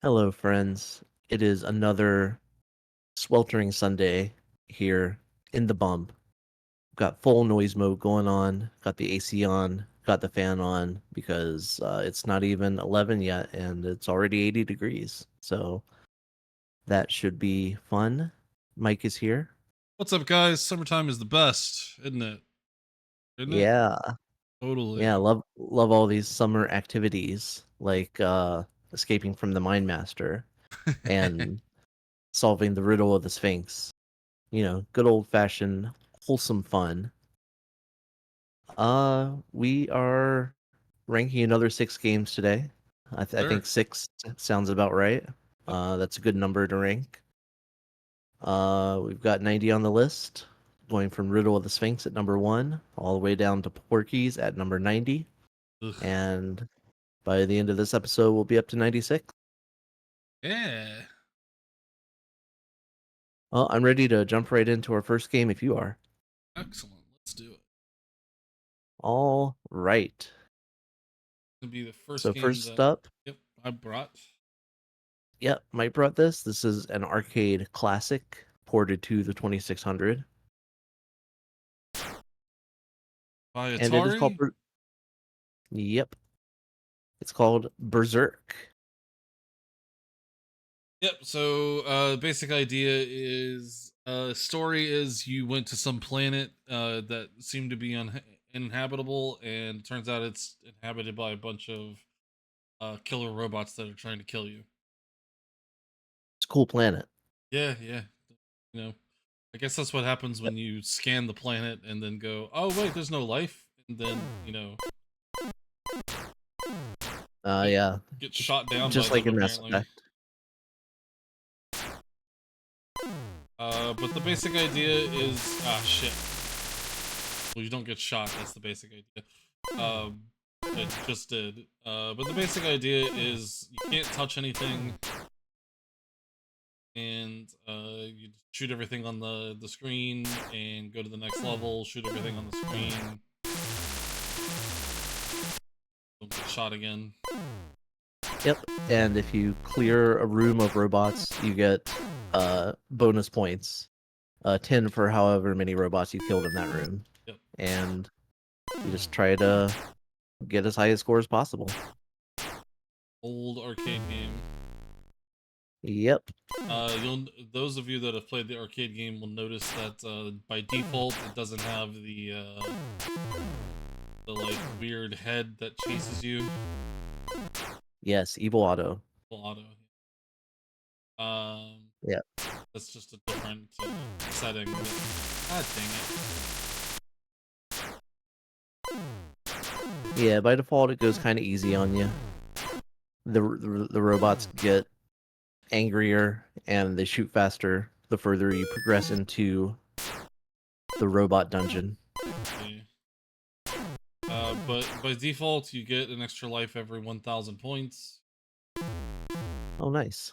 Hello, friends. It is another sweltering Sunday here in the bump. Got full noise mode going on, got the AC on, got the fan on because it's not even 11 yet and it's already 80 degrees. So that should be fun. Mike is here. What's up, guys? Summertime is the best, isn't it? Isn't it? Yeah. Yeah, Totally. love all these summer activities like escaping from the Mind Master and solving the riddle of the Sphinx. Good old-fashioned wholesome fun. We are ranking another six games today. I Sure. think six sounds about right. Yep. That's a good number to rank. We've got 90 on the list, going from Riddle of the Sphinx at number one, all the way down to Porky's at number 90. Ugh. And by the end of this episode, we'll be up to 96. Yeah. Well, I'm ready to jump right into our first game if you are. Excellent. Let's do it. All right. It'll be the first So game first that up, I brought yep, Mike brought this. This is an arcade classic ported to the 2600, by and it is called Atari. Yep, it's called Berzerk. Yep. So, basic idea is, story is you went to some planet that seemed to be uninhabitable, and it turns out it's inhabited by a bunch of killer robots that are trying to kill you. It's a cool planet. Yeah, yeah. You know, I guess that's what happens Yep. when you scan the planet and then go, "Oh wait, there's no life," and then get Yeah, get shot down by just like them in Mass apparently. Effect. But the basic idea is shit. Well, you don't get shot. That's the basic idea. It just did. But the basic idea is you can't touch anything, and you shoot everything on the screen and go to the next level. Shoot everything on the screen. Don't get shot again. Yep, and if you clear a room of robots, you get bonus points. 10 for however many robots you killed in that room, Yep. and you just try to get as high a score as possible. Old arcade game. Yep. You'll those of you that have played the arcade game will notice that by default it doesn't have the like weird head that chases you. Yes, Evil Auto. Full auto. Um, Yeah. that's just a different setting. God dang Yeah, by default it goes kind of easy on you. The robots get angrier and they shoot faster the further you progress into the robot dungeon. it. Okay. But by default you get an extra life every 1,000 points. Oh, nice.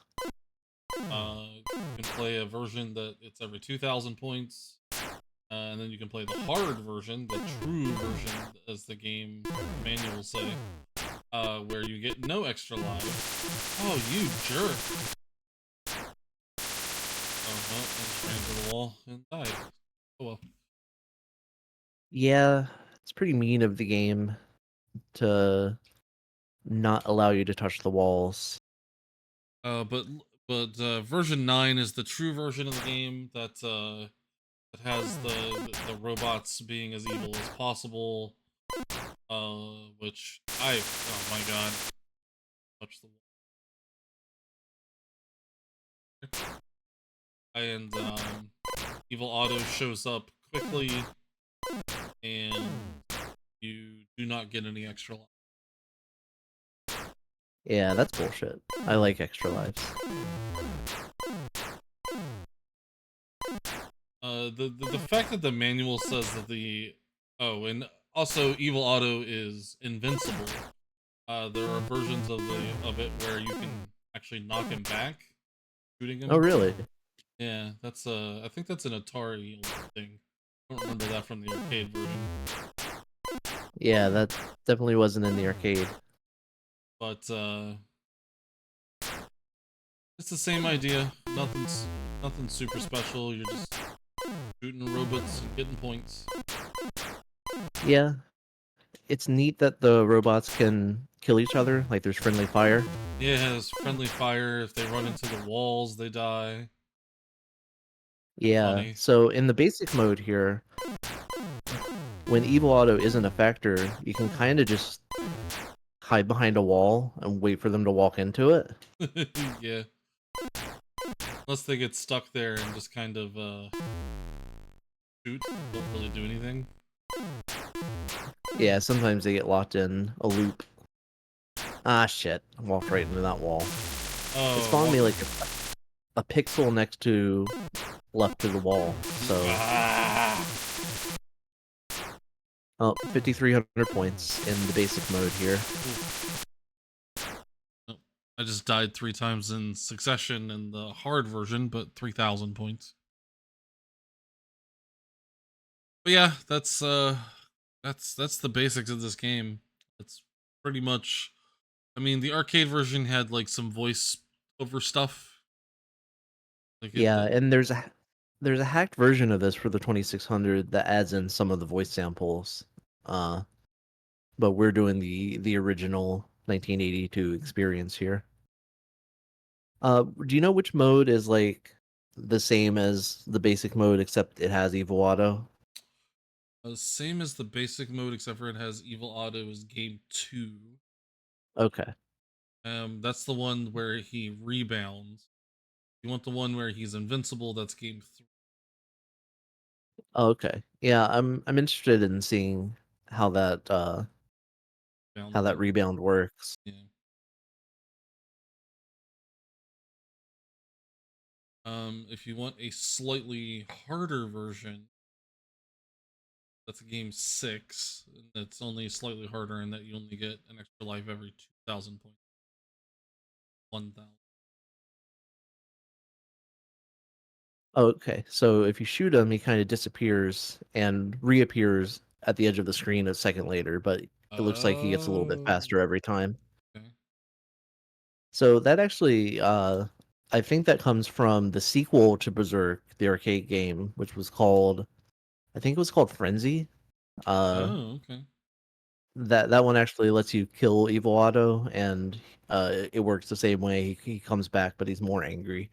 You can play a version that it's every 2,000 points. And then you can play the hard version, the true version, as the game manuals say, where you get no extra lives. Oh, you jerk! Oh, well, I just ran into the wall and died. Oh well. Yeah, it's pretty mean of the game to not allow you to touch the walls. But version 9 is the true version of the game that has the robots being as evil as possible. Which oh my god, touch the wall. And evil auto shows up quickly, and you do not get any extra life. Yeah, that's bullshit. I like extra lives. The fact that the manual says that and also evil auto is invincible. There are versions of it where you can actually knock him back, shooting Oh, him. really? Yeah, that's I think that's an Atari thing. I don't remember that from the arcade version. Yeah, that definitely wasn't in the arcade. But It's the same idea. Nothing super special. You're just shooting robots and getting points. Yeah, it's neat that the robots can kill each other. Like there's friendly fire. Yeah, it has friendly fire. If they run into the walls, they die. Pretty Yeah. funny. So in the basic mode here, when evil auto isn't a factor, you can kind of just hide behind a wall and wait for them to walk into it. Yeah. Unless they get stuck there and just kind of shoot, don't really do anything. Yeah, sometimes they get locked in a loop. Ah, shit. I walked right into that wall. It Oh, spawned me like walking. a pixel next to left to the wall. So, Ah! 5,300 points in the basic mode here. Nope. I just died 3 times in succession in the hard version, but 3,000 points. But yeah, that's the basics of this game. It's pretty much. I mean, the arcade version had like some voice over stuff. Like it. Yeah, and there's a hacked version of this for the 2600 that adds in some of the voice samples. Uh, but we're doing the original 1982 experience here. Do you know which mode is like the same as the basic mode except it has Evil Auto? Same as the basic mode, except for it has Evil Auto is game 2. Okay. That's the one where he rebounds. You want the one where he's invincible? That's game 3. Oh, okay. Yeah, I'm interested in seeing how Bound how that work. rebound works. Yeah. If you want a slightly harder version, that's game 6. And it's only slightly harder in that you only get an extra life every 2,000 points. 1,000. Oh, okay. So if you shoot him, he kind of disappears and reappears at the edge of the screen a second later, but it looks like he gets a little bit Oh. faster every time. Okay. So that actually, I think that comes from the sequel to Berserk, the arcade game, which was called, I think it was called Frenzy. Uh, Oh, okay. that one actually lets you kill Evil Otto, and it works the same way. He comes back, but he's more angry.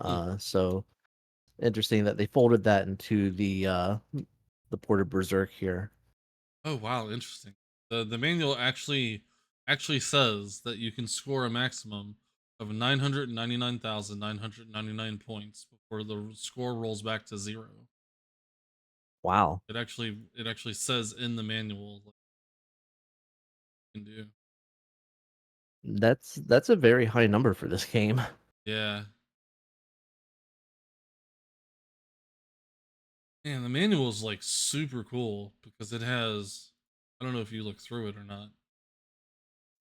Hmm. So interesting that they folded that into the port of Berserk here. Oh, wow, interesting. The manual actually says that you can score a maximum of 999,999 points before the score rolls back to 0. Wow, It actually says in the manual what you can do. that's a very high number for this game. Yeah. And the manual is like super cool because it has, I don't know if you looked through it or not,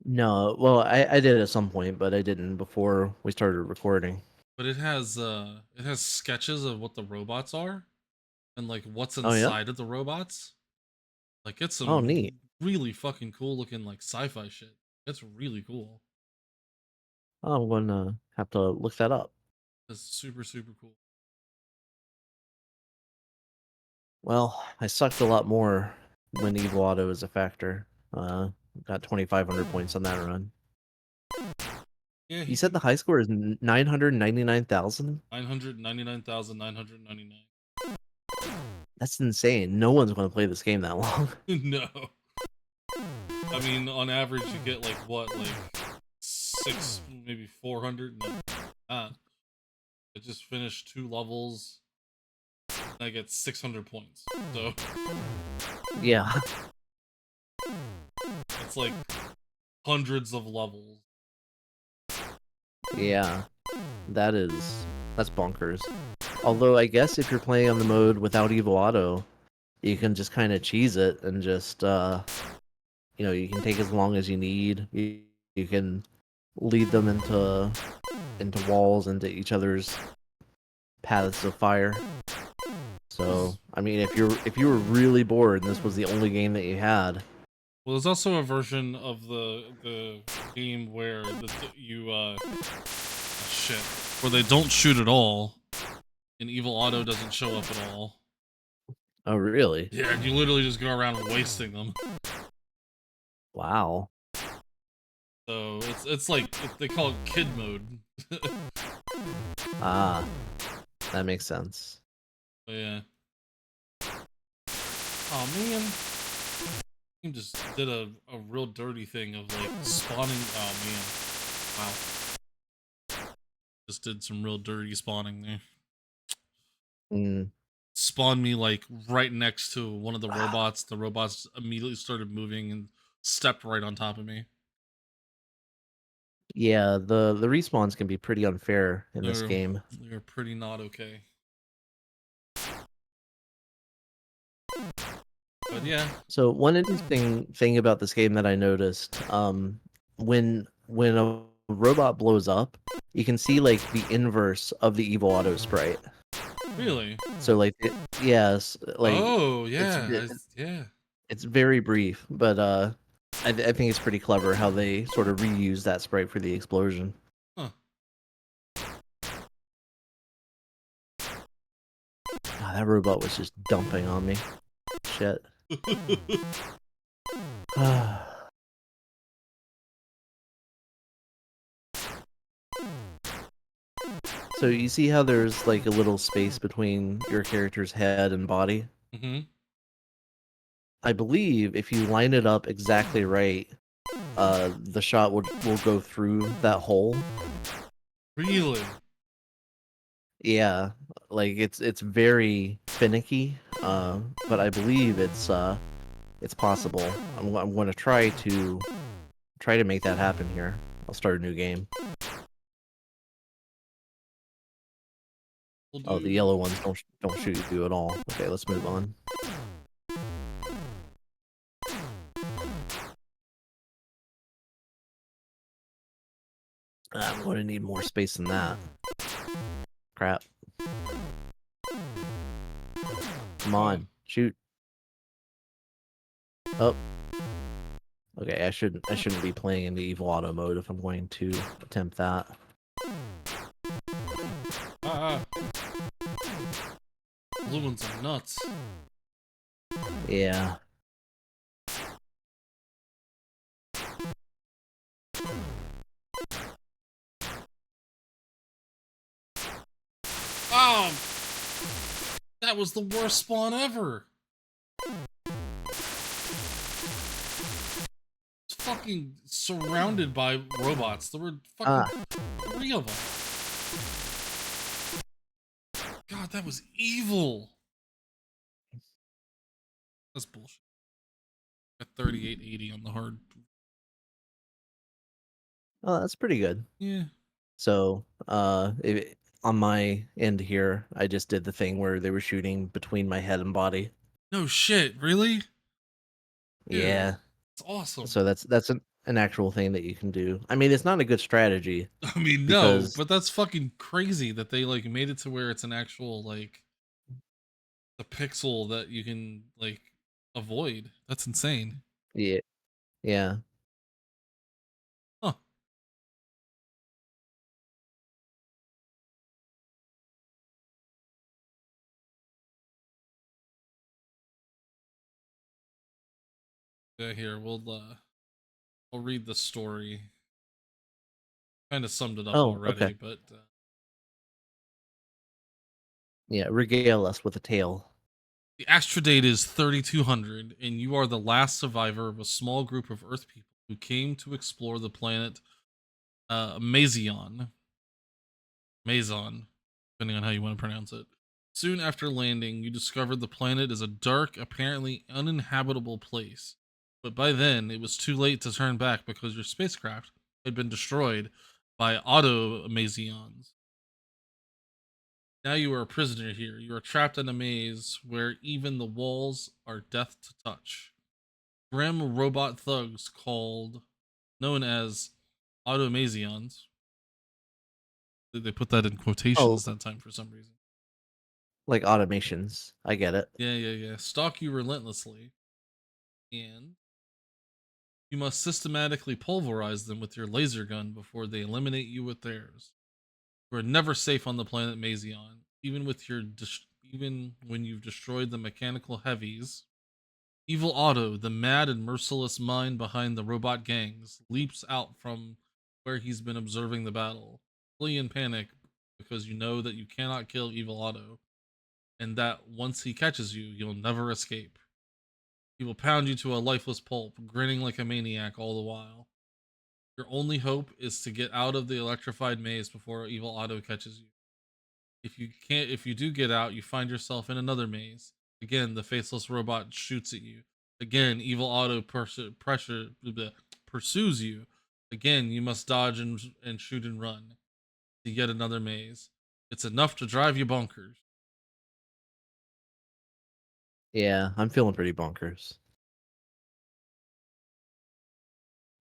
No, well, I did at some point, but I didn't before we started recording. but it has sketches of what the robots are and like what's Oh yeah? inside of the robots. Like it's Oh neat. some really fucking cool looking like sci-fi shit. It's really cool. Oh, I'm gonna have to look that up. It's super super cool. Well, I sucked a lot more when Evil Auto is a factor. Got 2,500 points on that run. Yeah, You he said can the high score is 999,000? 999,999. That's insane. No one's going to play this game that long. No. I mean, on average you get like what, like 6 maybe 400. No. Ah, I just finished 2 levels and I get 600 points. So, Yeah. it's like hundreds of levels. Yeah. That is that's bonkers. Although I guess if you're playing on the mode without Evil Auto, you can just kind of cheese it and just you can take as long as you need. You can lead them into walls, into each other's paths of fire. So, There's, I mean, if you were really bored and this was the only game that you had, well, there's also a version of the game where you bullshit where they don't shoot at all, and Evil Auto doesn't show up at all. Oh, really? Yeah, and you literally just go around wasting them. Wow. So it's like they call it kid mode. Ah, that makes sense. But yeah. Oh man, he just did a real dirty thing of like spawning. Oh man, wow, just did some real dirty spawning there. Mm. Spawned me like right next to one of the robots. The robots immediately started moving and stepped right on top of me. Yeah, the respawns can be pretty unfair in this They're game. they're pretty not okay. But yeah. So one interesting thing about this game that I noticed, when a robot blows up, you can see like the inverse of the evil auto sprite. Really? So like, yes, like Oh it's yeah, yeah. it's very brief, but I think it's pretty clever how they sort of reuse that sprite for the explosion. Huh. God, that robot was just dumping on me. Shit. So you see how there's like a little space between your character's head and body? Mm-hmm. I believe if you line it up exactly right, the shot will go through that hole. Really? Yeah, like it's very finicky, but I believe it's possible. I'm going to try to make that happen here. I'll start a new game. We'll Oh, the do. yellow ones don't shoot you at all. Okay, let's move on. I'm going to need more space than that. Crap. Come Oh. on, shoot. Oh. Okay, I shouldn't be playing in the evil auto mode if I'm going to attempt that. Ah. Blue ones are nuts. Yeah. Oh, that was the worst spawn ever. It's fucking surrounded by robots. There were fucking Ah. 3 of them. God, that was evil. That's bullshit. Got 3880 on the hard. Oh, that's pretty good. Yeah. So, on my end here, I just did the thing where they were shooting between my head and body. No shit, really? Dude, Yeah. it's awesome. So that's an actual thing that you can do. I mean, it's not a good strategy I mean, no, because but that's fucking crazy that they like made it to where it's an actual like a pixel that you can like avoid. That's insane. yeah, yeah. Huh. Yeah, here I'll read the story. Kind of summed it up Oh, okay. already, but Yeah, regale us with a tale. the astrodate is 3200, and you are the last survivor of a small group of Earth people who came to explore the planet Mazion. Mazon, depending on how you want to pronounce it. Soon after landing, you discovered the planet is a dark, apparently uninhabitable place. But by then, it was too late to turn back because your spacecraft had been destroyed by auto-Amazions. Now you are a prisoner here. You are trapped in a maze where even the walls are death to touch. Grim robot thugs known as automazions. They put that in Oh, quotations that time for some reason. like automations. I get it. Yeah, yeah, yeah. Stalk you relentlessly, and you must systematically pulverize them with your laser gun before they eliminate you with theirs. You are never safe on the planet Mazion, even when you've destroyed the mechanical heavies. Evil Otto, the mad and merciless mind behind the robot gangs, leaps out from where he's been observing the battle. Flee in panic because you know that you cannot kill Evil Otto, and that once he catches you, you'll never escape. He will pound you to a lifeless pulp, grinning like a maniac all the while. Your only hope is to get out of the electrified maze before Evil Otto catches you. If you do get out, you find yourself in another maze. Again, the faceless robot shoots at you. Again, Evil Otto pursues you. Again, you must dodge and shoot and run to yet another maze. It's enough to drive you bonkers. Yeah, I'm feeling pretty bonkers.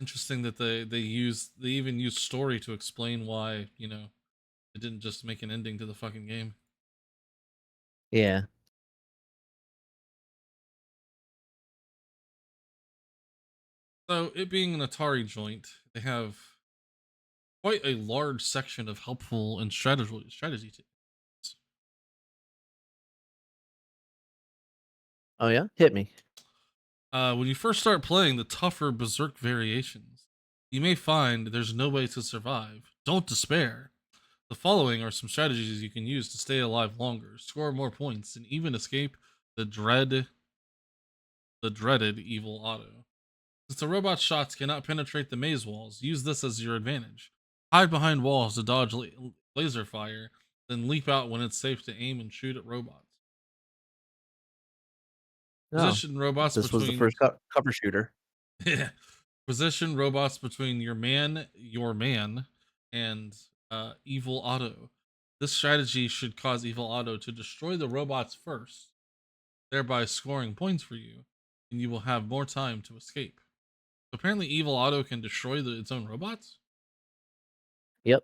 Interesting that they even use story to explain why, it didn't just make an ending to the fucking game. Yeah. So, it being an Atari joint, they have quite a large section of helpful and strategy tips. Oh yeah? Hit me. When you first start playing the tougher Berserk variations, you may find there's no way to survive. Don't despair. The following are some strategies you can use to stay alive longer, score more points, and even escape the dreaded evil Otto. Since the robot shots cannot penetrate the maze walls, use this as your advantage. Hide behind walls to dodge laser fire, then leap out when it's safe to aim and shoot at robots. Oh, Position robots this was the between first cover shooter. yeah, position robots between your man, and Evil Otto. This strategy should cause Evil Otto to destroy the robots first, thereby scoring points for you, and you will have more time to escape. Apparently, Evil Otto can destroy its own robots. Yep.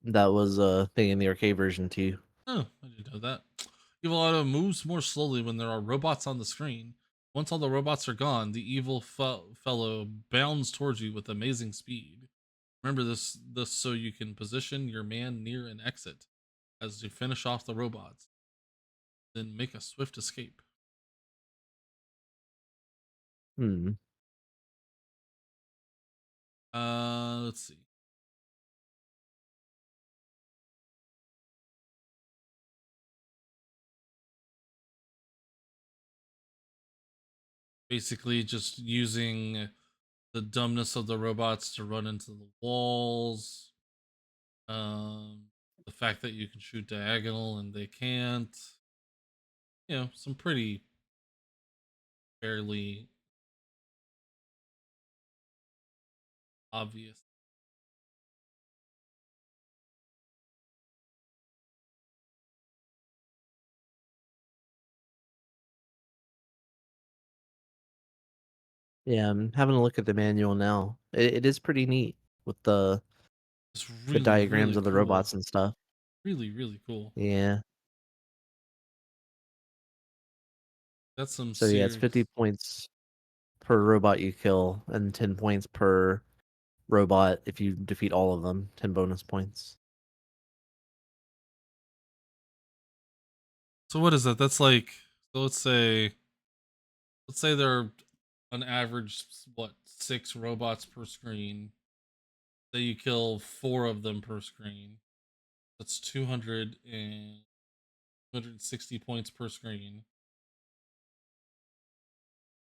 That was a thing in the arcade version too. Oh, I didn't know that. Evil Otto moves more slowly when there are robots on the screen. Once all the robots are gone, the evil fellow bounds towards you with amazing speed. Remember this so you can position your man near an exit as you finish off the robots, then make a swift escape. Hmm. Let's see. Basically, just using the dumbness of the robots to run into the walls. Um, the fact that you can shoot diagonal and they can't. Some pretty fairly obvious. Yeah, I'm having a look at the manual now. It is pretty neat with It's the really, diagrams really of the cool. robots and stuff. Really, really cool. Yeah. That's some So yeah, it's 50 serious. points per robot you kill and 10 points per robot if you defeat all of them. 10 bonus points. So what is that? That's like, so let's say there are an average what 6 robots per screen. Say you kill 4 of them per screen. That's 260 points per screen.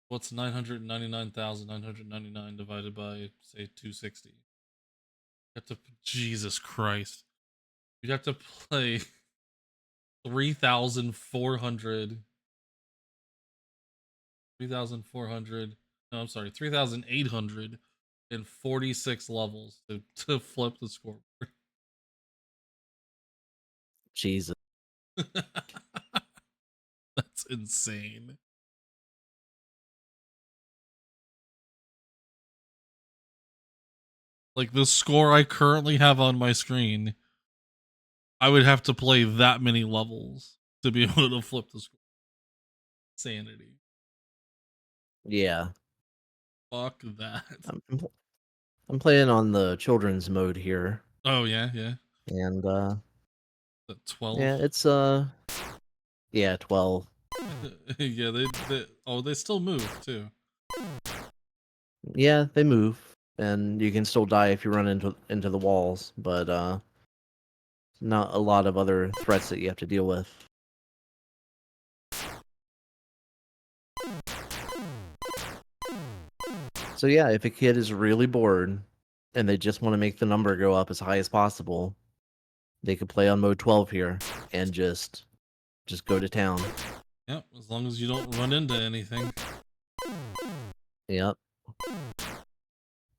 What's 999,999 divided by say 260? You have to Jesus Christ. You'd have to play 3,400 3,400. No, I'm sorry, 3,846 levels to flip the scoreboard. Jesus. That's insane. Like the score I currently have on my screen, I would have to play that many levels to be able to flip the score. Sanity. Yeah. Fuck that. I'm playing on the children's mode here. Oh yeah, yeah. And 12. Yeah, it's yeah, 12. Yeah, they still move too. Yeah, they move, and you can still die if you run into the walls, but not a lot of other threats that you have to deal with. So yeah, if a kid is really bored and they just want to make the number go up as high as possible, they could play on mode 12 here and just go to town. Yep, as long as you don't run into anything. Yep.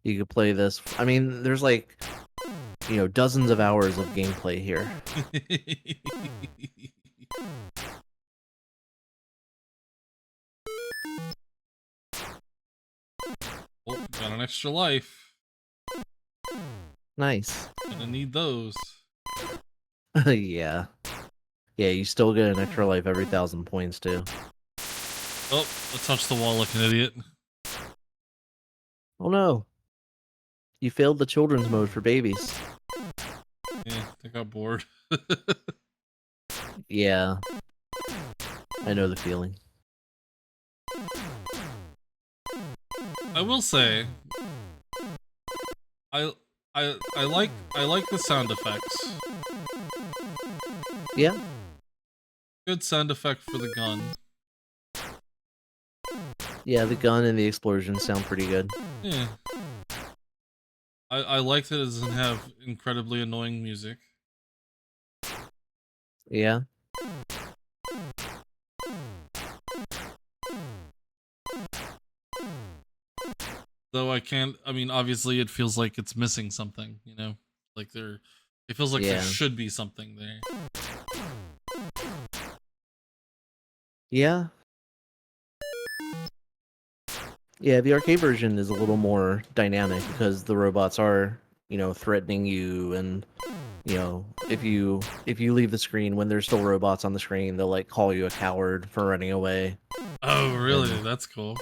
You could play this. I mean, there's like, dozens of hours of gameplay here. Oh, got an extra life. Nice. Gonna need those. Yeah. Yeah, you still get an extra life every 1,000 points too. Oh, I touched the wall like an idiot. Oh no. You failed the children's mode for babies. Yeah, I got bored. Yeah, I know the feeling. I will say, I I like the sound effects. Yeah, Good sound effect for the gun. yeah, the gun and the explosions sound pretty good. Yeah. I like that it doesn't have incredibly annoying music. Yeah, Though I mean, obviously it feels like it's missing something, Like it feels like there yeah, should be something there. yeah. Yeah, the arcade version is a little more dynamic because the robots are, threatening you and, if you leave the screen when there's still robots on the screen, they'll like call you a coward for running away. Oh, really? And That's cool.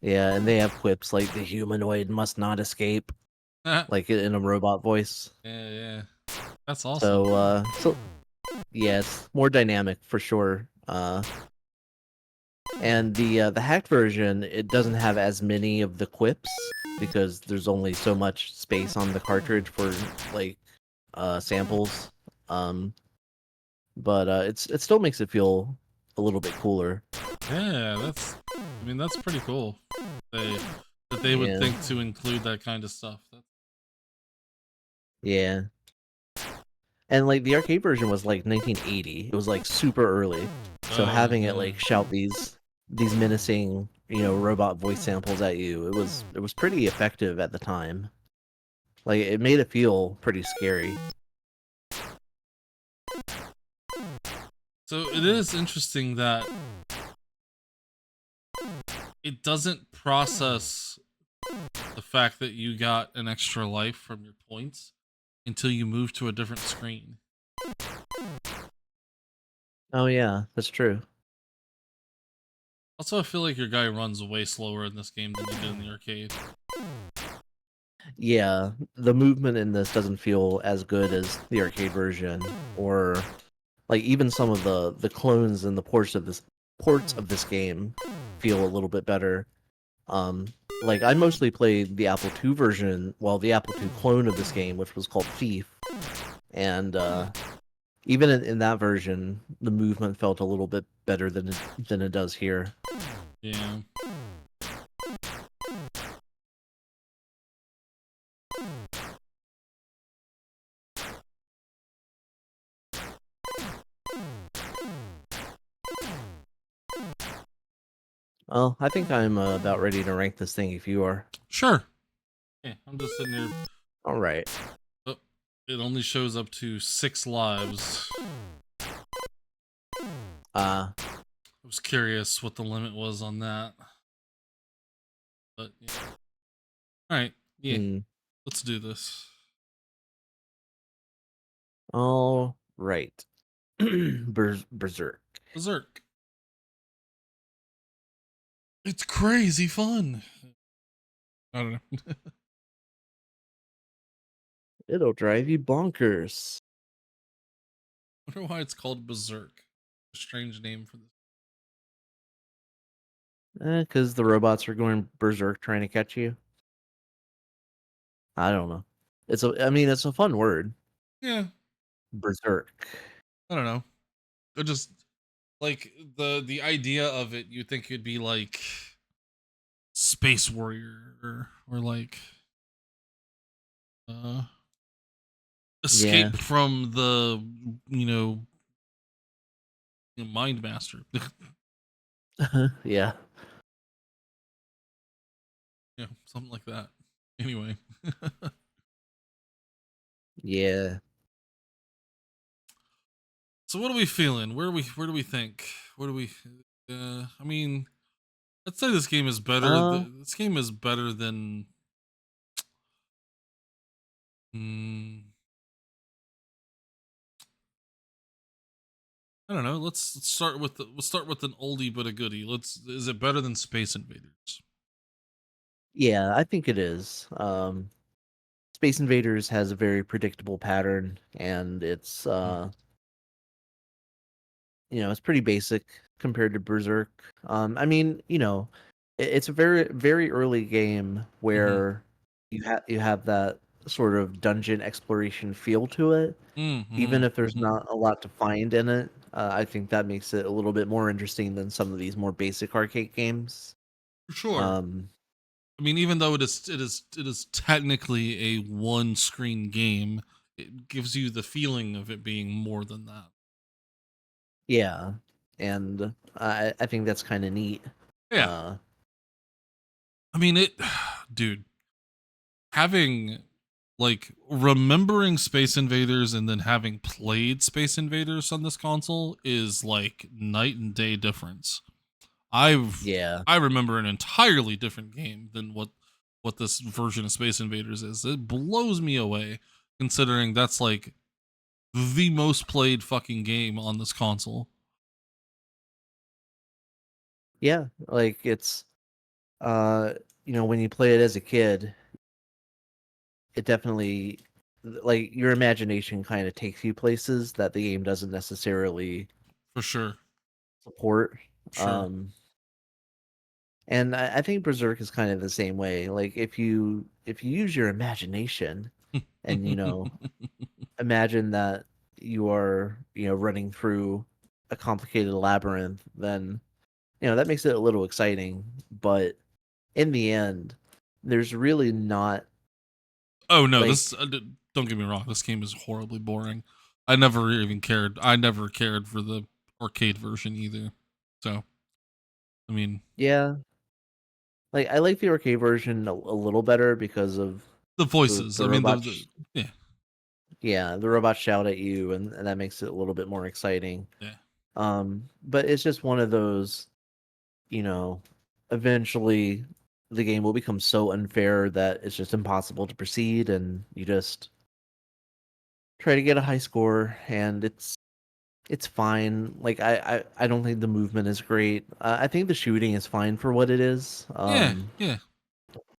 yeah, and they have quips like the humanoid must not escape, Yeah, like in a robot voice. yeah. That's awesome. So yeah, it's more dynamic for sure. And the hacked version, it doesn't have as many of the quips because there's only so much space on the cartridge for like samples. Um, but it still makes it feel a little bit cooler. Yeah, I mean, that's pretty cool. They that they would Yeah, think to include that kind of stuff. yeah. And like the arcade version was like 1980. It was like super early. So Oh, having it yeah. like shout these menacing, robot voice samples at you, it was pretty effective at the time. Like it made it feel pretty scary. So it is interesting that it doesn't process the fact that you got an extra life from your points until you move to a different screen. Oh yeah, that's true. Also, I feel like your guy runs way slower in this game than he did in the arcade. Yeah, the movement in this doesn't feel as good as the arcade version, or like even some of the clones and the ports of this game feel a little bit better. Um, like I mostly played the Apple II version, well, the Apple II clone of this game, which was called Thief, and even in that version, the movement felt a little bit better than it does here. Yeah. Well, I think I'm about ready to rank this thing if you are. Sure. Yeah, I'm just sitting here. All right. Oh, it only shows up to 6 lives. Uh, I was curious what the limit was on that. But yeah. Alright, yeah. hmm. Let's do this. All right. Berzerk. Berserk. It's crazy fun. I don't know. It'll drive you bonkers. Wonder why it's called Berserk. A strange name for this. Because the robots are going berserk trying to catch you. I don't know. I mean, it's a fun word, Yeah, berserk. I don't know. It just like the idea of it. You think it'd be like Space Warrior or like uh Yeah, escape from the you know Mind Master. yeah, Yeah, something like that. Anyway, yeah. so what are we feeling? Where do we think? What do we? I mean, I'd say this game is better. Uh, This game is better than. Mm, I don't know. Let's start with let's start with an oldie but a goodie. Let's. Is it better than Space Invaders? yeah, I think it is. Space Invaders has a very predictable pattern, and Mm, it's pretty basic compared to Berserk. I mean, it's a very very early game mm-hmm. where you have that sort of dungeon exploration feel to it, Mm-hmm. even if there's Mm-hmm. not a lot to find in it. I think that makes it a little bit more interesting than some of these more basic arcade games. For sure. Um, I mean, even though it is technically a one screen game, it gives you the feeling of it being more than that. yeah, and I think that's kind of neat. Yeah. Uh, I mean it dude, having like remembering Space Invaders and then having played Space Invaders on this console is like night and day difference. I've yeah, I remember an entirely different game than what this version of Space Invaders is. It blows me away considering that's like the most played fucking game on this console. yeah, like it's uh, when you play it as a kid, it definitely like your imagination kind of takes you places that the game doesn't necessarily For sure. support. Sure. Um, and I think Berserk is kind of the same way. Like if you use your imagination and imagine that you are running through a complicated labyrinth, then that makes it a little exciting. But in the end, there's really not Oh no, this like don't get me wrong. This game is horribly boring. I never even cared. I never cared for the arcade version either. So I mean, yeah, like I like the arcade version a little better because of the the voices. the I mean, robots. yeah, Yeah, the robots shout at you, and that makes it a little bit more exciting. yeah, But it's just one of those, you know, eventually the game will become so unfair that it's just impossible to proceed, and you just try to get a high score, and it's fine. Like I don't think the movement is great. I think the shooting is fine for what it is. yeah, yeah,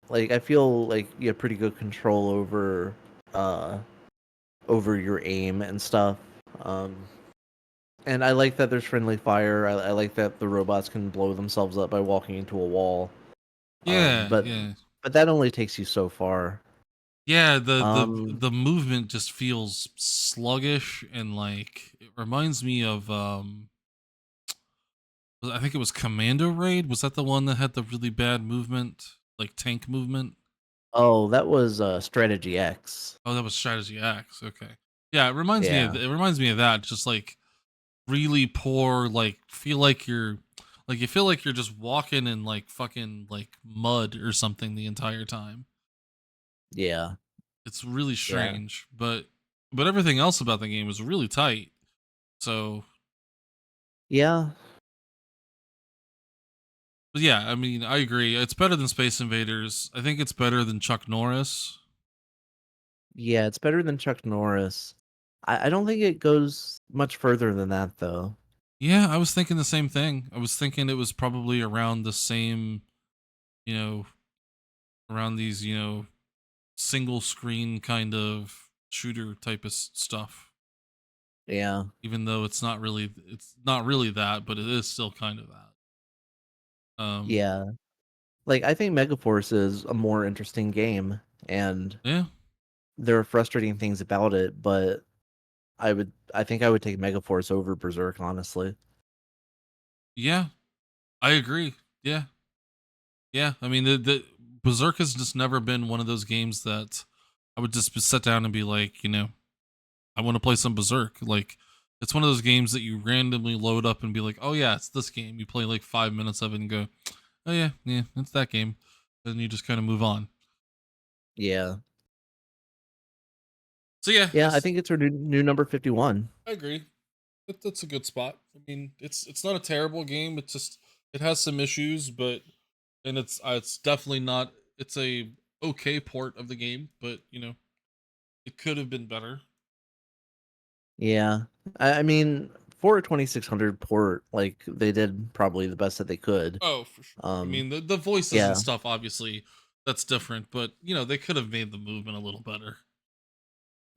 Like I feel like you have pretty good control uh over your aim and stuff. Um, and I like that there's friendly fire. I like that the robots can blow themselves up by walking into a wall. Um, yeah, but yeah, but that only takes you so far. yeah. Um, The movement just feels sluggish and like it reminds me of I think it was Commando Raid. Was that the one that had the really bad movement, like tank movement? oh, that was Strategy X. Oh, that was Strategy X. Okay. Yeah, it reminds me of Yeah, it reminds me of that. Just like really poor, like feel like you feel like you're just walking in like fucking like mud or something the entire time. yeah, It's really yeah, strange, but everything else about the game is really tight. So, yeah, but yeah, I mean, I agree. It's better than Space Invaders. I think it's better than Chuck Norris. yeah. It's better than Chuck Norris. I don't think it goes much further than that though. Yeah, I was thinking the same thing. I was thinking it was probably around the same, you know, around these, single screen kind of shooter type of stuff. Yeah. even though it's not really that, but it is still kind of that. Yeah. Like, I think Megaforce is a more interesting game, and Yeah, there are frustrating things about it, but I think I would take Megaforce over Berserk, honestly. yeah, I agree. Yeah, yeah. I mean, the Berserk has just never been one of those games that I would just sit down and be like, I want to play some Berserk. Like, it's one of those games that you randomly load up and be like, oh yeah, it's this game. You play like 5 minutes of it and go, oh yeah, yeah, it's that game. Then you just kind of move on. Yeah. So yeah, Yeah, I think it's her new number 51. I agree. That's a good spot. I mean, it's not a terrible game. It's just it has some issues, but and it's definitely not. It's a okay port of the game, but it could have been better. Yeah. I mean, for a 2600 port, like, they did probably the best that they could. Oh, for sure. I Um, mean, the voices and yeah. stuff, obviously, that's different, but they could have made the movement a little better,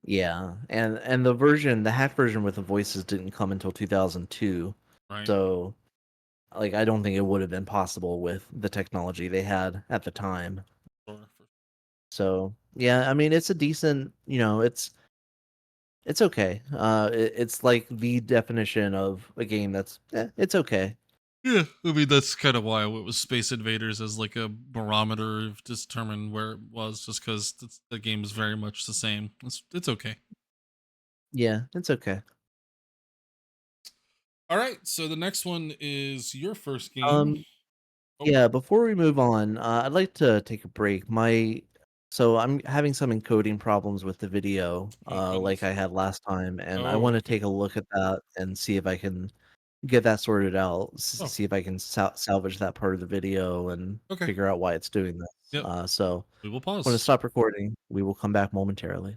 Yeah. And the hack version with the voices didn't come until 2002. right? So, like, I don't think it would have been possible with the technology they had at the time. Sure, for So, yeah, I mean, it's a decent, it's okay. It's like the definition of a game that's it's okay. Yeah, I mean that's kind of why I went with Space Invaders as like a barometer to determine where it was, just because the game is very much the same. It's okay. Yeah, it's okay. All right, so the next one is your first game. Um, Oh, yeah, before we move on, I'd like to take a break. So I'm having some encoding problems with the video, oh like goodness. I had last time, and I Oh, want to okay. take a look at that and see if I can get that sorted out. Oh, See if I can salvage that part of the video and okay. figure out why it's doing this. Yep. So We will I'm going to pause. stop recording. We will come back momentarily,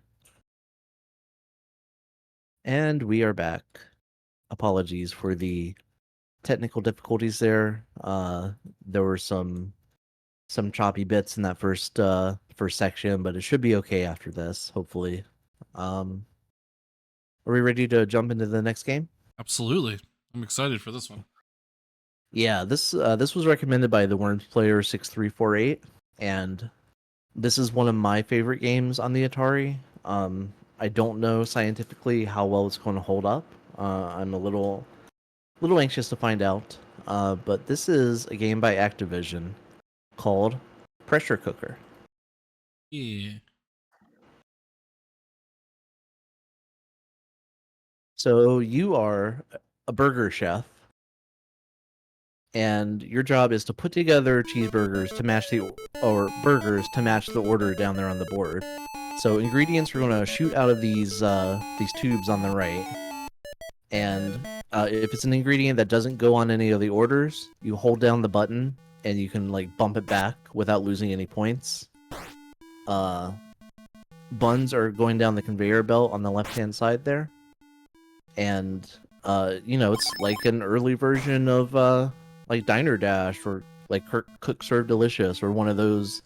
and we are back. Apologies for the technical difficulties there. There were some choppy bits in that first section, but it should be okay after this, hopefully. Um, are we ready to jump into the next game? Absolutely. I'm excited for this one. Yeah, this was recommended by the Worms player 6348, and this is one of my favorite games on the Atari. I don't know scientifically how well it's going to hold up. I'm a little anxious to find out. But this is a game by Activision called Pressure Cooker. Yeah. So you are a burger chef, and your job is to put together cheeseburgers to match or burgers to match the order down there on the board. So ingredients are going to shoot out of these tubes on the right, and if it's an ingredient that doesn't go on any of the orders, you hold down the button and you can like bump it back without losing any points. Uh, Buns are going down the conveyor belt on the left hand side there, and it's like an early version of like Diner Dash or like Cook Serve Delicious or one of those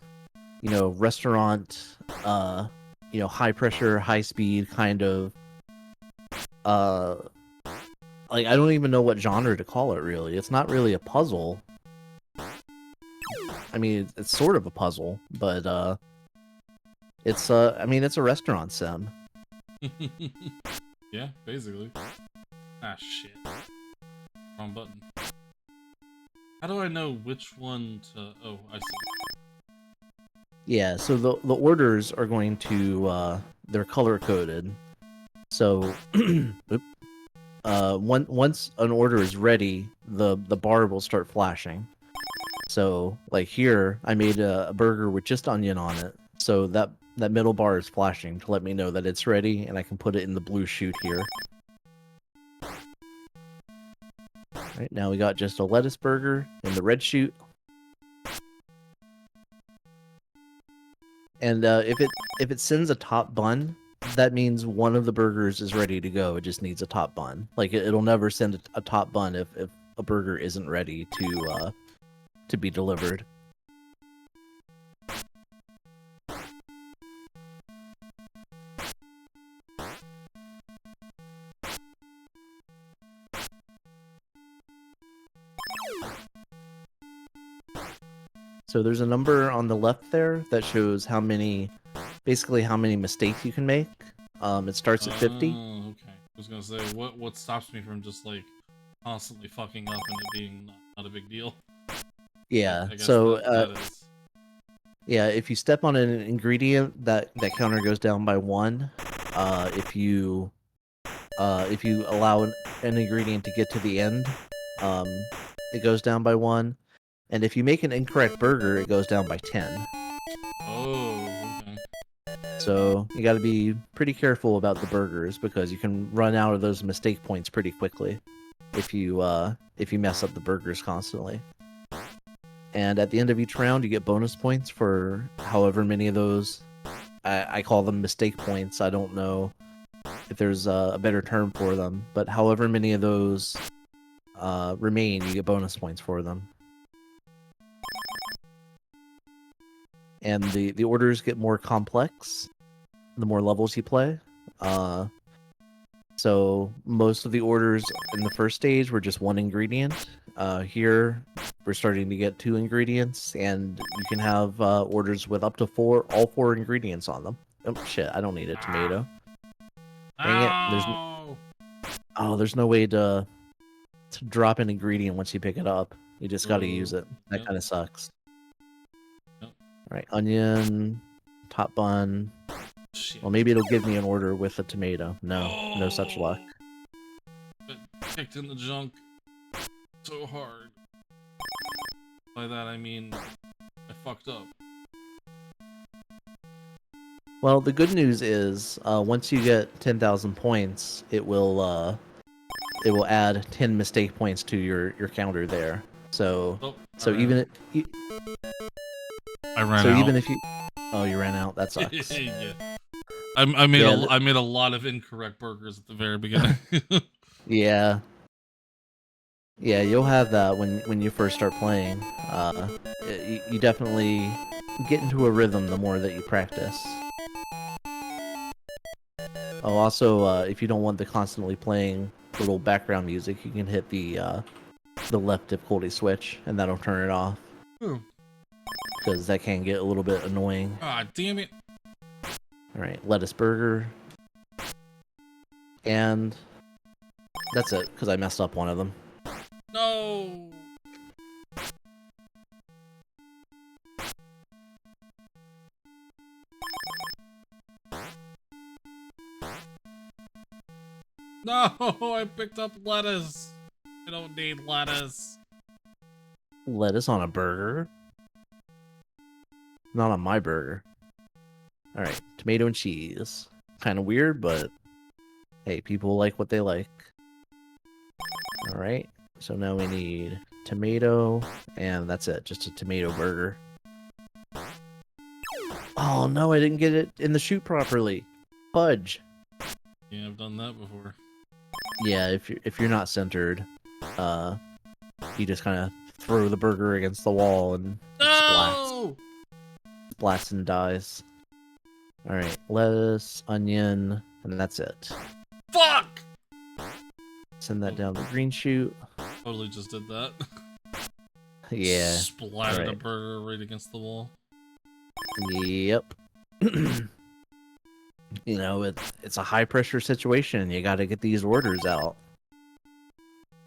restaurant high pressure high speed kind of uh like I don't even know what genre to call it really. It's not really a puzzle. I mean it's sort of a puzzle, but it's a restaurant sim. Yeah, basically. Ah, shit. Wrong button. How do I know which one to... Oh, I see. Yeah, so the orders are going to they're color coded. So once an order is ready, the bar will start flashing. So like here, I made a burger with just onion on it. So that middle bar is flashing to let me know that it's ready, and I can put it in the blue chute here. Right now we got just a lettuce burger in the red chute. And if it sends a top bun, that means one of the burgers is ready to go. It just needs a top bun. Like it'll never send a top bun if a burger isn't ready to be delivered. So there's a number on the left there that shows basically how many mistakes you can make. It starts at 50. Oh, okay. I was gonna say, what stops me from just like constantly fucking up and it being not a big deal? Yeah. I guess So that is. yeah, if you step on an ingredient, that counter goes down by 1. If you allow an ingredient to get to the end, it goes down by 1. And if you make an incorrect burger, it goes down by 10. Oh, okay. So you got to be pretty careful about the burgers because you can run out of those mistake points pretty quickly if you mess up the burgers constantly. And at the end of each round, you get bonus points for however many of those. I call them mistake points. I don't know if there's a better term for them, but however many of those remain, you get bonus points for them. And the orders get more complex the more levels you play. So most of the orders in the first stage were just 1 ingredient. Here we're starting to get 2 ingredients, and you can have orders with up to all 4 ingredients on them. Oh shit! I don't need a tomato. Dang it! There's no way to drop an ingredient once you pick it up. You just got to use it. That kind of sucks. Yep. All right, onion, top bun. Shit. Well, maybe it'll give me an order with a tomato. No, no such luck. But kicked in the junk so hard. By that I mean I fucked up. Well, the good news is once you get 10,000 points, it will add 10 mistake points to your counter there. So even I ran out. Even if you you ran out, that sucks. Yeah. I made a lot of incorrect burgers at the very beginning. Yeah. Yeah, you'll have that when you first start playing. You definitely get into a rhythm the more that you practice. Oh, also, if you don't want the constantly playing little background music, you can hit the left difficulty switch, and that'll turn it off. Because that can get a little bit annoying. Ah, damn it. Alright, lettuce burger. And that's it, because I messed up one of them. No! No! I picked up lettuce! I don't need lettuce. Lettuce on a burger? Not on my burger. Alright, tomato and cheese. Kind of weird, but hey, people like what they like. Alright, so now we need tomato, and that's it, just a tomato burger. Oh no, I didn't get it in the chute properly. Fudge. Yeah, I've done that before. Yeah, if you're not centered, you just kind of throw the burger against the wall and splats and dies. All right, lettuce, onion, and that's it. Fuck! Send that down the green chute. Totally just did that. Yeah. Splattered a burger right against the wall. Yep. You know, it's a high pressure situation. You got to get these orders out.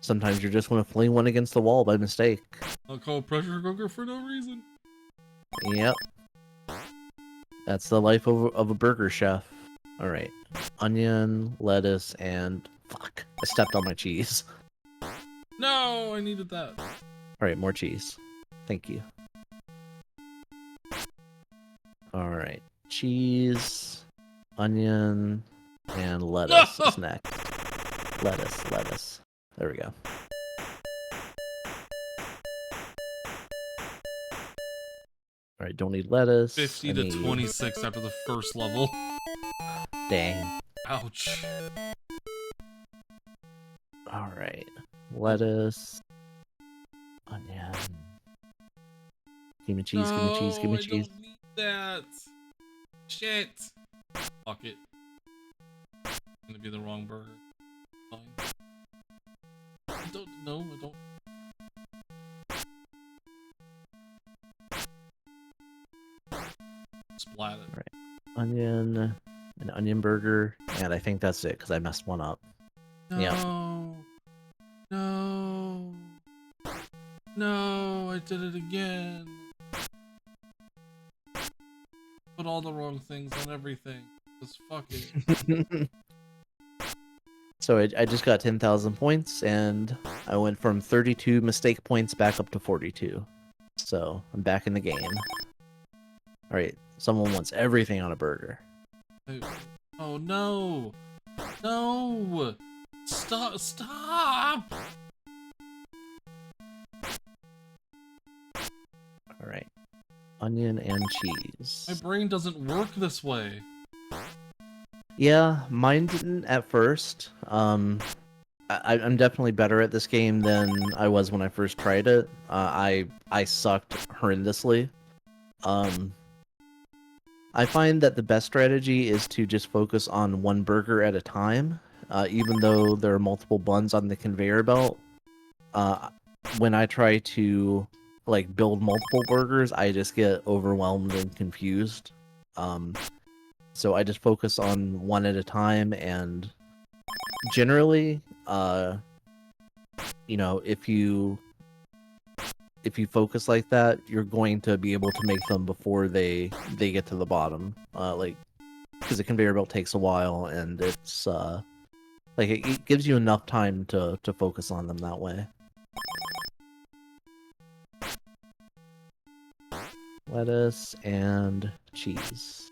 Sometimes you're just going to fling one against the wall by mistake. I'll call pressure cooker for no reason. Yep. That's the life of a burger chef. All right. Onion, lettuce, and fuck. I stepped on my cheese. No, I needed that. All right, more cheese. Thank you. All right. Cheese, onion, and lettuce is next. Lettuce. There we go. All right, don't need lettuce. 50 to 26 after the first level. Dang. Ouch. All right. Lettuce. Onion. Give me cheese, give me cheese, give me cheese. I don't need that. Shit. Fuck it. It's gonna be the wrong burger. Fine. I don't. splat it. Right. Onion, an onion burger, and I think that's it because I messed one up. No. Yep. No. No, I did it again. Put all the wrong things on everything. Just fuck it. So I just got 10,000 points, and I went from 32 mistake points back up to 42. So I'm back in the game. All right, someone wants everything on a burger. Oh no! No! Stop! Stop! All right, onion and cheese. My brain doesn't work this way. Yeah, mine didn't at first. I'm definitely better at this game than I was when I first tried it. I sucked horrendously. I find that the best strategy is to just focus on one burger at a time, even though there are multiple buns on the conveyor belt. When I try to like build multiple burgers, I just get overwhelmed and confused. So I just focus on one at a time, and generally, you know, if you focus like that, you're going to be able to make them before they get to the bottom. Like, because the conveyor belt takes a while, and it's like it gives you enough time to focus on them that way. Lettuce and cheese.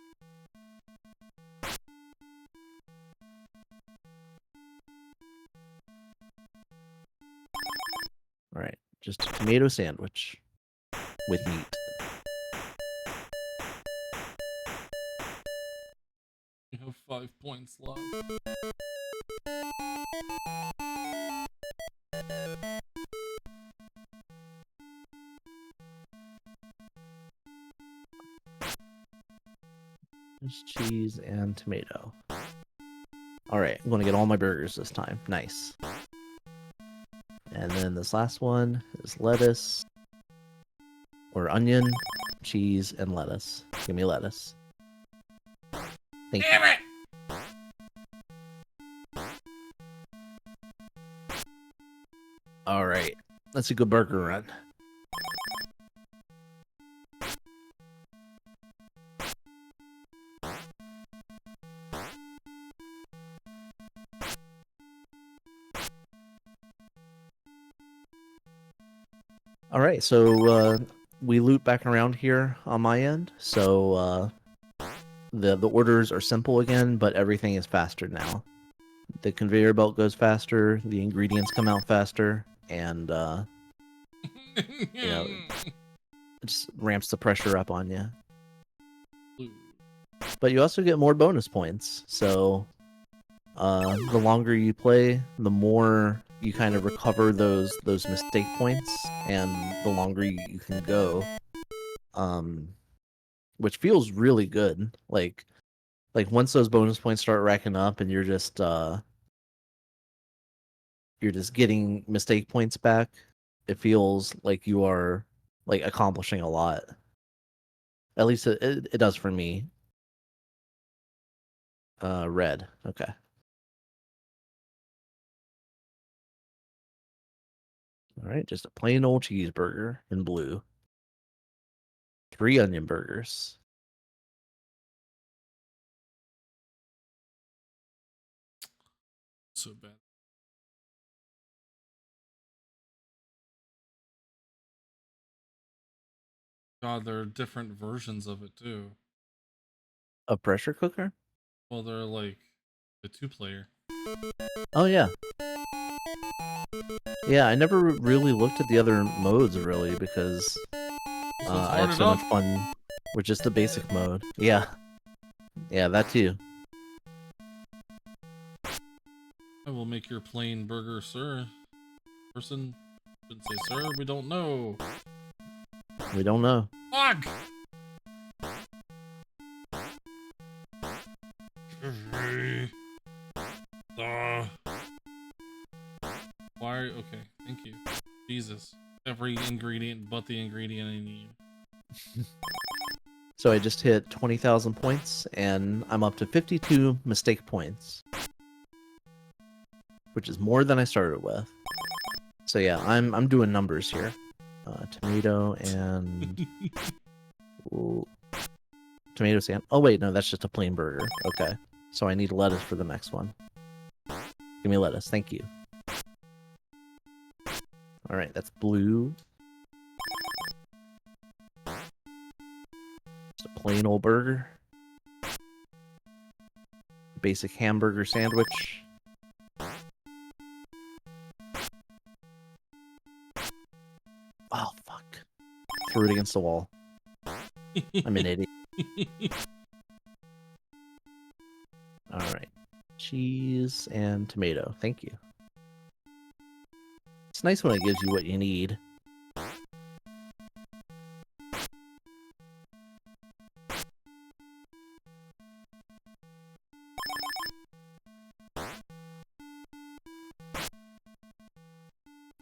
All right, just a tomato sandwich with meat. You have 5 points left. There's cheese and tomato. All right, I'm going to get all my burgers this time. Nice. And then this last one is lettuce, or onion, cheese, and lettuce. Give me lettuce. Thank you. Damn it! All right, that's a good burger run. All right, so we loop back around here on my end. So the orders are simple again, but everything is faster now. The conveyor belt goes faster, the ingredients come out faster, and you know, it just ramps the pressure up on you. But you also get more bonus points. So the longer you play, the more you kind of recover those mistake points, and the longer you can go. Which feels really good. Like once those bonus points start racking up, and you're just getting mistake points back, it feels like you are like accomplishing a lot. At least it does for me. Red. Okay. All right, just a plain old cheeseburger in blue. 3 onion burgers. So bad. God, there are different versions of it too. A pressure cooker? Well, they're like the 2-player. Oh yeah. Yeah, I never really looked at the other modes really because So it's I had hard so much enough. fun with just the basic mode. Yeah. Yeah, that too. I will make your plain burger, sir. Person should say, sir, we don't know. We don't know. Fuck! Why? Okay, thank you. Jesus. Every ingredient but the ingredient I need. So I just hit 20,000 points, and I'm up to 52 mistake points, which is more than I started with. So yeah, I'm doing numbers here. Tomato and ooh, tomato sand. Oh wait, no, that's just a plain burger. Okay, so I need lettuce for the next one. Give me lettuce, thank you. All right, that's blue. Just a plain old burger. Basic hamburger sandwich. Oh fuck! Threw it against the wall. I'm an idiot. All right, cheese and tomato. Thank you. It's nice when it gives you what you need.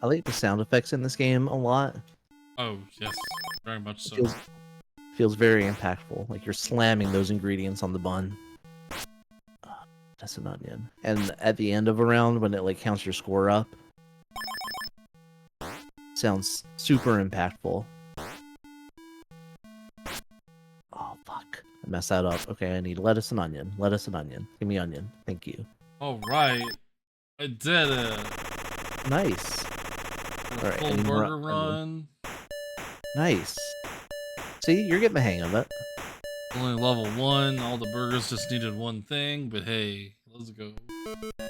I like the sound effects in this game a lot. Oh, yes. Very much so. Feels very impactful. Like you're slamming those ingredients on the bun. That's an onion. And at the end of a round, when it like counts your score up, sounds super impactful. Oh fuck! I messed that up. Okay, I need lettuce and onion. Lettuce and onion. Give me onion. Thank you. All right, I did it. Nice. All right, Full any more burger run. Nice. See, you're getting the hang of it. Only level 1. All the burgers just needed one thing, but hey, let's go.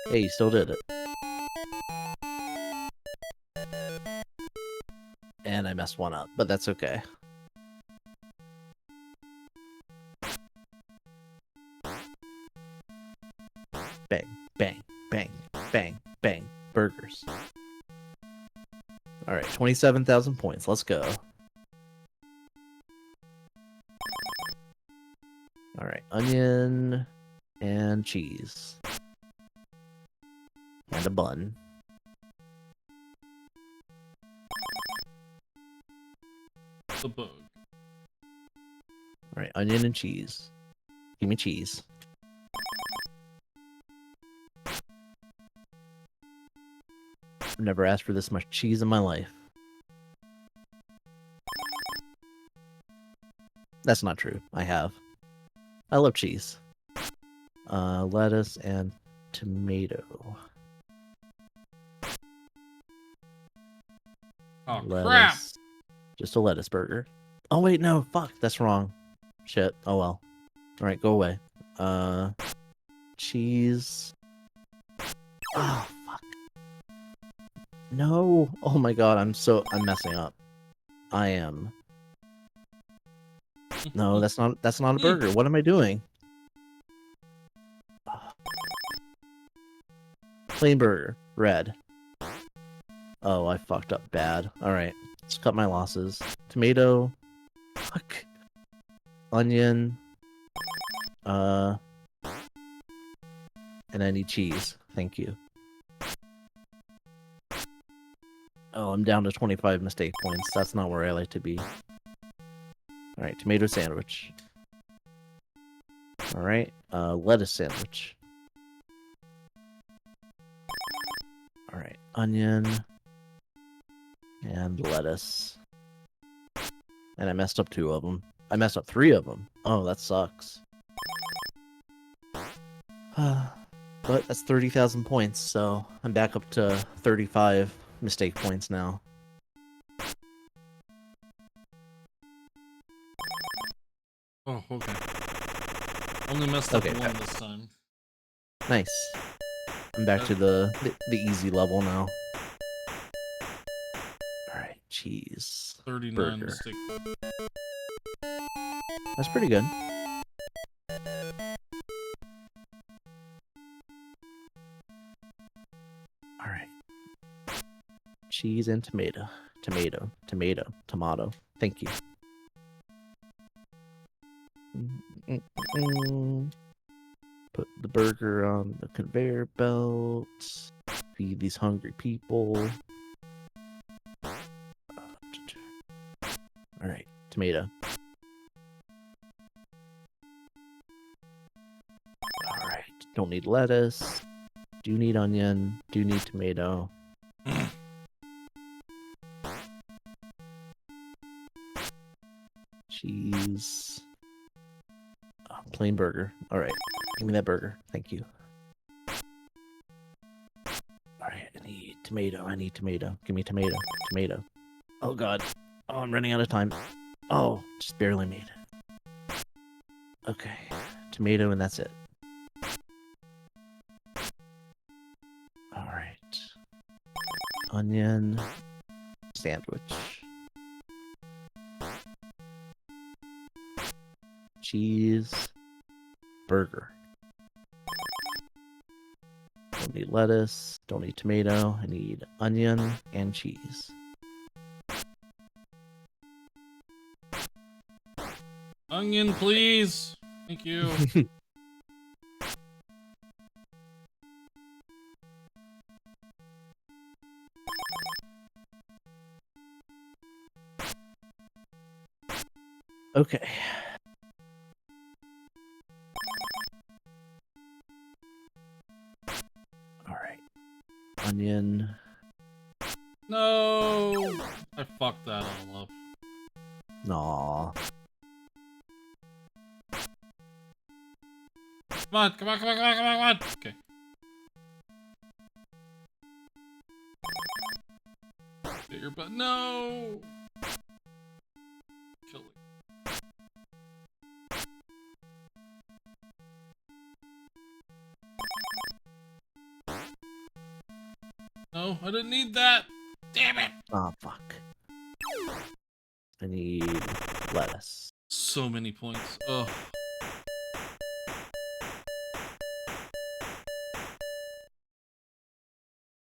Hey, you still did it. And I messed one up, but that's okay. Bang, bang, bang, bang, bang. Burgers. Alright, 27,000 points. Let's go. Alright, onion and cheese. And a bun. The bug. Alright, onion and cheese. Give me cheese. I've never asked for this much cheese in my life. That's not true. I have. I love cheese. Lettuce and tomato. Oh, Lettuce. crap! Just a lettuce burger. Oh, wait, no. Fuck. That's wrong. Shit. Oh, well. Alright, go away. Cheese. Oh, fuck. No. Oh my god, I'm messing up. I am. No, that's not a burger. What am I doing? Plain burger. Red. Oh, I fucked up bad. Alright. Let's cut my losses. Tomato. Fuck. Onion. And I need cheese. Thank you. Oh, I'm down to 25 mistake points. That's not where I like to be. Alright, tomato sandwich. Alright, lettuce sandwich. Alright, onion. And lettuce. And I messed up 2 of them. I messed up 3 of them. Oh, that sucks. But that's 30,000 points, so I'm back up to 35 mistake points now. Oh, okay. Only messed up Okay, 1 this time. Nice. I'm back to the easy level now. Alright, cheese. 39 burger. mistake. That's pretty good. Alright. Cheese and tomato. Tomato. Tomato. Tomato. Thank you. Put the burger on the conveyor belt. Feed these hungry people. Alright, tomato. Don't need lettuce. Do need onion. Do need tomato. Cheese. Oh, plain burger. All right. Give me that burger. Thank you. All right. I need tomato. I need tomato. Give me tomato. Tomato. Oh, God. Oh, I'm running out of time. Oh, just barely made it. Okay. Tomato, and that's it. All right. Onion. Sandwich. Cheese. Burger. Don't need lettuce. Don't need tomato. I need onion and cheese. Onion, please. Thank you. Okay. All right. Onion. No! I fucked that all up. Aw. Come on, come on, come on, come on, come on, come on! Okay. Get your butt. No! Kill it. No, I didn't need that! Damn it! Oh, fuck. I need lettuce. So many points. Ugh.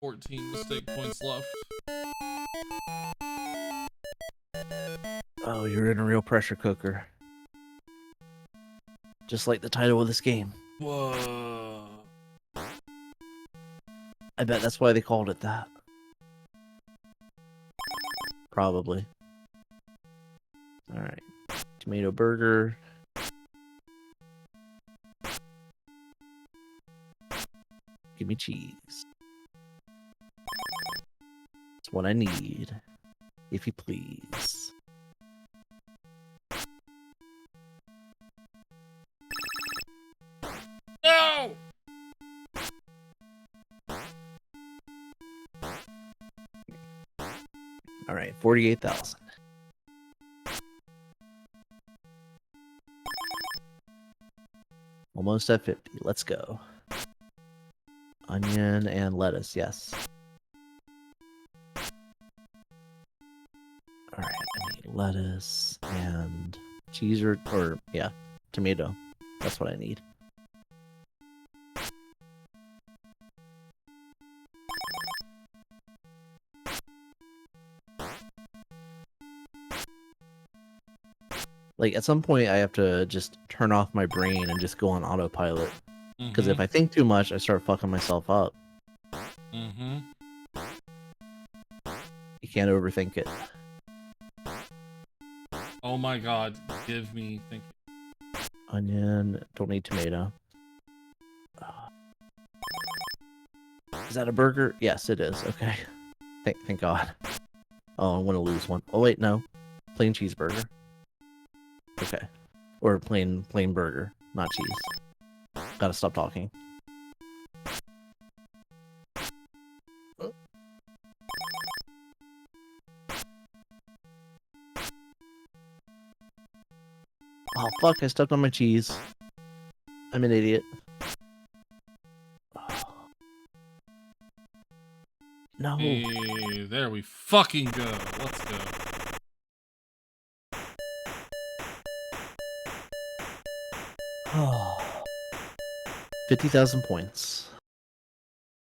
$14 mistake points left. Oh, you're in a real pressure cooker. Just like the title of this game. Whoa. I bet that's why they called it that. Probably. Alright. Tomato burger. Give me cheese. That's what I need. If you please. No! Alright, 48,000. Almost at 50. Let's go. Onion and lettuce, yes. Alright, I need lettuce and cheese or yeah, tomato. That's what I need. Like, at some point, I have to just turn off my brain and just go on autopilot. Because if I think too much, I start fucking myself up. Mm-hmm. You can't overthink it. Oh my god. Give me... Thank you. Onion. Don't need tomato. Is that a burger? Yes, it is. Okay. Thank God. Oh, I want to lose one. Oh, wait, no. Plain cheeseburger. Okay. Or plain burger, not cheese. Gotta stop talking. Oh, fuck, I stepped on my cheese. I'm an idiot. No. Hey, there we fucking go. Let's go. Oh. 50,000 points.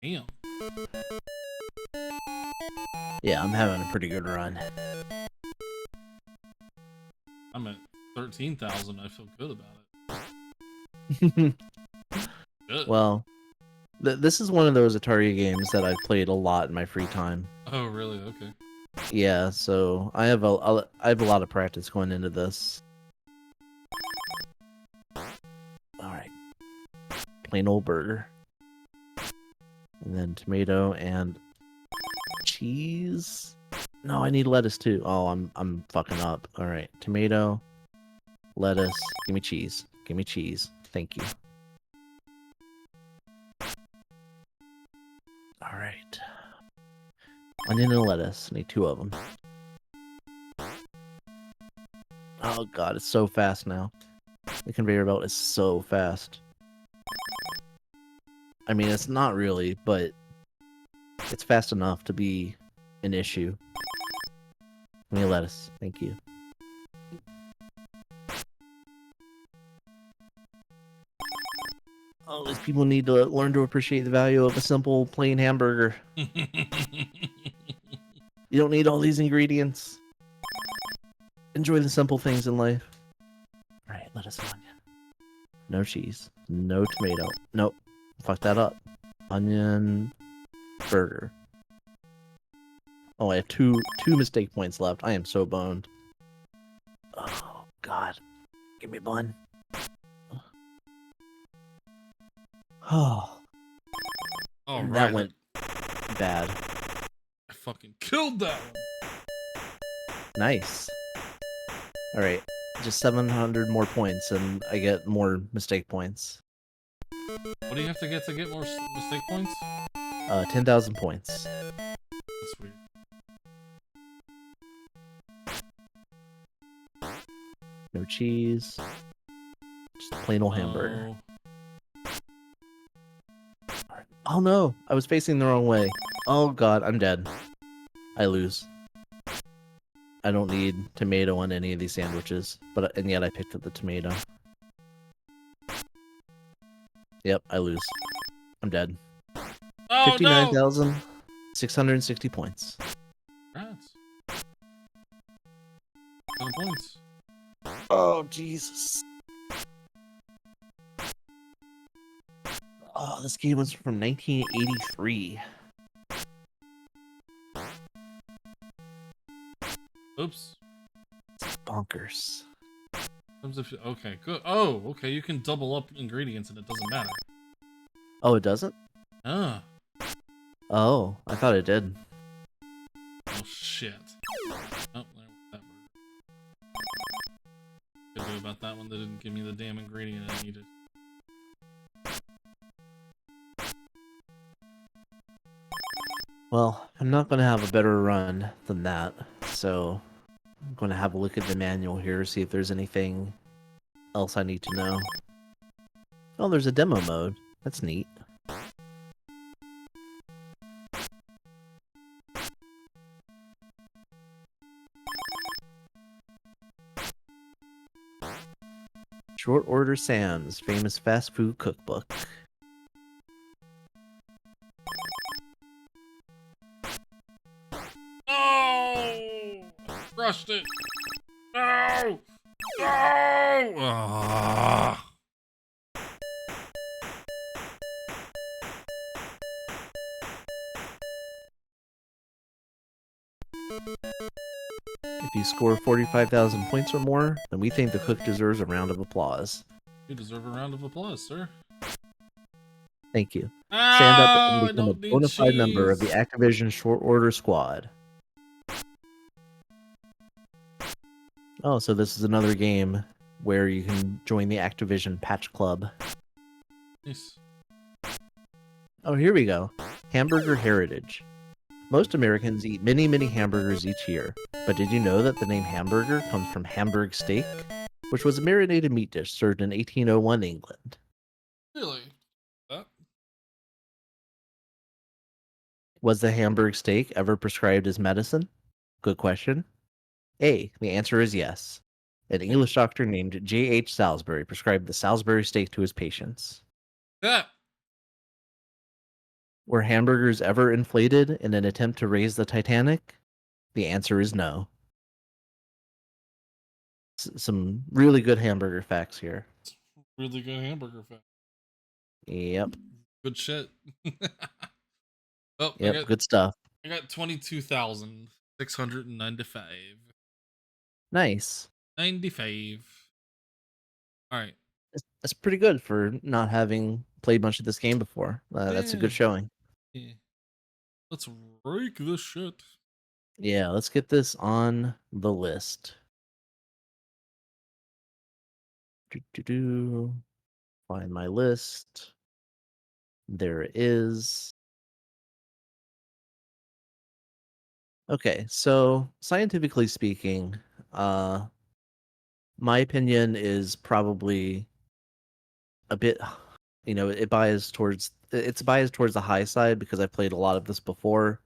Damn. Yeah, I'm having a pretty good run. I'm at 13,000. I feel good about it. Good. Well, this is one of those Atari games that I've played a lot in my free time. Oh, really? Okay. Yeah, so I have a lot of practice going into this. All right. plain old burger. And then tomato and cheese. No, I need lettuce too. Oh, I'm fucking up. All right, tomato, lettuce. Give me cheese. Give me cheese. Thank you. All right. Onion and lettuce. Need 2 of them. Oh god, it's so fast now. The conveyor belt is so fast. I mean, it's not really, but it's fast enough to be an issue. Give me lettuce. Thank you. Oh, these people need to learn to appreciate the value of a simple, plain hamburger. You don't need all these ingredients. Enjoy the simple things in life. Alright, lettuce and onion. No cheese. No tomato. Nope. Fuck that up. Onion. Burger. Oh, I have two mistake points left. I am so boned. Oh, God. Give me bun. Oh. All right. That went bad. I fucking killed that one. Nice. Alright. Just 700 more points, and I get more mistake points. What do you have to get more mistake points? 10,000 points. That's weird. No cheese. Just a plain old hamburger. Oh no! I was facing the wrong way. Oh god, I'm dead. I lose. I don't need tomato on any of these sandwiches, and yet I picked up the tomato. Yep, I lose. I'm dead. Oh, 59,660 points. Congrats. 7 points. Oh, Jesus. Oh, this game was from 1983. Oops. It's bonkers. Okay, good. Oh, okay, you can double up ingredients and it doesn't matter. Oh, it doesn't? Ah. Oh, I thought it did. Oh, shit. Oh, there went that word. What to do about that one? They didn't give me the damn ingredient I needed. Well, I'm not going to have a better run than that, so I'm going to have a look at the manual here, see if there's anything else I need to know. Oh, there's a demo mode. That's neat. Short Order Sam's famous fast food cookbook. Oh! Crushed it! No! No! Ah. If you score 45,000 points or more, then we think the cook deserves a round of applause. You deserve a round of applause, sir. Thank you. Oh, Stand up and I become a don't need bona fide member of the cheese. Activision Short Order Squad. Oh, so this is another game where you can join the Activision Patch Club. Nice. Oh, here we go. Hamburger Heritage. Most Americans eat many, many hamburgers each year, but did you know that the name hamburger comes from Hamburg steak, which was a marinated meat dish served in 1801 England? Really? Was the Hamburg steak ever prescribed as medicine? Good question. A. The answer is yes. An English doctor named J.H. Salisbury prescribed the Salisbury steak to his patients. Yeah. Were hamburgers ever inflated in an attempt to raise the Titanic? The answer is no. Some really good hamburger facts here. Really good hamburger fat. Yep. Good shit. Oh, Yep, good stuff. I got 22,695. Nice. 95. All right. That's pretty good for not having played much of this game before. That's a Yeah. good showing. Yeah. Let's rake this shit. Yeah, let's get this on the list. Do. Find my list. There it is. Okay, so scientifically speaking, uh, my opinion is probably a bit, it's biased towards the high side because I've played a lot of this before,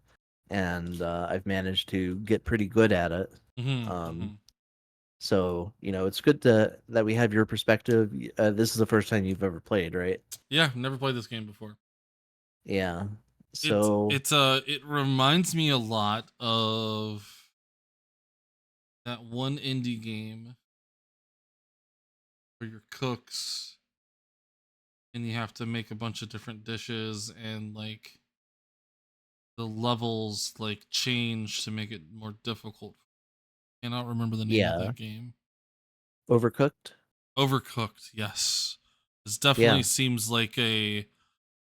and I've managed to get pretty good at it. Mm-hmm. Um, Mm-hmm. so it's good that we have your perspective. This is the first time you've ever played, right? Yeah, never played this game before. Yeah. It's So it's it reminds me a lot of that one indie game where you're cooks and you have to make a bunch of different dishes and like the levels like change to make it more difficult. Cannot remember the name of yeah, that game. Overcooked. Overcooked, yes. This definitely Yeah, seems like a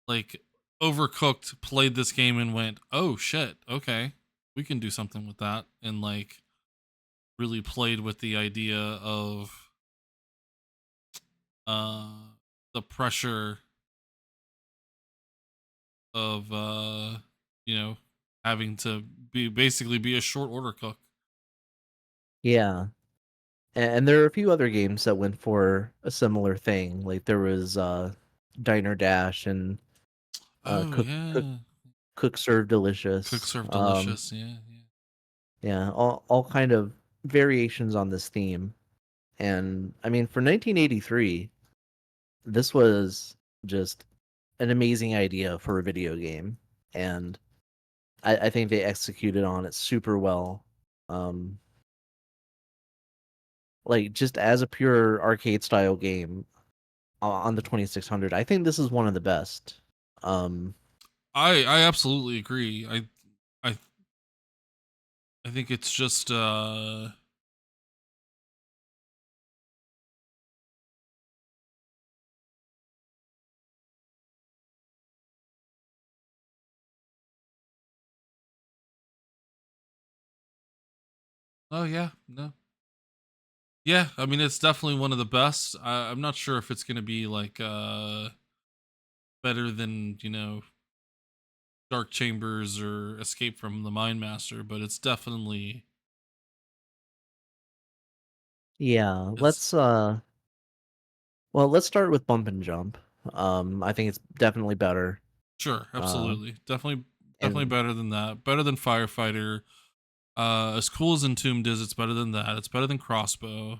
like Overcooked played this game and went, "Oh shit, okay. We can do something with that." And like really played with the idea of uh the pressure of you know having to be a short order cook. yeah. And there are a few other games that went for a similar thing. Like there was Diner Dash and Oh Cook Cook yeah. Cook Serve Cook Delicious. serve delicious. Yeah, yeah. Yeah, all kind of variations on this theme. And I mean, for 1983, this was just an amazing idea for a video game, and I think they executed on it super well. Um, like just as a pure arcade style game on the 2600, I think this is one of the best. Um, I absolutely agree. I I think it's just oh yeah, no. Yeah, I mean it's definitely one of the best. I'm not sure if it's going to be like better than, Dark Chambers or Escape from the Mind Master, but it's definitely yeah, it's let's start with Bump and Jump. I think it's definitely better. sure, Uh, absolutely. Definitely and better than that. Better than Firefighter. As cool as Entombed is, it's better than that. It's better than Crossbow.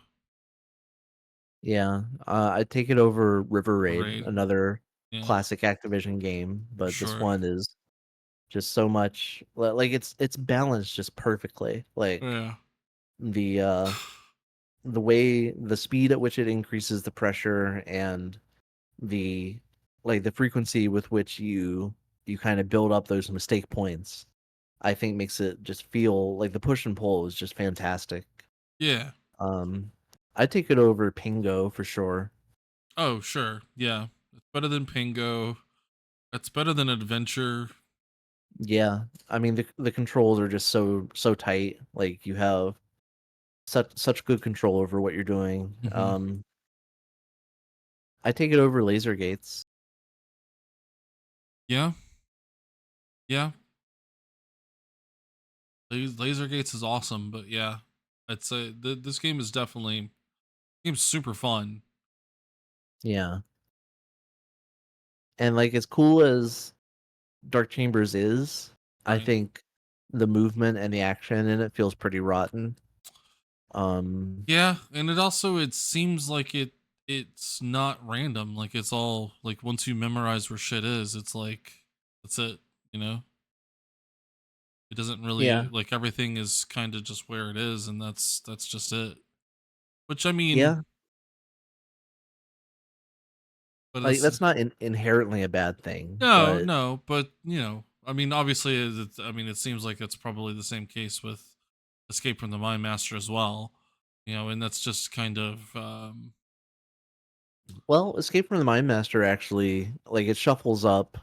Yeah, I take it over River Raid, Raid. another Yeah, classic Activision game, for but this sure. one is just so much like it's balanced just perfectly. Like Yeah. the uh the speed at which it increases the pressure and the the frequency with which you kind of build up those mistake points, I think makes it just feel like the push and pull is just fantastic. Yeah. Um I take it over Pingo for sure. Oh, sure. Yeah. It's better than Pingo. It's better than Adventure. Yeah, I mean the controls are just so tight. Like you have such good control over what you're doing. Hmm. I take it over Laser Gates. Yeah. Yeah. Laser Gates is awesome, but yeah, I'd say this game is definitely game's super fun. Yeah, and like as cool as Dark Chambers is, I Right. think the movement and the action in it feels pretty rotten. Um, Yeah, and it seems like it's not random. Like it's all like once you memorize where shit is, it's like that's it. You know, it doesn't really yeah, like everything is kind of just where it is, and that's just it. Which I mean, yeah, but like it's that's not inherently a bad thing, no, but no, but I mean, obviously, I mean, it seems like it's probably the same case with Escape from the Mind Master as well. And that's just kind of Well, Escape from the Mind Master actually, like, it shuffles up,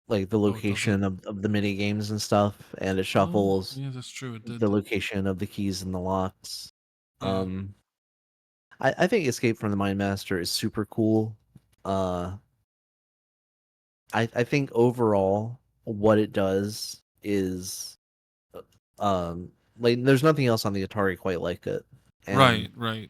like, the Oh, it does it. location of the mini games and stuff, and it Oh, shuffles yeah, that's true. It did. the location of the keys and the locks. Yeah. Um, I think Escape from the Mind Master is super cool. Uh, I think overall what it does is, uh, like, there's nothing else on the Atari quite like it, and Right, right.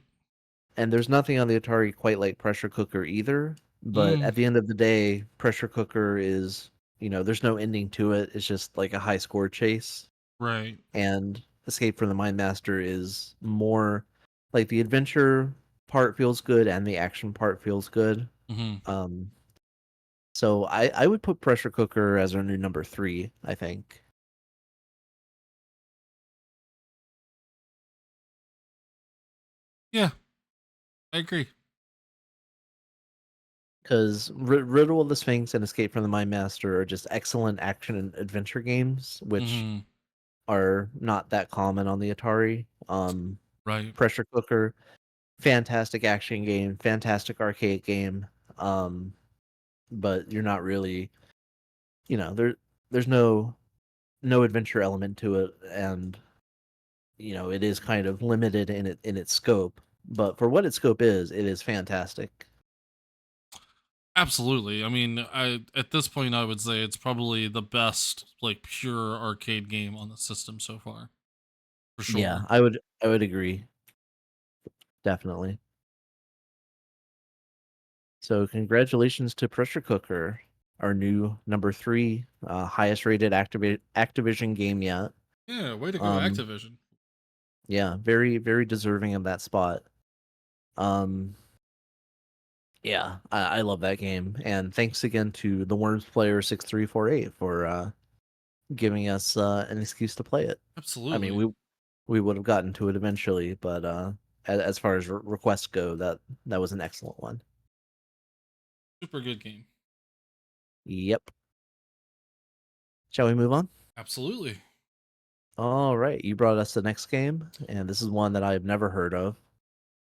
there's nothing on the Atari quite like Pressure Cooker either. But Mm, at the end of the day, Pressure Cooker is, there's no ending to it. It's just like a high score chase. right. And Escape from the Mind Master is more like the adventure part feels good and the action part feels good. Hmm. Um, so I would put Pressure Cooker as our new number three, I think. Yeah, I agree. Because Riddle of the Sphinx and Escape from the Mind Master are just excellent action and adventure games, which Hmm. are not that common on the Atari. Right. Pressure Cooker, fantastic action game, fantastic arcade game. Um, but you're not really, there's no adventure element to it, and it is kind of limited in its scope. But for what its scope is, it is fantastic. Absolutely. I mean, I at this point I would say it's probably the best like pure arcade game on the system so far, for Yeah, sure. I would agree, definitely. So congratulations to Pressure Cooker, our new number three, highest rated Activision game yet. Yeah, way to go, Um, Activision. yeah, very very deserving of that spot. Um, yeah, I love that game, and thanks again to the Worms player 6348 for giving us an excuse to play it. I mean, Absolutely. we would have gotten to it eventually, but as far as requests go, that was an excellent one. Super good game. Yep. Shall we move on? Absolutely. All right, you brought us the next game, and this is one that I've never heard of.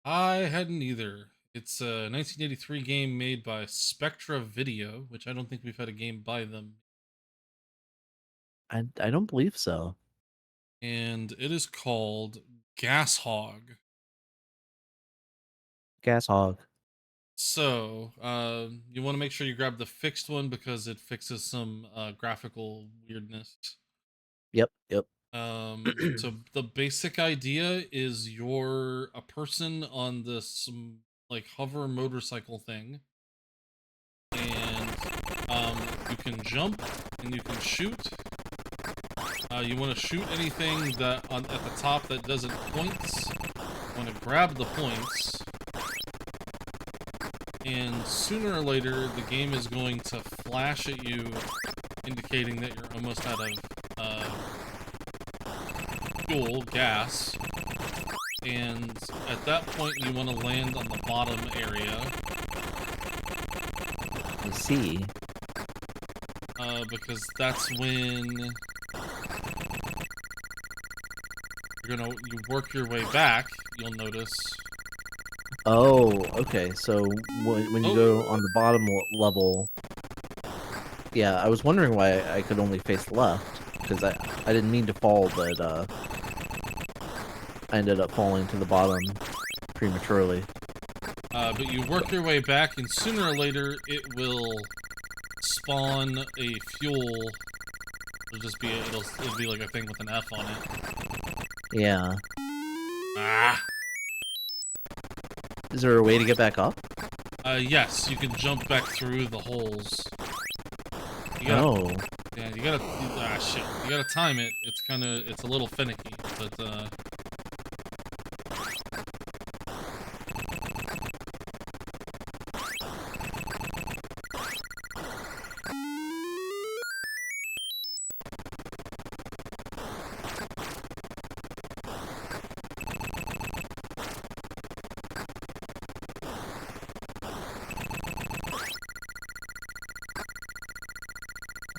I hadn't either. It's a 1983 game made by Spectra Video, which I don't think we've had a game by them. I don't believe so. And it is called Gas Hog. Gas Hog. So, you want to make sure you grab the fixed one because it fixes some graphical weirdness. Yep, yep. So the basic idea is you're a person on this like hover motorcycle thing, and you can jump and you can shoot. You want to shoot anything that at the top that doesn't points. You want to grab the points, and sooner or later the game is going to flash at you, indicating that you're almost out of fuel gas. And at that point, you want to land on the bottom area I see. because that's when you work your way back. You'll notice. Oh, okay. So when you Oh, go on the bottom level, yeah, I was wondering why I could only face left because I didn't mean to fall, but I ended up falling to the bottom prematurely. but you work your way back, and sooner or later it will spawn a fuel. It'll be like a thing with an F on it. Yeah. Ah. Is there a way to get back up? Yes, you can jump back through the holes. You gotta, Oh, yeah, shit. You gotta time it. It's a little finicky, but,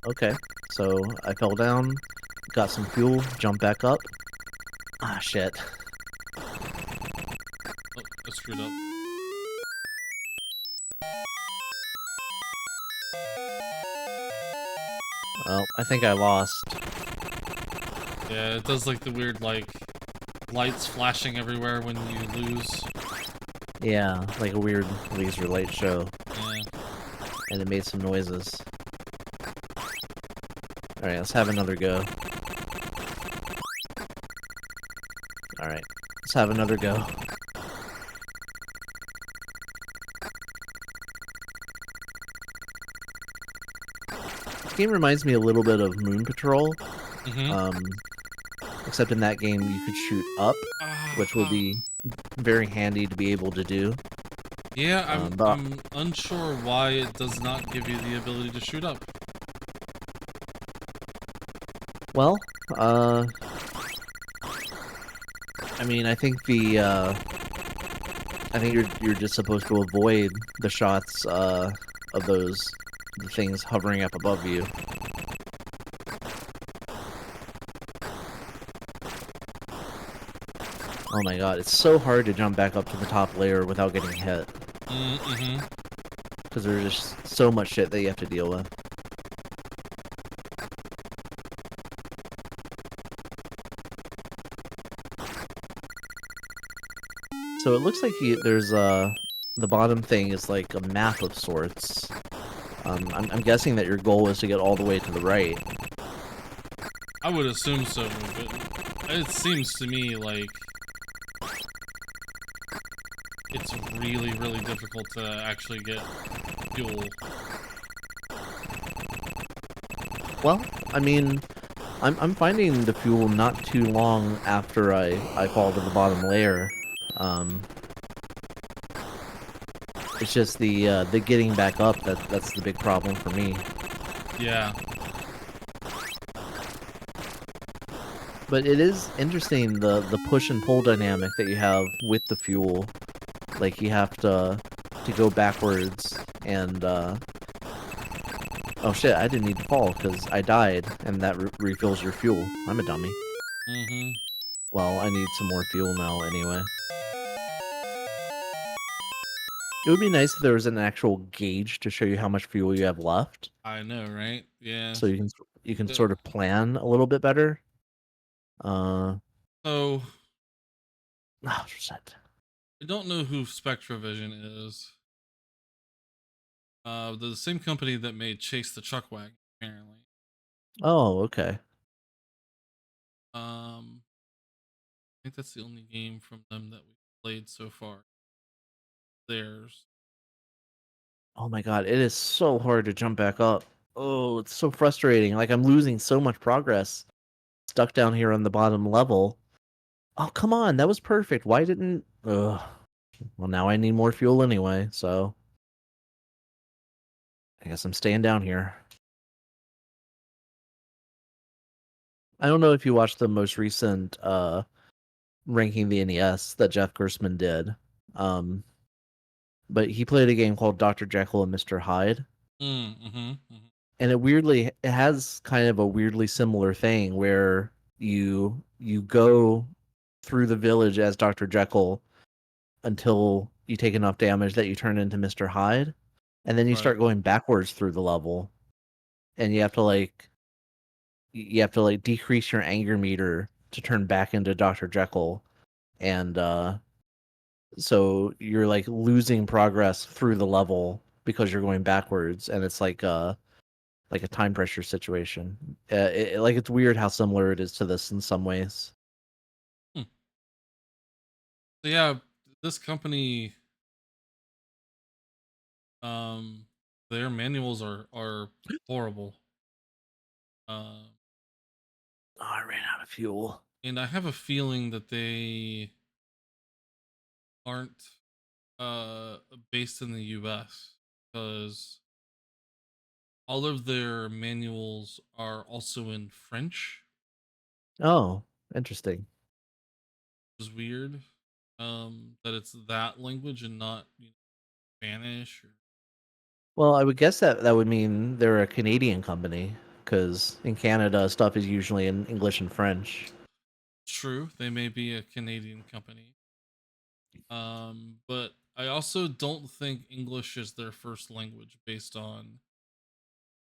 okay. So I fell down, got some fuel, jumped back up. Ah, shit. oh, I screwed up. Well, I think I lost. Yeah, it does like the weird like lights flashing everywhere when you lose. Yeah, like a weird laser light show, Yeah. and it made some noises. Alright, let's have another go. Alright, let's have another go. This game reminds me a little bit of Moon Patrol, Mm-hmm. um, except in that game you could shoot up, which would be very handy to be able to do. Yeah, But I'm unsure why it does not give you the ability to shoot up. well, I mean, I think you're just supposed to avoid the shots of the things hovering up above you. Oh my god, it's so hard to jump back up to the top layer without getting hit Mm-hmm. because there's just so much shit that you have to deal with. So it looks like there's the bottom thing is like a map of sorts. I'm guessing that your goal is to get all the way to the right. I would assume so, but it seems to me like it's really, really difficult to actually get fuel. Well, I mean, I'm finding the fuel not too long after I fall to the bottom layer. Um, it's just the getting back up that's the big problem for me. Yeah. But it is interesting the push and pull dynamic that you have with the fuel. Like you have to go backwards and oh shit, I didn't need to fall because I died and that refills your fuel. I'm a dummy. Mm-hmm. Well, I need some more fuel now anyway. It would be nice if there was an actual gauge to show you how much fuel you have left, I know, right? Yeah. so you can The- sort of plan a little bit better. Uh, So oh shit. I don't know who Spectravision is. The same company that made Chase the Chuckwagon, apparently. Oh, okay. I think that's the only game from them that we've played so far. Theirs. Oh my god, it is so hard to jump back up. Oh, it's so frustrating. Like I'm losing so much progress stuck down here on the bottom level. Oh, come on, that was perfect. Why didn't Ugh. Well, now I need more fuel anyway, so I guess I'm staying down here. I don't know if you watched the most recent ranking the NES that Jeff Gerstmann did. Um, but he played a game called Dr. Jekyll and Mr. Hyde. Mm-hmm. And it has kind of a weirdly similar thing where you go through the village as Dr. Jekyll until you take enough damage that you turn into Mr. Hyde, and then you Right. start going backwards through the level, and you have to like decrease your anger meter to turn back into Dr. Jekyll, and so you're like losing progress through the level because you're going backwards, and it's like a time pressure situation. Like it's weird how similar it is to this in some ways. Hmm. So yeah, this company, um, their manuals are horrible. Uh, Oh, I ran out of fuel. and I have a feeling that they aren't based in the US because all of their manuals are also in French, Oh, interesting. which is weird. That it's that language and not Spanish or Well, I would guess that that would mean they're a Canadian company because in Canada stuff is usually in English and French. true. They may be a Canadian company. But I also don't think English is their first language based on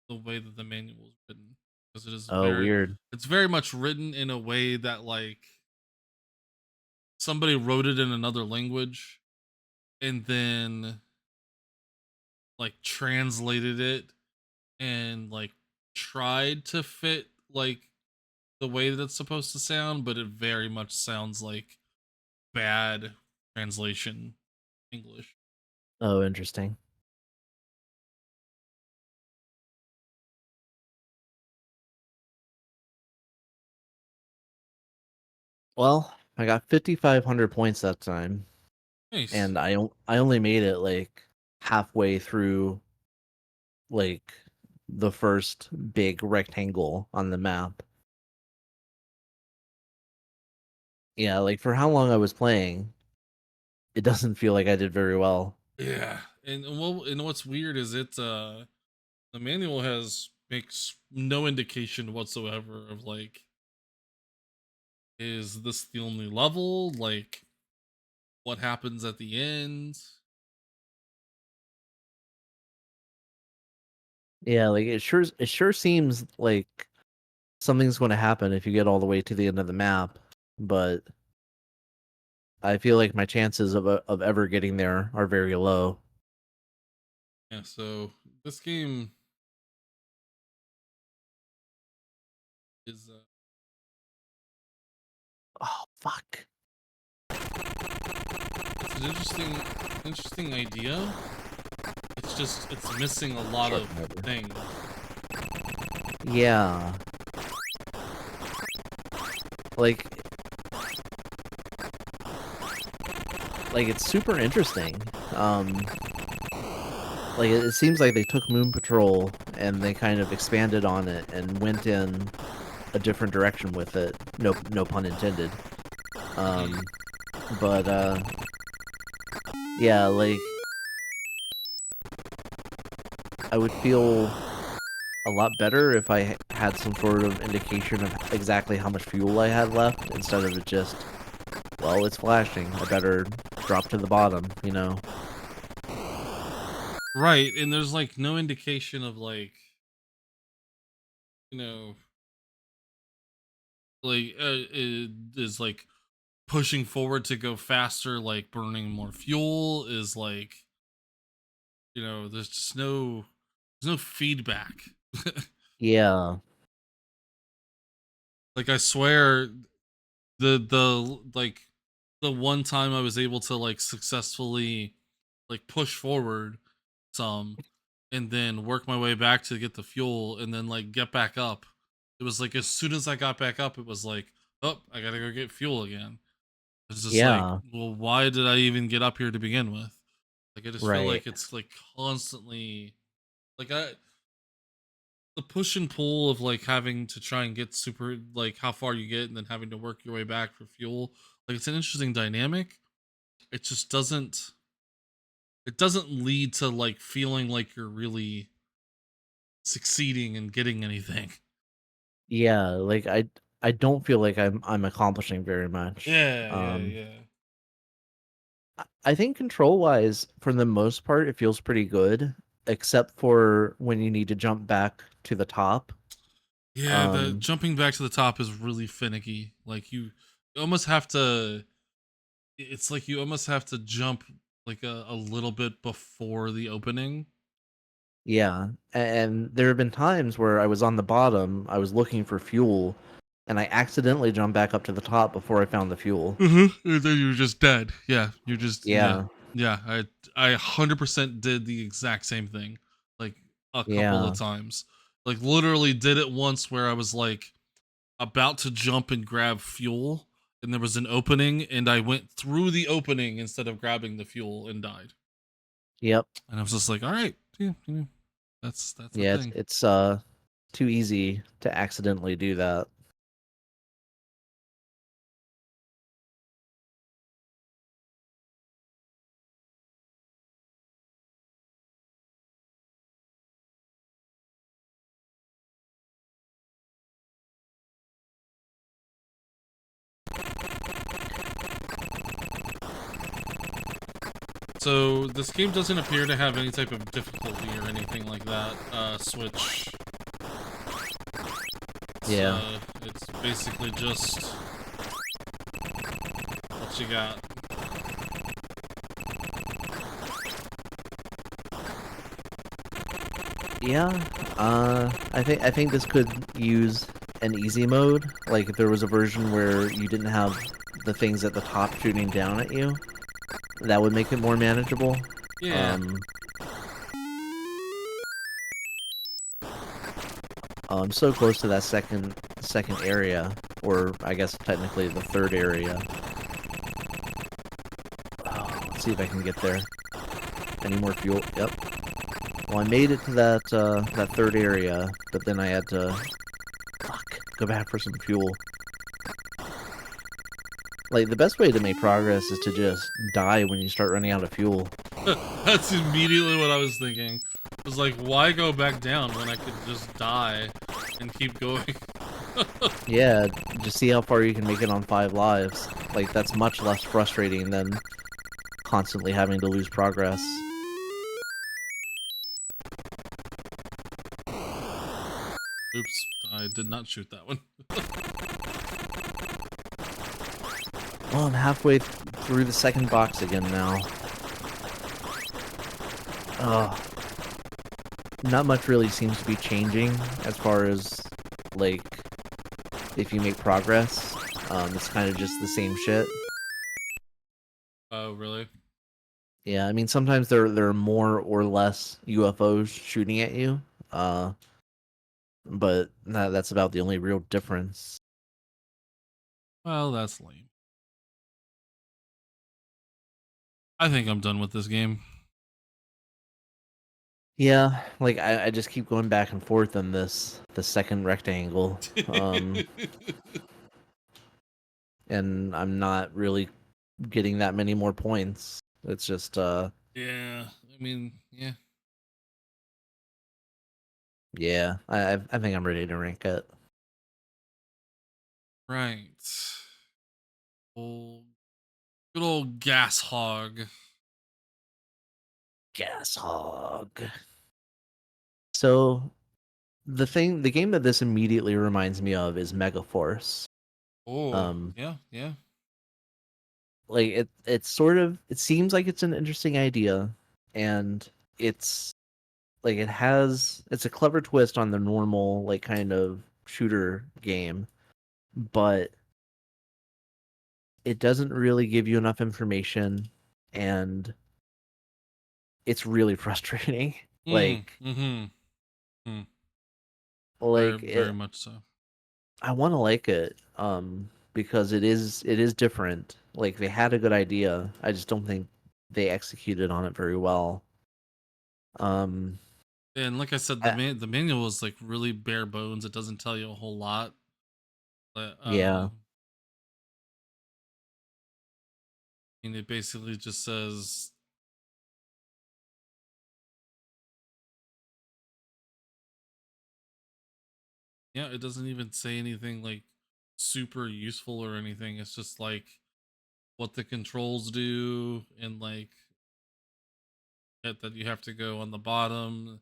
the way that the manual is written, because Oh, weird. it's very much written in a way that like somebody wrote it in another language and then like translated it and like tried to fit like the way that it's supposed to sound, but it very much sounds like bad translation English. Oh, interesting. Well, I got 5,500 points that time, Nice. and I only made it like halfway through like the first big rectangle on the map. Yeah, like for how long I was playing, it doesn't feel like I did very well. Yeah. And what's weird is the manual has makes no indication whatsoever of like, is this the only level? Like, what happens at the end? Yeah, like it sure seems like something's going to happen if you get all the way to the end of the map, but I feel like my chances of ever getting there are very low. Yeah, so this game is Oh, fuck. it's an interesting idea. It's just it's missing a lot Sharp of over. things. Yeah. Like it's super interesting. Like it seems like they took Moon Patrol and they kind of expanded on it and went in a different direction with it. No pun intended. Hmm. Um but yeah, like I would feel a lot better if I had some sort of indication of exactly how much fuel I had left instead of it just, well, it's flashing. I better drop to the bottom, you know? Right, and there's like no indication of like, you know, like it is like pushing forward to go faster, like burning more fuel is like, there's just no feedback. Yeah, Like I swear the like the one time I was able to like successfully like push forward some and then work my way back to get the fuel and then like get back up. It was like as soon as I got back up, it was like, oh, I gotta go get fuel again. It's just like, yeah, well, why did I even get up here to begin with? Like I just feel right. like it's like constantly like I the push and pull of like having to try and get super like how far you get and then having to work your way back for fuel. Like it's an interesting dynamic. It just doesn't lead to like feeling like you're really succeeding and getting anything. Yeah, like I don't feel like I'm accomplishing very much. Yeah. I think control-wise, for the most part, it feels pretty good, except for when you need to jump back to the top. Yeah, the Um, jumping back to the top is really finicky. Like you almost have to it's like you almost have to jump like a little bit before the opening. yeah, and there have been times where I was on the bottom, I was looking for fuel, and I accidentally jumped back up to the top before I found the fuel. And then you're just dead. Yeah, you're just yeah. Yeah, Yeah, I 100% did the exact same thing like a couple of yeah, times. Like literally did it once where I was like about to jump and grab fuel and there was an opening and I went through the opening instead of grabbing the fuel and died. yep, And I was just like, "All right, yeah, that's the yeah. thing." It's too easy to accidentally do that. So this game doesn't appear to have any type of difficulty or anything like that. Switch Yeah. It's basically just what you got. Yeah. I think this could use an easy mode. Like if there was a version where you didn't have the things at the top shooting down at you, that would make it more manageable. Yeah. Um, I'm so close to that second area, or I guess technically the third area. Oh, let's see if I can get there. Any more fuel? Yep. Well, I made it to that third area, but then I had to go back for some fuel. Like the best way to make progress is to just die when you start running out of fuel. That's immediately what I was thinking. I was like, why go back down when I could just die and keep going? Yeah, just see how far you can make it on 5 lives. Like that's much less frustrating than constantly having to lose progress. Oops, I did not shoot that one. Well, I'm halfway through the second box again now. Ugh. Not much really seems to be changing as far as, like, if you make progress. It's kind of just the same shit. Oh, really? Yeah, I mean, sometimes there are more or less UFOs shooting at you, uh, but that's about the only real difference. Well, that's lame. I think I'm done with this game. Yeah, like I just keep going back and forth on the second rectangle, and I'm not really getting that many more points. It's just Yeah, I mean, yeah. yeah, I think I'm ready to rank it. Right. Old, good old gas hog. Gas hog. So the game that this immediately reminds me of is Megaforce. Oh, Um, yeah, yeah. like it's sort of it seems like it's an interesting idea, and it's like it's a clever twist on the normal like kind of shooter game, but it doesn't really give you enough information, and it's really frustrating. Mm, like mm-hmm. Mm, very, like very it, much so. I want to like it because it is different. Like they had a good idea. I just don't think they executed on it very well. Um And like I said, I, the manual is like really bare bones. It doesn't tell you a whole lot. But yeah. and it basically just says, yeah, it doesn't even say anything like super useful or anything. It's just like what the controls do and like that you have to go on the bottom,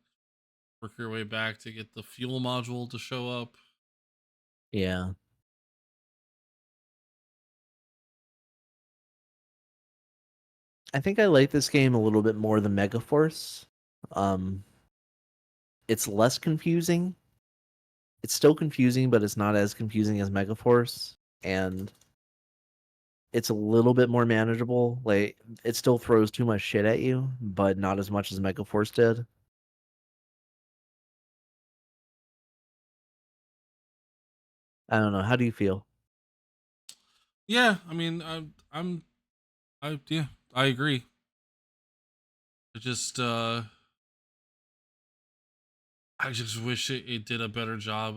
work your way back to get the fuel module to show up. Yeah. I think I like this game a little bit more than Megaforce. Um it's less confusing. It's still confusing, but it's not as confusing as Megaforce, and it's a little bit more manageable. Like it still throws too much shit at you, but not as much as Megaforce did. I don't know. How do you feel? Yeah, I mean, yeah, I agree. It just I just wish it did a better job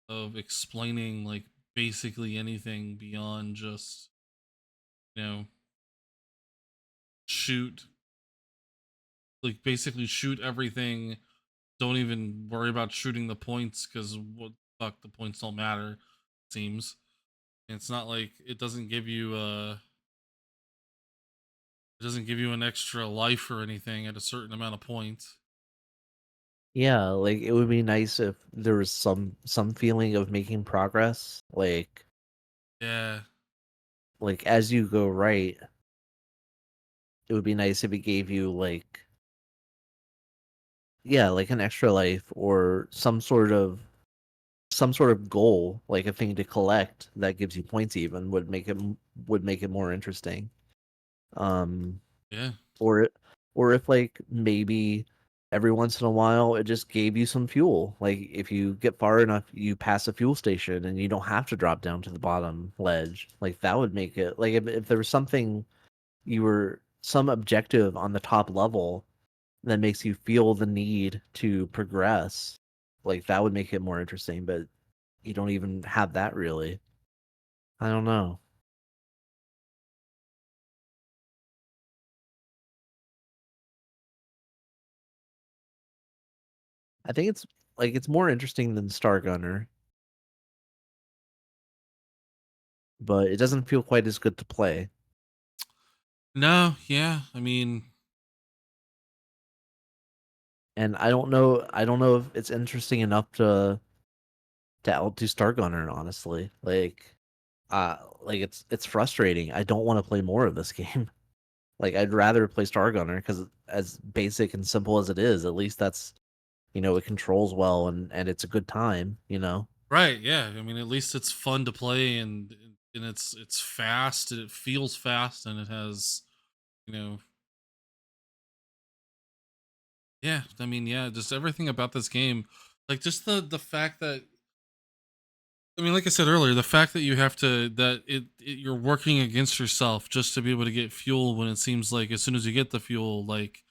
of explaining like basically anything beyond just, you know, shoot, like basically shoot everything. Don't even worry about shooting the points because what the fuck, the points don't matter, it seems. And it's not like it doesn't give you an extra life or anything at a certain amount of points. Yeah, like it would be nice if there was some feeling of making progress. Yeah, Like as you go right, it would be nice if it gave you yeah, like an extra life or some sort of goal, like a thing to collect that gives you points even would make it more interesting. Um yeah, or or if like maybe every once in a while it just gave you some fuel. Like if you get far enough, you pass a fuel station and you don't have to drop down to the bottom ledge. Like that would make it like if there was something you were some objective on the top level that makes you feel the need to progress, like that would make it more interesting, but you don't even have that really. I don't know. I think it's more interesting than Star Gunner, but it doesn't feel quite as good to play. no, yeah. I mean, And I don't know if it's interesting enough to outdo Star Gunner, honestly. Like it's frustrating. I don't want to play more of this game. Like I'd rather play Star Gunner because as basic and simple as it is, at least that's it controls well and it's a good time, you know? right? Yeah. I mean, at least it's fun to play, and it's fast, and it feels fast, and it has, you know, yeah. I mean, yeah, just everything about this game, like just the fact that, I mean, like I said earlier, the fact that you have to that you're working against yourself just to be able to get fuel when it seems like as soon as you get the fuel, like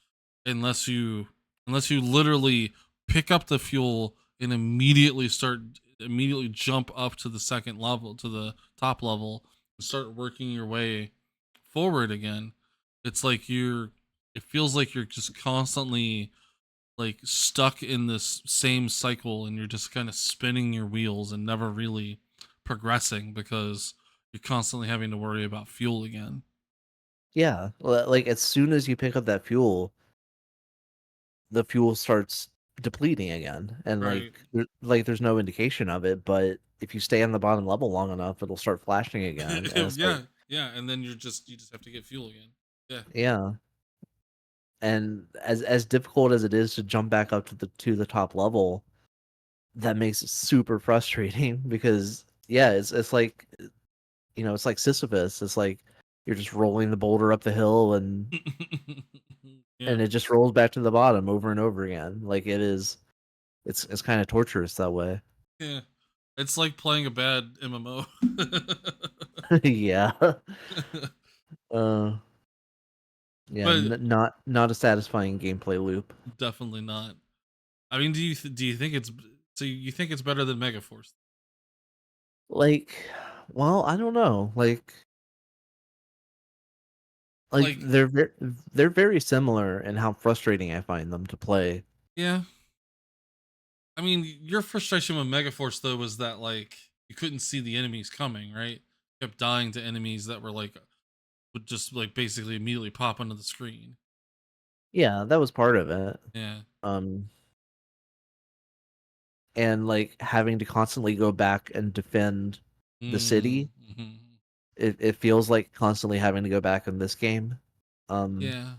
unless you unless you literally pick up the fuel and immediately jump up to the second level, to the top level, and start working your way forward again. It's like it feels like you're just constantly like stuck in this same cycle, and you're just kind of spinning your wheels and never really progressing because you're constantly having to worry about fuel again. Yeah. Like as soon as you pick up that fuel, the fuel starts depleting again. And Right. there's no indication of it, but if you stay on the bottom level long enough, it'll start flashing again. And it's like, Yeah, yeah, and then you just have to get fuel again. Yeah. yeah. And as difficult as it is to jump back up to the top level, that makes it super frustrating because yeah, it's like it's like Sisyphus. It's like you're just rolling the boulder up the hill Yeah, and it just rolls back to the bottom over and over again. Like it's kind of torturous that way. yeah. It's like playing a bad MMO. Yeah. Uh yeah, But not a satisfying gameplay loop. definitely not. I mean, do you think it's so you think it's better than Megaforce? Like well, I don't know. Like Like, they're very similar in how frustrating I find them to play. yeah. I mean, your frustration with Megaforce though was that like you couldn't see the enemies coming, right? You kept dying to enemies that were like would just like basically immediately pop onto the screen. Yeah, that was part of it. Yeah. Um and like having to constantly go back and defend the city, Mm-hmm. it feels like constantly having to go back in this game. Um Yeah.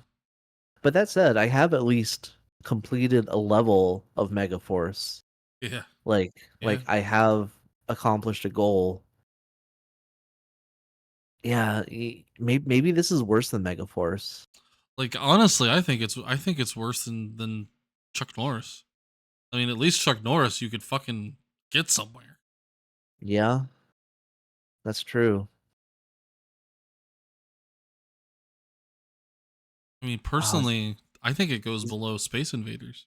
but that said, I have at least completed a level of Megaforce. Yeah. Like Yeah. I have accomplished a goal. Yeah, maybe this is worse than Megaforce. Like honestly, I think it's worse than Chuck Norris. I mean, at least Chuck Norris you could fucking get somewhere. Yeah, that's true. I mean, Uh, personally, I think it goes below Space Invaders.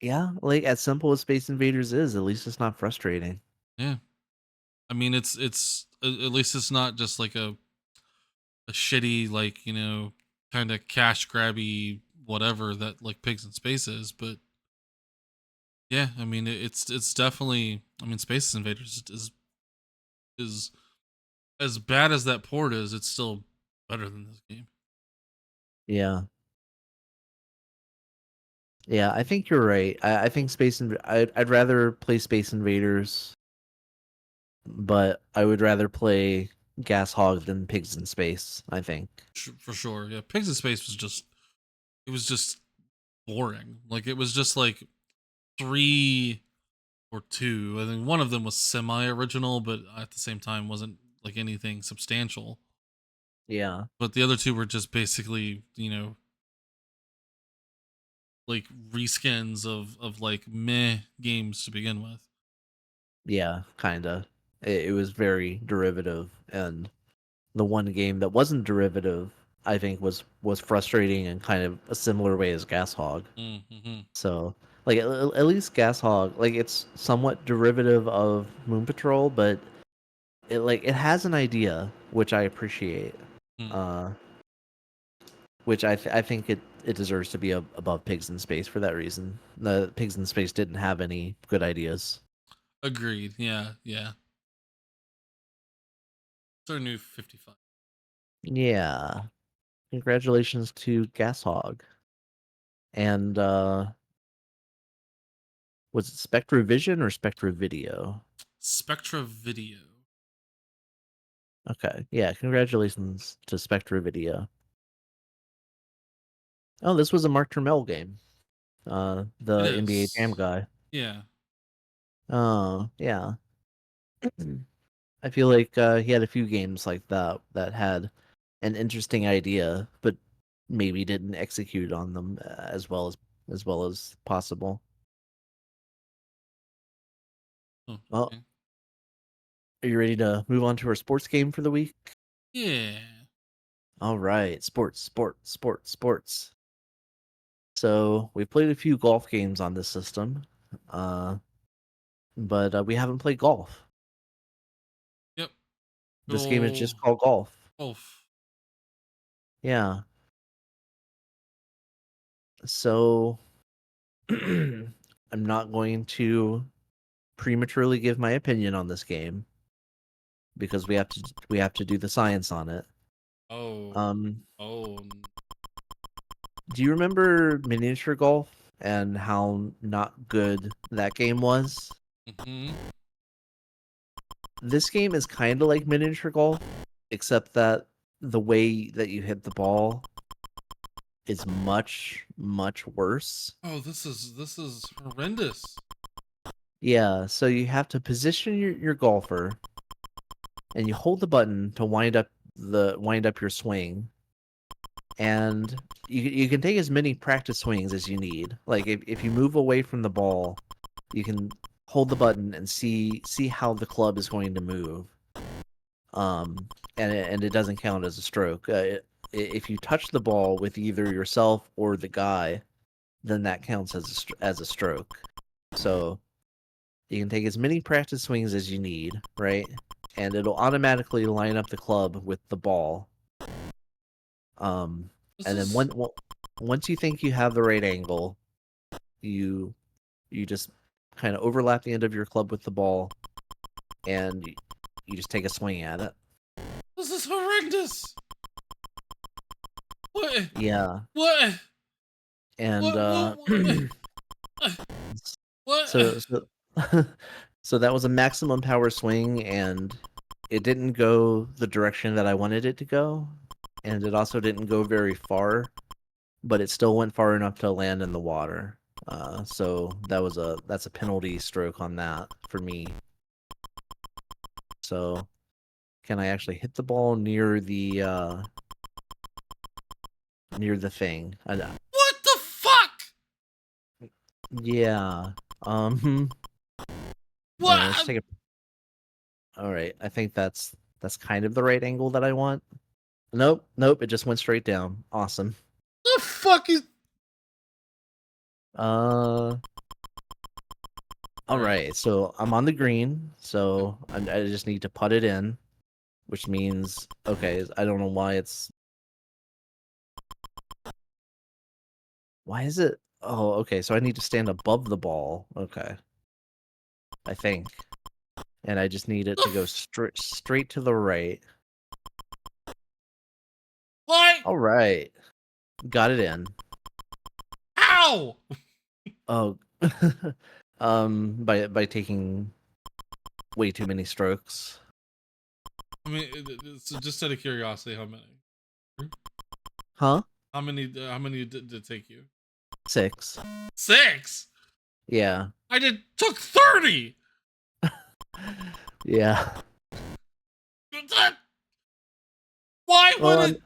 yeah, like as simple as Space Invaders is, at least it's not frustrating. Yeah. I mean, it's at least it's not just like a shitty like kind of cash grabby whatever that like Pigs in Space is, but yeah, I mean it's definitely, I mean, Space Invaders is as bad as that port is, it's still better than this game. Yeah. Yeah, I think you're right. I think I'd rather play Space Invaders, but I would rather play Gas Hog than Pigs in Space, I think. For sure. Yeah, Pigs in Space was just it was just boring. Like it was just like three or two. I think one of them was semi-original, but at the same time wasn't like anything substantial. Yeah. But the other two were just basically, like reskins of like meh games to begin with. Yeah, kinda. It was very derivative, and the one game that wasn't derivative, I think, was frustrating in kind of a similar way as Gas Hog. Mm-hmm. So, like at least Gas Hog, like it's somewhat derivative of Moon Patrol, but it has an idea which I appreciate. Mm. Uh, which I think it deserves to be above Pigs in Space for that reason. The Pigs in Space didn't have any good ideas. Agreed. Yeah, yeah. It's our new 55. Yeah. Congratulations to Gas Hog. And was it Spectra Vision or Spectra Video? Spectra Video. Okay. Yeah, congratulations to Spectra Video. Oh, this was a Mark Turmell game. It The NBA Jam is. guy. Yeah. Oh, yeah. I feel like he had a few games like that that had an interesting idea, but maybe didn't execute on them as well as possible. Oh, Well, okay. are you ready to move on to our sports game for the week? Yeah. All right, sports. So we've played a few golf games on this system, uh, but we haven't played golf. Yep. This game is Oh, just called golf. Wolf. Yeah. So I'm not going to prematurely give my opinion on this game because we have to do the science on it. Oh. Um, Oh. do you remember miniature golf and how not good that game was? Mm-hmm. This game is kind of like miniature golf, except that the way that you hit the ball is much worse. Oh, this is horrendous. Yeah, so you have to position your golfer and you hold the button to wind up your swing, and you can take as many practice swings as you need. Like if you move away from the ball, you can hold the button and see how the club is going to move. And it doesn't count as a stroke. If you touch the ball with either yourself or the guy, then that counts as a stroke. So you can take as many practice swings as you need, right? And it'll automatically line up the club with the ball. Um, This and then is once you think you have the right angle, you you just kind of overlap the end of your club with the ball, and you just take a swing at it. this is horrendous. What? Yeah, What? and What? What? What? so so that was a maximum power swing, and it didn't go the direction that I wanted it to go, and it also didn't go very far, but it still went far enough to land in the water. So that's a penalty stroke on that for me. So can I actually hit the ball near the thing? What the fuck? Yeah. Um. All right. Let's What? take a. All right. I think that's kind of the right angle that I want. Nope. Nope. It just went straight down. Awesome. The fuck is? Uh. All All right. right. So I'm on the green. So I just need to putt it in, which means okay. I don't know why it's. Why is it? Oh, okay. So I need to stand above the ball. Okay. I think, and I just need it The to go straight to the right. what? All right. Got it in. Ow! Oh, by taking way too many strokes. I mean, so just out of curiosity, how many? Huh? How many? How many did it take you? 6. 6. Yeah. I took 30. Yeah. Why would Well, it?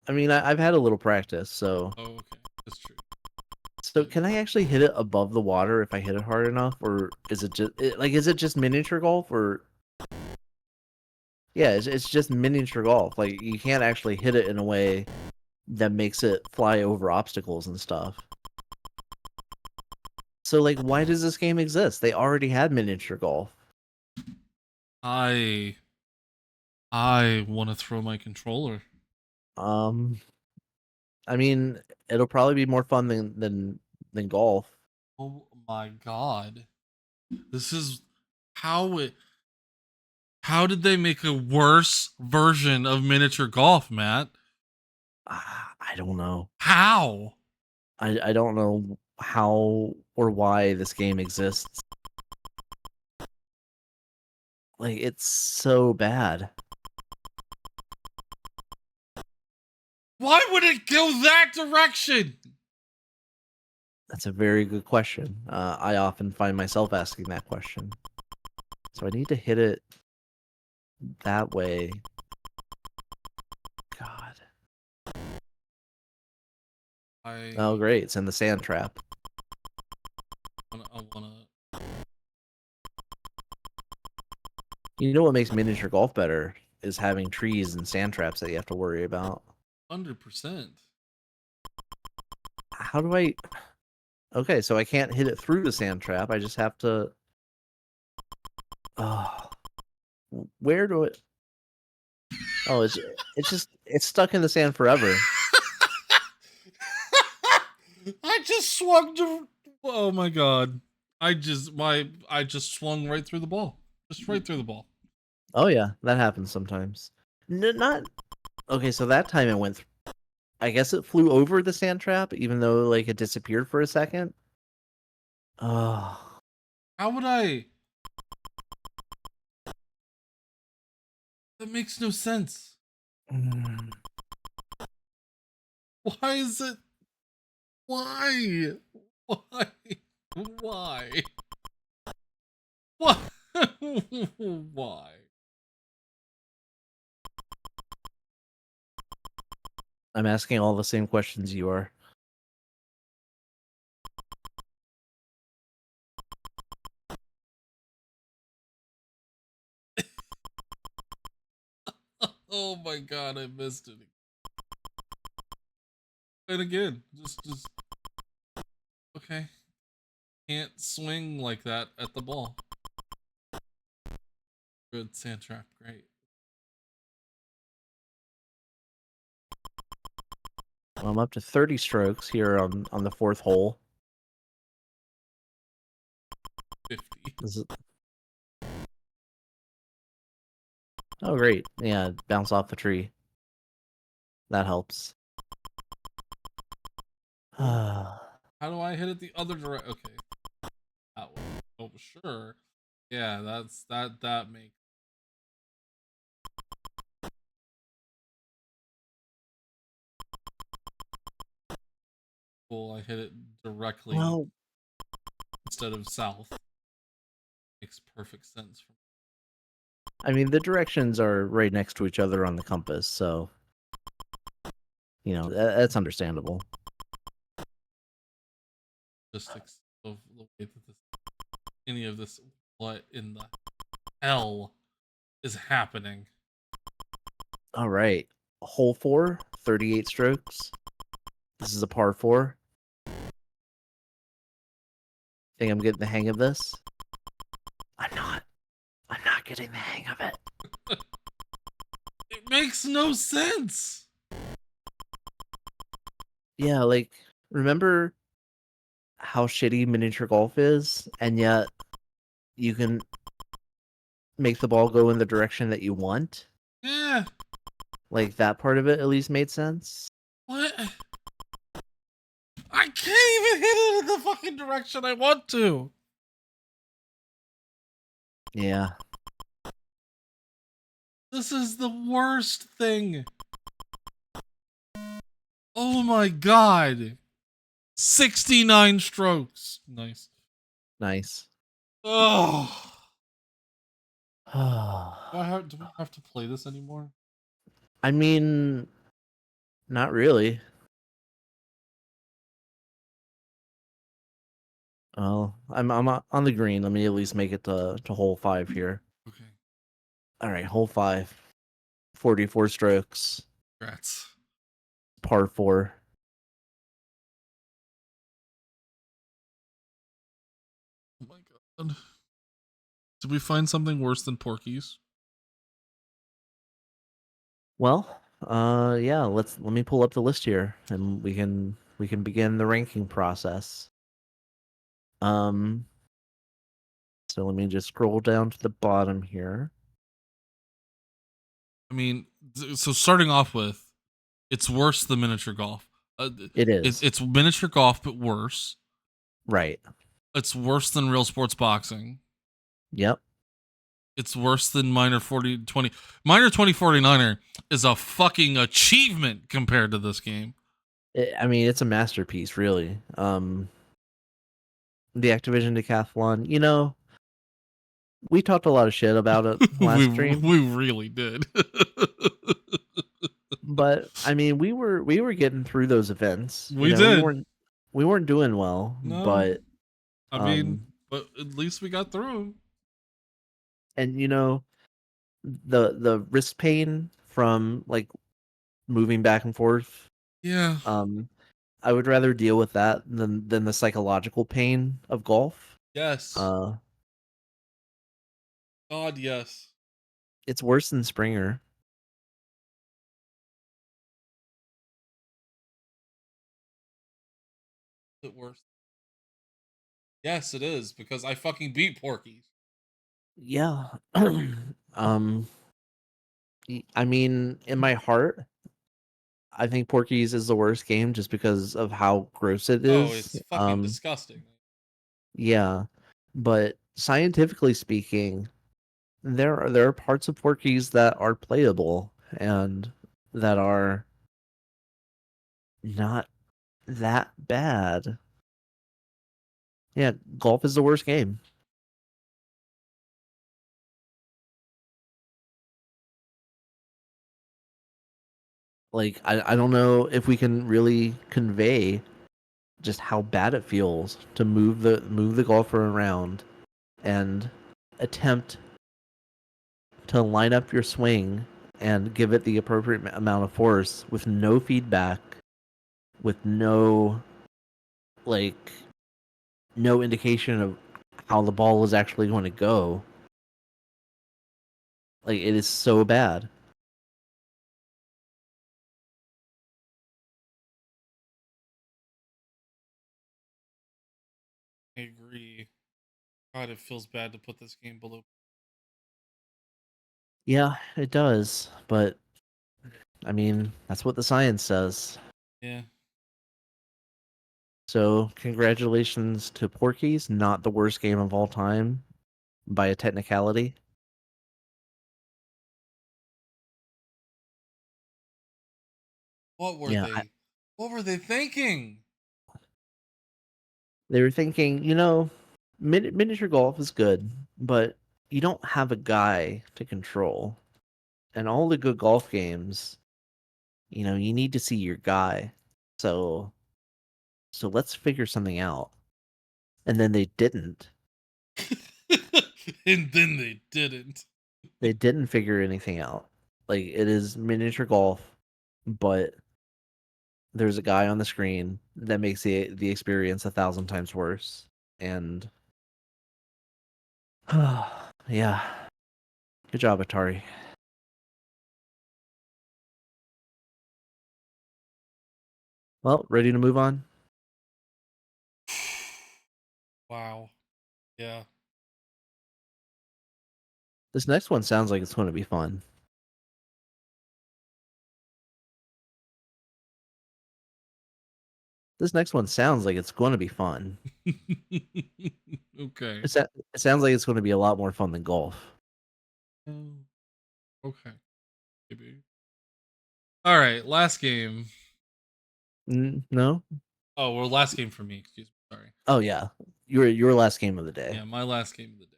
I mean, I've had a little practice, so. Oh, okay, that's true. So can I actually hit it above the water if I hit it hard enough, or is it just is it just miniature golf, or yeah, it's just miniature golf. Like you can't actually hit it in a way that makes it fly over obstacles and stuff. So like, why does this game exist? They already had miniature golf. I I want to throw my controller. Um, I mean, it'll probably be more fun than golf. Oh my god. This is how it how did they make a worse version of miniature golf, Matt? I don't know. How? I don't know how or why this game exists. Like it's so bad. Why would it go that direction? That's a very good question. I often find myself asking that question. So I need to hit it that way. God. Oh, I great. It's in the sand trap. wanna You know what makes miniature golf better is having trees and sand traps that you have to worry about. 100%. How do I... Okay, so I can't hit it through the sand trap. I just have to... Oh, where do it... Oh, it's stuck in the sand forever. I just swung oh my god. I just swung right through the ball. Just right through the ball. Oh yeah, that happens sometimes. Not... Okay, so that time it went... I guess it flew over the sand trap, even though like it disappeared for a second. Oh, How would I? That makes no sense. mm. Why is it? Why? Why? Why? Why? Why? I'm asking all the same questions you are. Oh my god, I missed it. And again, just okay. Can't swing like that at the ball. Good sand trap, great. Well, I'm up to 30 strokes here on the fourth hole. 50. This is... Oh, great. Yeah, bounce off the tree. That helps. How do I hit it the other direction? Okay, that way. Oh, sure. Yeah, that makes. Cool. I hit it directly Well, instead of south. Makes perfect sense for me. I mean, the directions are right next to each other on the compass, so that's understandable. Logistics of the way that any of this. What in the hell is happening? All right. Hole 4, 38 strokes. This is a par 4. Think I'm getting the hang of this? I'm not. I'm not getting the hang of it. It makes no sense. Yeah, like, remember how shitty miniature golf is, and yet you can make the ball go in the direction that you want? Yeah. Like, that part of it at least made sense? What? I can't even hit it in the fucking direction I want to. Yeah. This is the worst thing. Oh my god. 69 strokes. Nice. Nice. Oh. I Do we have to play this anymore? mean, not really. Oh, I'm on the green. Let me at least make it to hole 5 here. Okay. All right, hole 5. 44 strokes, Congrats. par 4. Oh my god. Did we find something worse than Porky's? Well, yeah, let me pull up the list here and we can begin the ranking process. Um so let me just scroll down to the bottom here. I mean, so starting off with, it's worse than miniature golf. It is. It's miniature golf, but worse. Right. It's worse than real sports boxing. Yep. It's worse than minor 4020. Minor 2049er is a fucking achievement compared to this game. I mean, it's a masterpiece, really. The Activision Decathlon, we talked a lot of shit about it last stream, we really did. but I mean, we were getting through those events. We We did. weren't doing well, No, but I mean, um but at least we got through them. and the wrist pain from like moving back and forth, Yeah. um I would rather deal with that than the psychological pain of golf. Yes. Uh God, yes. it's worse than Springer. It worse. Yes, it is because I fucking beat Porky. Yeah. um I mean, in my heart, I think Porky's is the worst game just because of how gross it Oh, is. it's fucking disgusting. Yeah. But scientifically speaking, there are parts of Porky's that are playable and that are not that bad. Yeah, golf is the worst game. Like I don't know if we can really convey just how bad it feels to move the golfer around and attempt to line up your swing and give it the appropriate amount of force with no feedback, with like no indication of how the ball is actually going to go. Like it is so bad. I agree. God, it feels bad to put this game below. Yeah, it does, but I mean, that's what the science says. Yeah. So, congratulations to Porky's, not the worst game of all time by a technicality. What were Yeah, they? What were they thinking? they were thinking, miniature golf is good, but you don't have a guy to control. And all the good golf games, you need to see your guy. So let's figure something out. And then they didn't. And then they didn't. They didn't figure anything out. Like it is miniature golf, but there's a guy on the screen that makes the experience 1,000 times worse. And yeah, good job, Atari. Well, ready to move on? Wow. Yeah. This next one sounds like it's going to be fun. This next one sounds like it's going to be fun. Okay. It sounds like it's going to be a lot more fun than golf. Oh, okay. Maybe. All right. Last game. No? Oh, well, last game for me. Excuse me. Sorry. Oh yeah, your last game of the day. Yeah, my last game of the day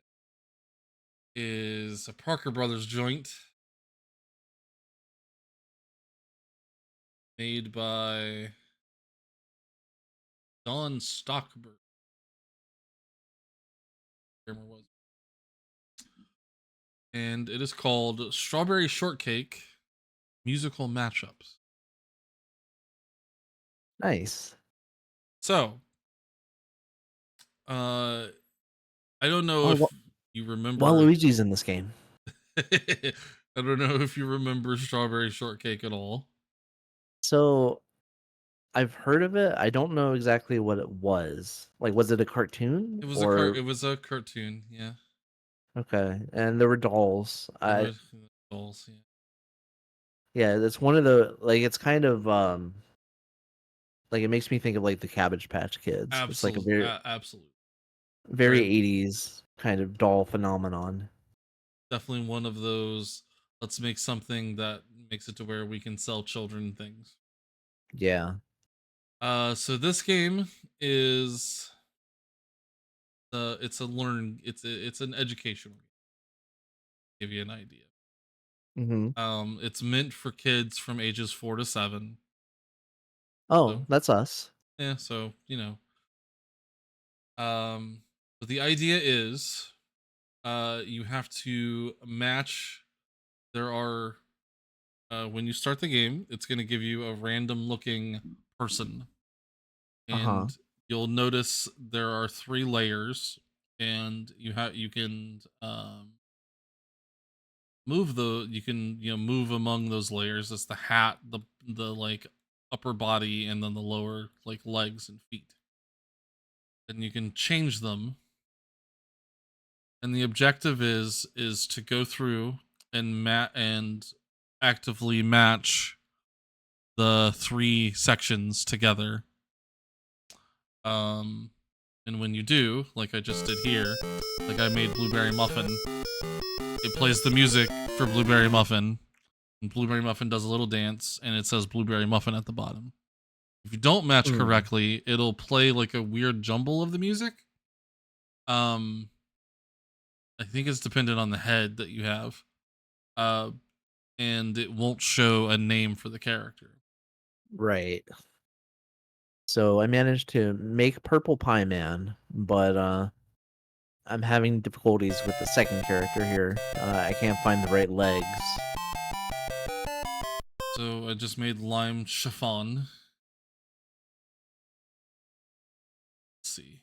is a Parker Brothers joint made by Don Stockberg. Where was it? And it is called Strawberry Shortcake Musical Matchups. Nice. So, uh, I don't know Oh, if you remember. Waluigi's in this game. I don't know if you remember Strawberry Shortcake at all. So I've heard of it. I don't know exactly what it was. Like, was it a cartoon It or was a cartoon, yeah. okay? And there were dolls. There were dolls, yeah. Yeah, it's one of the like it's kind of like it makes me think of like the Cabbage Patch Kids. It's like a Absolutely, absolutely. very Very 80s kind of doll phenomenon. definitely one of those. Let's make something that makes it to where we can sell children things. Yeah. So this game is it's an educational game. Give you an idea. Hmm. It's meant for kids from ages 4 to 7. Oh, So that's us. yeah, so but the idea is, you have to match. There are when you start the game, it's going to give you a random looking person, Uh-huh. and you'll notice there are 3 layers, and you can you can move among those layers. It's the hat, the like upper body, and then the lower like legs and feet, and you can change them. And the objective is to go through and actively match the 3 sections together. um and when you do, like I just did here, like I made Blueberry Muffin, it plays the music for Blueberry Muffin, and Blueberry Muffin does a little dance, and it says Blueberry Muffin at the bottom. If you don't match Hmm. correctly, it'll play like a weird jumble of the music. um I think it's dependent on the head that you have. uh and it won't show a name for the character. Right. So I managed to make Purple Pie Man, but I'm having difficulties with the second character here. I can't find the right legs. So I just made lime chiffon. Let's see.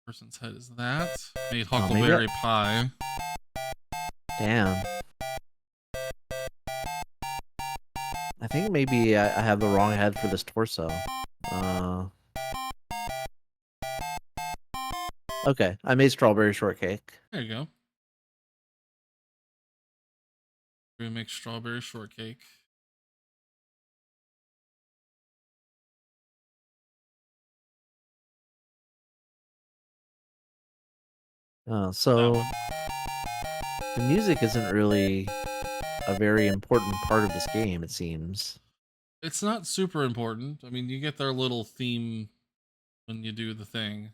Person's head is that. Made Oh, maybe huckleberry pie. damn. I think maybe I have the wrong head for this torso. Uh, okay, I made Strawberry Shortcake. There you go. We're gonna make strawberry shortcake. That So one. the music isn't really a very important part of this game, it seems. It's not super important. I mean, you get their little theme when you do the thing.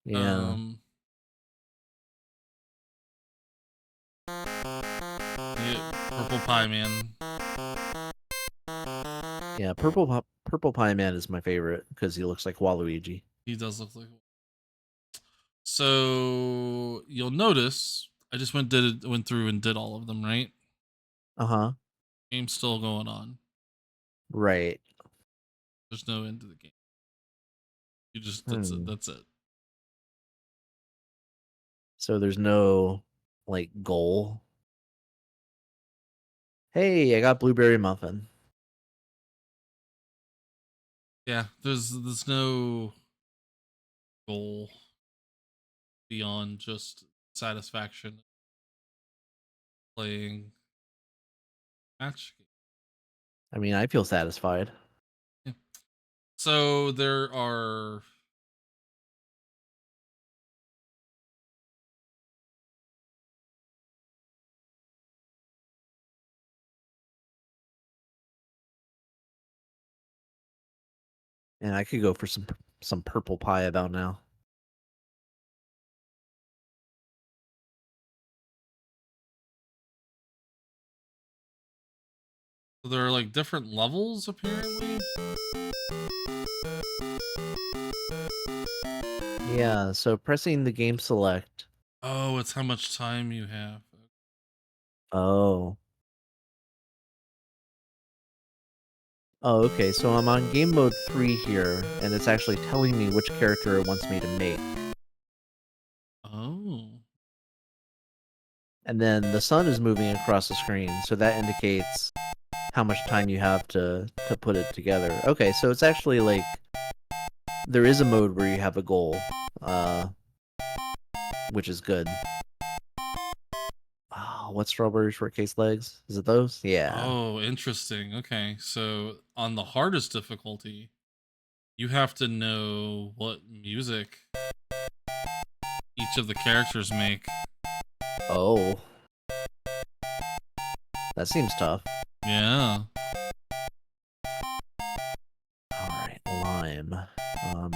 Yeah, Um, you get Purple Pie Man. yeah. Purple Pie Man is my favorite because he looks like Waluigi. He does look like. So you'll notice I just went through and did all of them. Right, Uh huh. game's still going on. Right. There's no end to the game. You just that's it. Hmm. That's it. So there's no like goal. Hey, I got Blueberry Muffin. Yeah, there's no goal beyond just satisfaction playing match. I mean, I feel satisfied. Yeah. So there are And I could go for some purple pie about now. like different levels apparently. Yeah, so pressing the game select. Oh, it's how much time you have. Oh. Oh, okay. So I'm on game mode 3 here, and it's actually telling me which character it wants me to make. Oh. And then the sun is moving across the screen, so that indicates how much time you have to put it together. Okay, so it's actually like there is a mode where you have a goal, uh, which is good. Oh, what's strawberry shortcake legs? Is it those? Yeah. Oh, interesting. Okay. So on the hardest difficulty, you have to know what music each of the characters make. Oh, that seems tough. Yeah. All right, lime. Um,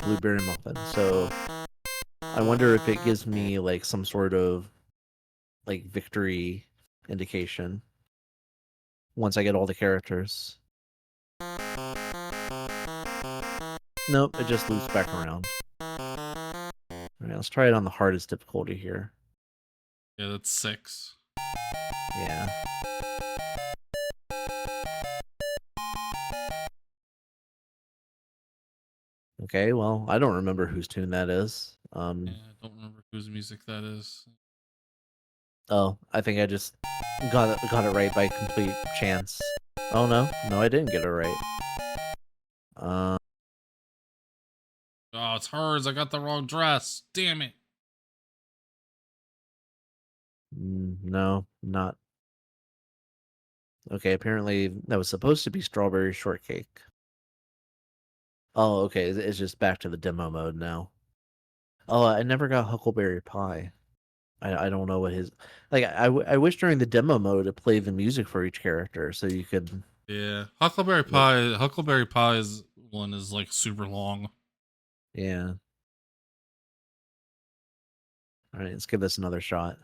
blueberry muffin. So I wonder if it gives me like some sort of like victory indication once I get all the characters. Nope, it just loops back around. All right, let's try it on the hardest difficulty here. Yeah, that's 6. Yeah. Okay, well, I don't remember whose tune that is. Yeah, I don't remember whose music that is. Oh, I think I just got it right by complete chance. Oh no, I didn't get it right. Uh, Oh, it's hers. I got the wrong dress. Damn it. no, not. Okay, apparently that was supposed to be strawberry shortcake. Oh, okay, it's just back to the demo mode now. Oh, I never got Huckleberry Pie. I don't know what his like. I wish during the demo mode it played the music for each character so you could. Yeah. Huckleberry Pie's one is like super long. Yeah. All right, let's give this another shot.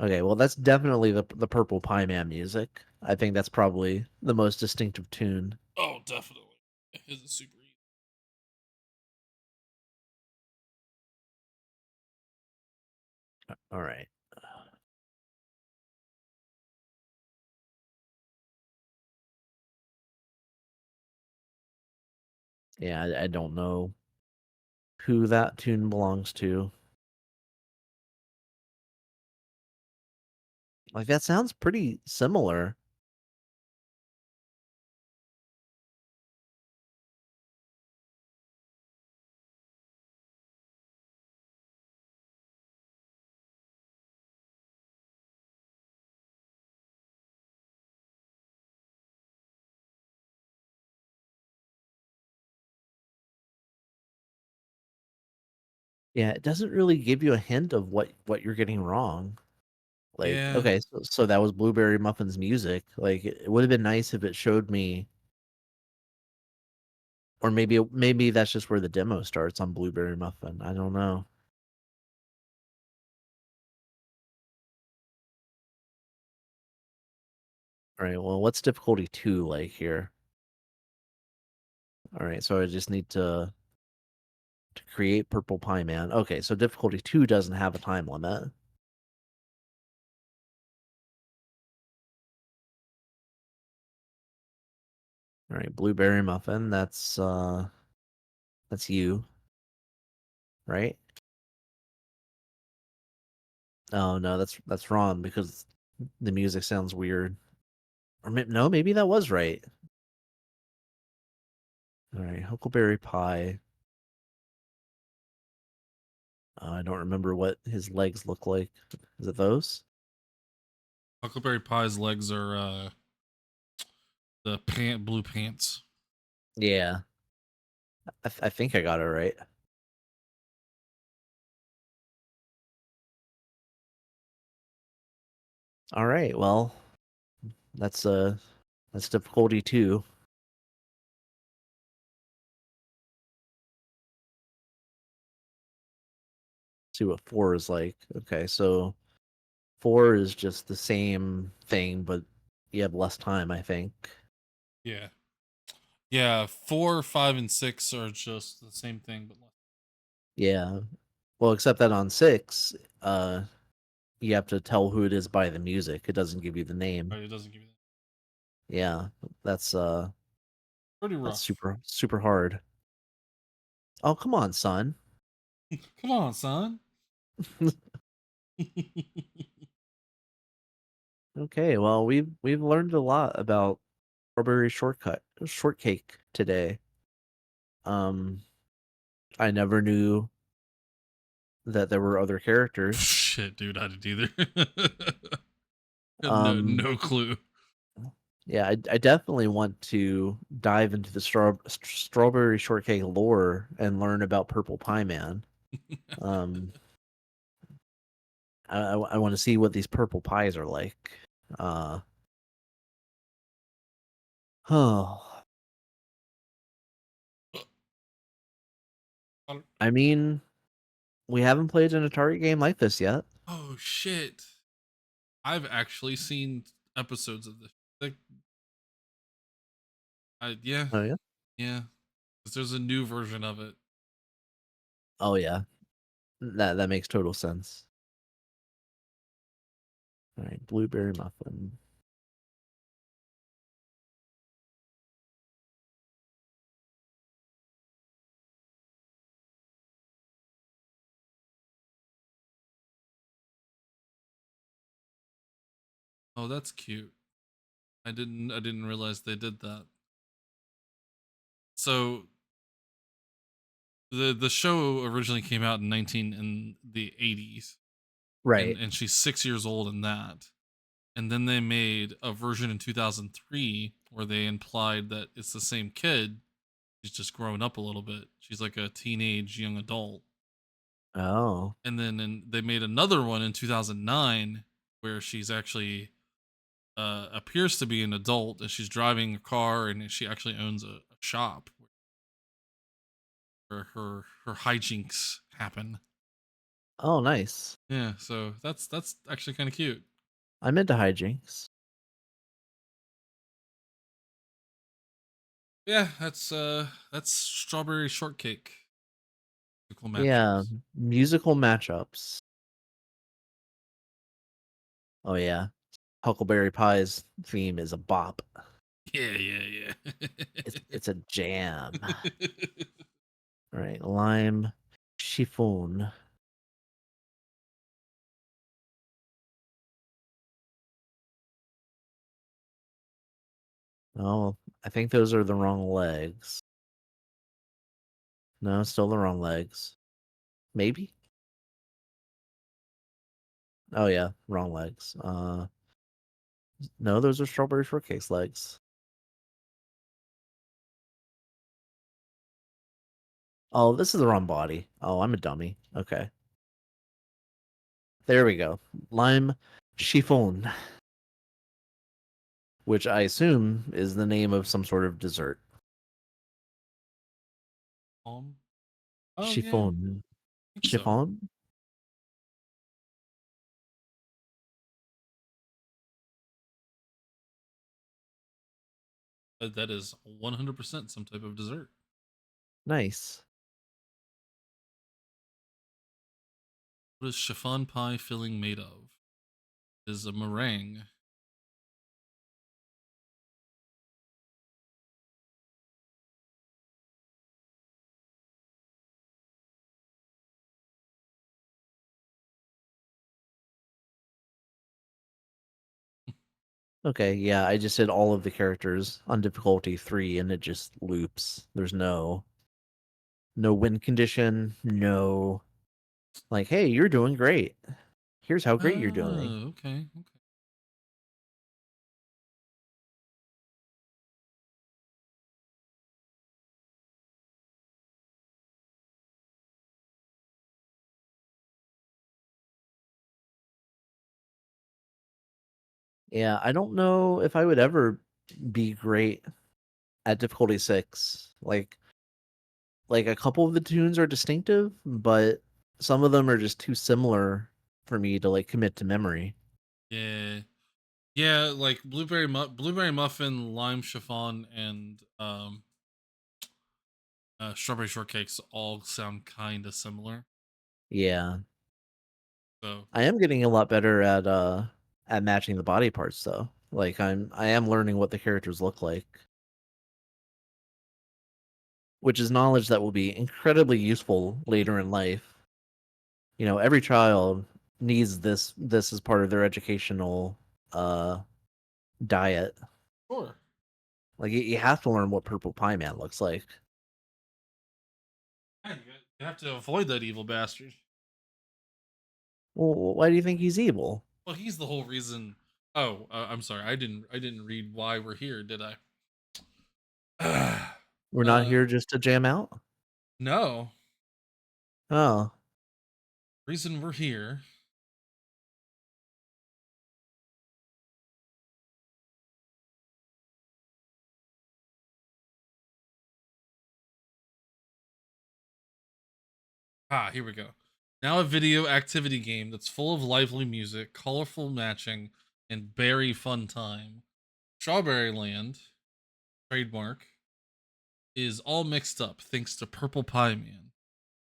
Okay, well that's definitely the Purple Pie Man music. I think that's probably the most distinctive tune. Oh, definitely. His is super easy. All right. Yeah, I don't know who that tune belongs to. Like that sounds pretty similar. Yeah, it doesn't really give you a hint of what you're getting wrong. Like, Yeah. okay, so that was Blueberry Muffin's music. Like, it would have been nice if it showed me, or maybe that's just where the demo starts on Blueberry Muffin. I don't know. All right, well, what's difficulty 2 like here? All right, so I just need to create Purple Pie Man. Okay, so difficulty 2 doesn't have a time limit. All right, Blueberry Muffin, that's you, right? Oh no, that's wrong because the music sounds weird. Or no, maybe that was right. All right, Huckleberry Pie. I don't remember what his legs look like. Is it those? Huckleberry Pie's legs are the blue pants. Yeah, I think I got it right. All right, well, that's that's difficulty two. See what four is like. Okay, so four is just the same thing, but you have less time, I think. Yeah. Yeah, 4, 5, and 6 are just the same thing, but less. Yeah. Well, except that on six, you have to tell who it is by the music. It doesn't give you the name. Right, it doesn't give you that. Yeah, that's Pretty that's rough. super hard. Oh, come on, son. Come on, son. Okay, well, we've learned a lot about strawberry shortcake today. Um, I never knew that there were other characters. Shit, dude, I didn't either. no, Um, no clue. yeah, I definitely want to dive into the strawberry shortcake lore and learn about Purple Pie Man. Um, I want to see what these purple pies are like. Uh, oh, I mean, we haven't played an Atari game like this yet. Oh shit! I've actually seen episodes of this. Like, yeah, Oh yeah. yeah. 'Cause there's a new version of it. Oh yeah. That makes total sense. All right, blueberry muffin. Oh, that's cute. I didn't realize they did that. So the show originally came out in the 80s, Right. and she's 6 years old in that. And then they made a version in 2003 where they implied that it's the same kid. She's just grown up a little bit. She's like a teenage young adult. Oh. And then they made another one in 2009 where she's actually appears to be an adult and she's driving a car and she actually owns a shop where her hijinks happen. Oh, nice. Yeah, so that's actually kind of cute. I'm into hijinks. Yeah, that's strawberry shortcake. Musical Yeah, matchups. musical matchups. Oh yeah, Huckleberry Pie's theme is a bop. Yeah, yeah, It's a jam. All right, lime chiffon. Oh, I think those are the wrong legs. No, still the wrong legs. Maybe. Oh yeah, wrong legs. No, those are strawberry shortcake's legs. Oh, this is the wrong body. Oh, I'm a dummy. Okay. There we go. Lime chiffon, which I assume is the name of some sort of dessert. Oh yeah, I Chiffon. think so. Chiffon? That is 100% some type of dessert. Nice. What is chiffon pie filling made of? It is a meringue. Okay, yeah, I just did all of the characters on difficulty 3 and it just loops. There's no win condition, no Like, hey, you're doing great. Here's how great you're doing. Oh, okay, okay. Yeah, I don't know if I would ever be great at difficulty 6. Like a couple of the tunes are distinctive, but some of them are just too similar for me to like commit to memory. Yeah, yeah. Like blueberry muffin, lime chiffon, and strawberry shortcakes all sound kind of similar. Yeah. So I am getting a lot better at matching the body parts though. Like I am learning what the characters look like, which is knowledge that will be incredibly useful later in life. You know, every child needs this as part of their educational uh diet. sure. Like you have to learn what Purple Pie Man looks like. Yeah, you have to avoid that evil bastard. Well, why do you think he's evil? Well, he's the whole reason. Oh, I'm sorry. I didn't read why we're here, did I? We're not uh, here just to jam out? no. Oh, Reason we're here. Ah, here we go. Now a video activity game that's full of lively music, colorful matching, and berry fun time. Strawberry Land, trademark, is all mixed up thanks to Purple Pie Man.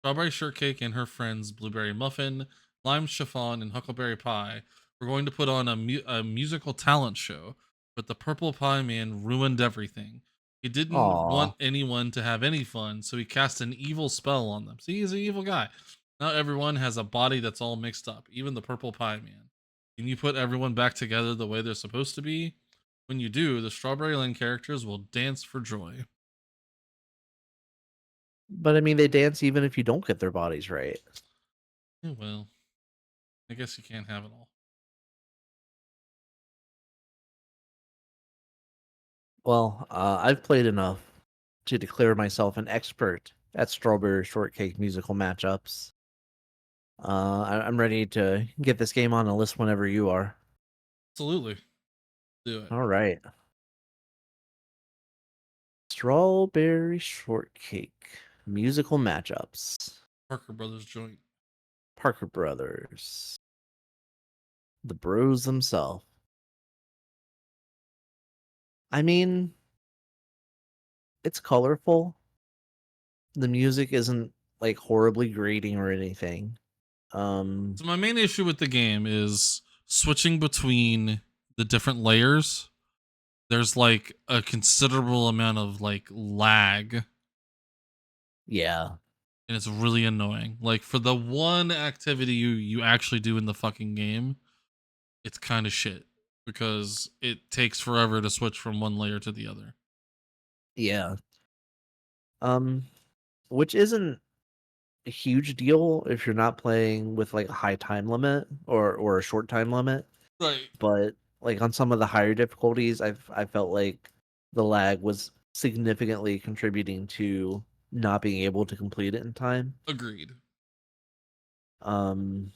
Strawberry Shortcake and her friends Blueberry Muffin, Lime Chiffon, and Huckleberry Pie were going to put on a musical talent show, but the Purple Pie Man ruined everything. He didn't want aw. anyone to have any fun, so he cast an evil spell on them. See, he's an evil guy. Now everyone has a body that's all mixed up, even the Purple Pie Man. Can you put everyone back together the way they're supposed to be? When you do, the Strawberry Land characters will dance for joy. But I mean, they dance even if you don't get their bodies right. Yeah, well, I guess you can't have it all. Well, I've played enough to declare myself an expert at Strawberry Shortcake musical matchups. I'm ready to get this game on a list whenever you are. Absolutely. Do it. All right. Strawberry Shortcake musical matchups. Parker Brothers joint. Parker Brothers, the bros themselves. I mean, it's colorful. The music isn't like horribly grating or anything. Um, So my main issue with the game is switching between the different layers. There's like a considerable amount of like lag, yeah, and it's really annoying. Like for the one activity you actually do in the fucking game, it's kind of shit because it takes forever to switch from one layer to the other. yeah. Um, which isn't a huge deal if you're not playing with like a high time limit or a short time limit. Right. But like on some of the higher difficulties, I felt like the lag was significantly contributing to not being able to complete it in time. Agreed. Um,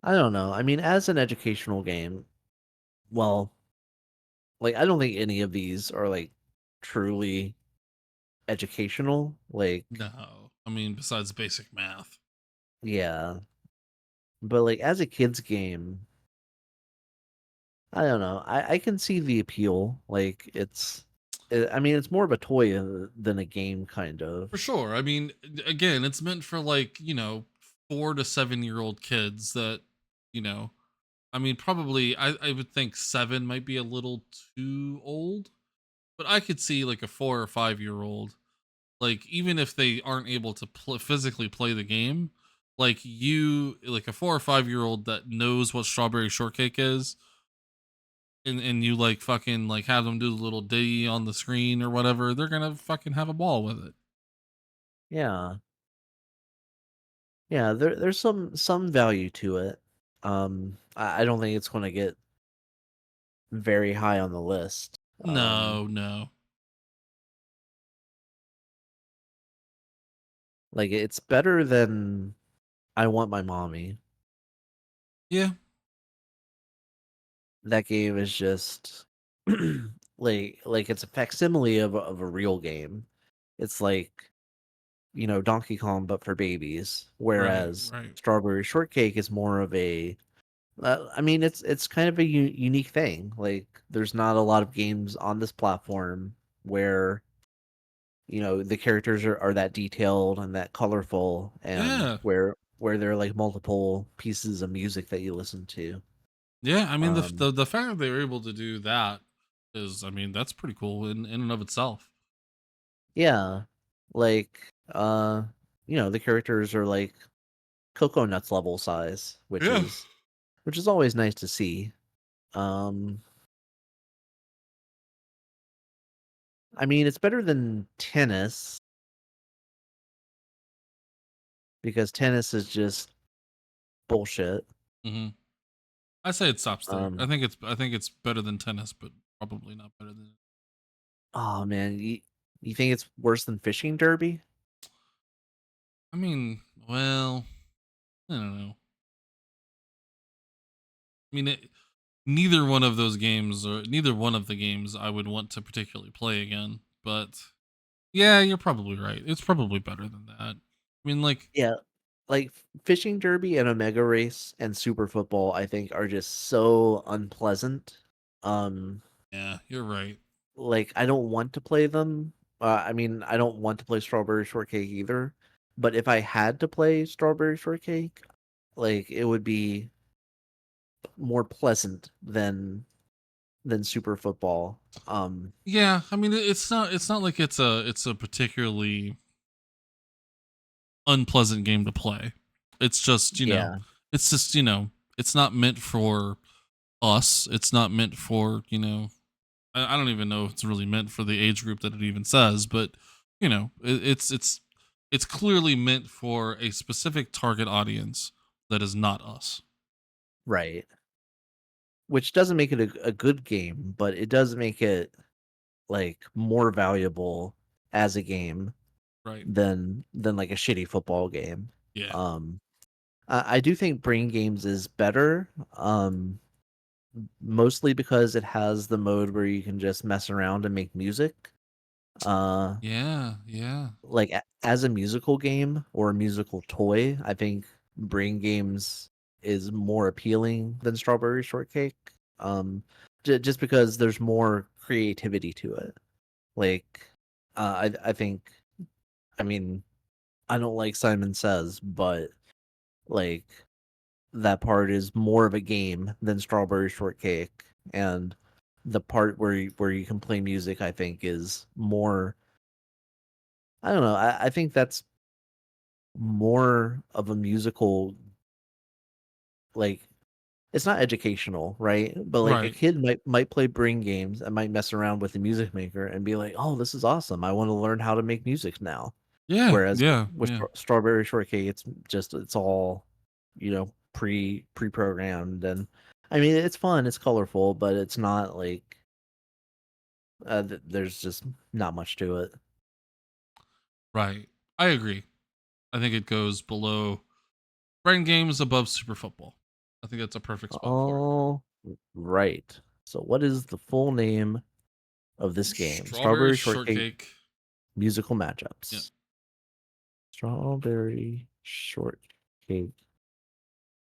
I don't know. I mean, as an educational game, well, like I don't think any of these are like truly educational. Like, No. I mean, besides basic math. yeah, but like as a kids game, I don't know. I can see the appeal. Like I mean, it's more of a toy than a game, kind of. For sure. I mean, again, it's meant for like, 4 to 7 year old kids that, you know, I mean, probably I would think 7 might be a little too old, but I could see like a 4 or 5 year old, like even if they aren't able to physically play the game, like a 4 or 5 year old that knows what strawberry shortcake is, and you like fucking like have them do the little ditty on the screen or whatever, they're gonna fucking have a ball with it. Yeah. Yeah, there's some value to it. I don't think it's gonna get very high on the list. No, no. Like it's better than I Want My Mommy. Yeah. That game is just like it's a facsimile of a real game. It's like, Donkey Kong but for babies, Right, whereas right. Strawberry Shortcake is more of a I mean it's kind of a unique thing. Like there's not a lot of games on this platform where the characters are that detailed and that colorful and Yeah. where there are like multiple pieces of music that you listen to. Yeah, I mean Um the fact that they were able to do that is, I mean, that's pretty cool in and of itself. yeah, like the characters are like cocoa nuts level size, which Yeah. is which is always nice to see. Um I mean, it's better than tennis because tennis is just bullshit. Hmm. I say it stops there. Um I think it's better than tennis, but probably not better than. oh man, you think it's worse than fishing derby? I mean, well, I don't know. I mean, neither one of those games or neither one of the games I would want to particularly play again. But yeah, you're probably right. It's probably better than that. I mean, like, Yeah, like fishing derby and omega race and super football I think are just so unpleasant. Um yeah, you're right. like I don't want to play them. I mean, I don't want to play Strawberry Shortcake either. But if I had to play Strawberry Shortcake, like it would be more pleasant than Super Football. Yeah, I mean, it's not like it's a particularly unpleasant game to play. It's just, Yeah, it's just, it's not meant for us. It's not meant for, I don't even know if it's really meant for the age group that it even says, but it's clearly meant for a specific target audience that is not us. right. Which doesn't make it a good game, but it does make it like more valuable as a game Right. than like a shitty football game. Yeah. Um, I do think Brain Games is better. Mostly because it has the mode where you can just mess around and make music. Uh, Yeah. Yeah. like as a musical game or a musical toy, I think Brain Games is more appealing than Strawberry Shortcake. Just because there's more creativity to it. Like, I think, I mean, I don't like Simon Says, but like that part is more of a game than Strawberry Shortcake, and the part where you can play music, I think, is more. I don't know. I think that's more of a musical, like it's not educational, right? But like a Right. kid might play Brain Games and might mess around with the music maker and be like, "Oh, this is awesome! I want to learn how to make music now." Yeah. Whereas Yeah. with Yeah. Strawberry Shortcake, it's all pre-programmed, and I mean it's fun, it's colorful, but it's not like there's just not much to it. Right. I agree. I think it goes below brain games, above super football. I think that's a perfect spot for it. All right. So what is the full name of this game? Strawberry Strawberry Shortcake shortcake. musical Yeah. matchups. Strawberry Shortcake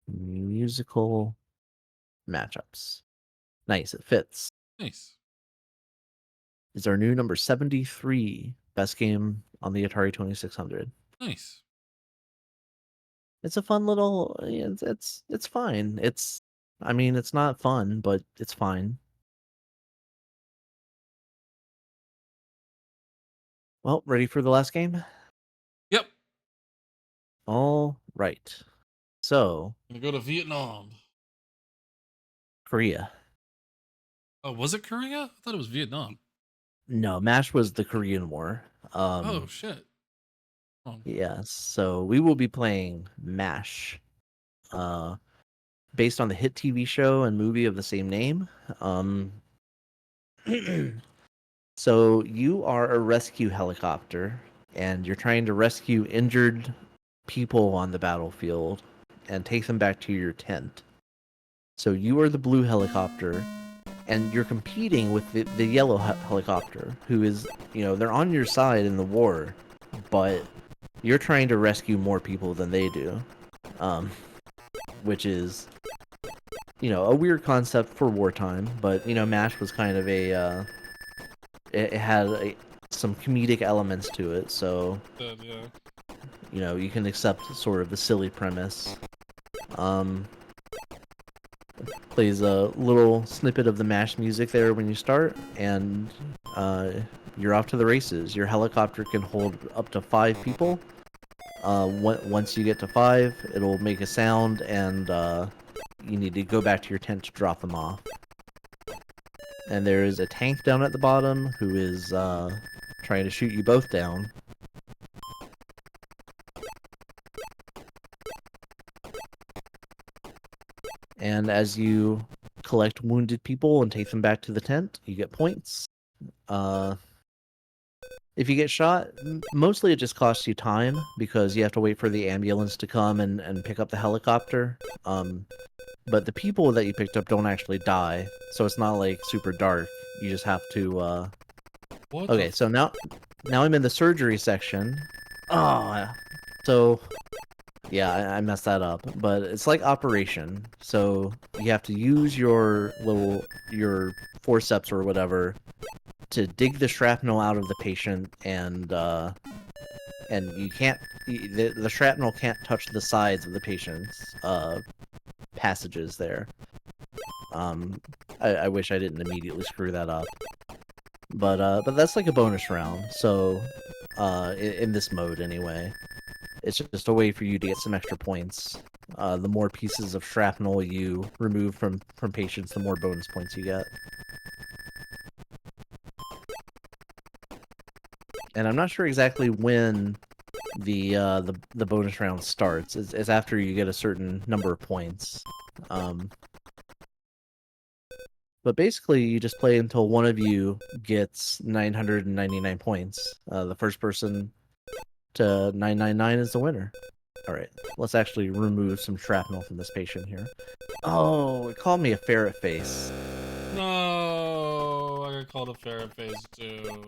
musical matchups. Nice, it fits. Nice. Is our new number 73 best game on the Atari 2600. Nice. It's a fun little it's fine. I mean, it's not fun, but it's fine. Well, ready for the last game? Yep. All right. So, Gonna go to Vietnam. Korea. Oh, was it Korea? I thought it was Vietnam. No, M.A.S.H was the Korean War. Oh shit. Oh, Yeah, so we will be playing M.A.S.H, uh, based on the hit TV show and movie of the same name. Um, so you are a rescue helicopter, and you're trying to rescue injured people on the battlefield and take them back to your tent. So you are the blue helicopter, and you're competing with the yellow helicopter, who is, they're on your side in the war, but you're trying to rescue more people than they do, um, which is, a weird concept for wartime. But M.A.S.H was kind of it had some comedic elements to it, so yeah. you can accept sort of the silly premise. Um, Plays a little snippet of the M.A.S.H music there when you start, and you're off to the races. Your helicopter can hold up to 5 people. Once you get to 5, it'll make a sound, and you need to go back to your tent to drop them off. And there is a tank down at the bottom who is trying to shoot you both down. And as you collect wounded people and take them back to the tent, you get points. If you get shot, mostly it just costs you time because you have to wait for the ambulance to come and pick up the helicopter. But the people that you picked up don't actually die, so it's not like super dark. You just have to. What the? Okay, so now I'm in the surgery section. Oh, so yeah, I messed that up. But it's like operation, so you have to use your forceps or whatever to dig the shrapnel out of the patient, and you can't the shrapnel can't touch the sides of the patient's passages there. I wish I didn't immediately screw that up, but that's like a bonus round. So in this mode anyway, it's just a way for you to get some extra points. The more pieces of shrapnel you remove from patients, the more bonus points you get. And I'm not sure exactly when the bonus round starts. It's after you get a certain number of points. But basically, you just play until one of you gets 999 points. The first person to 999 is the winner. All right, let's actually remove some shrapnel from this patient here. Oh, it called me a ferret face. No, I got called a ferret face too.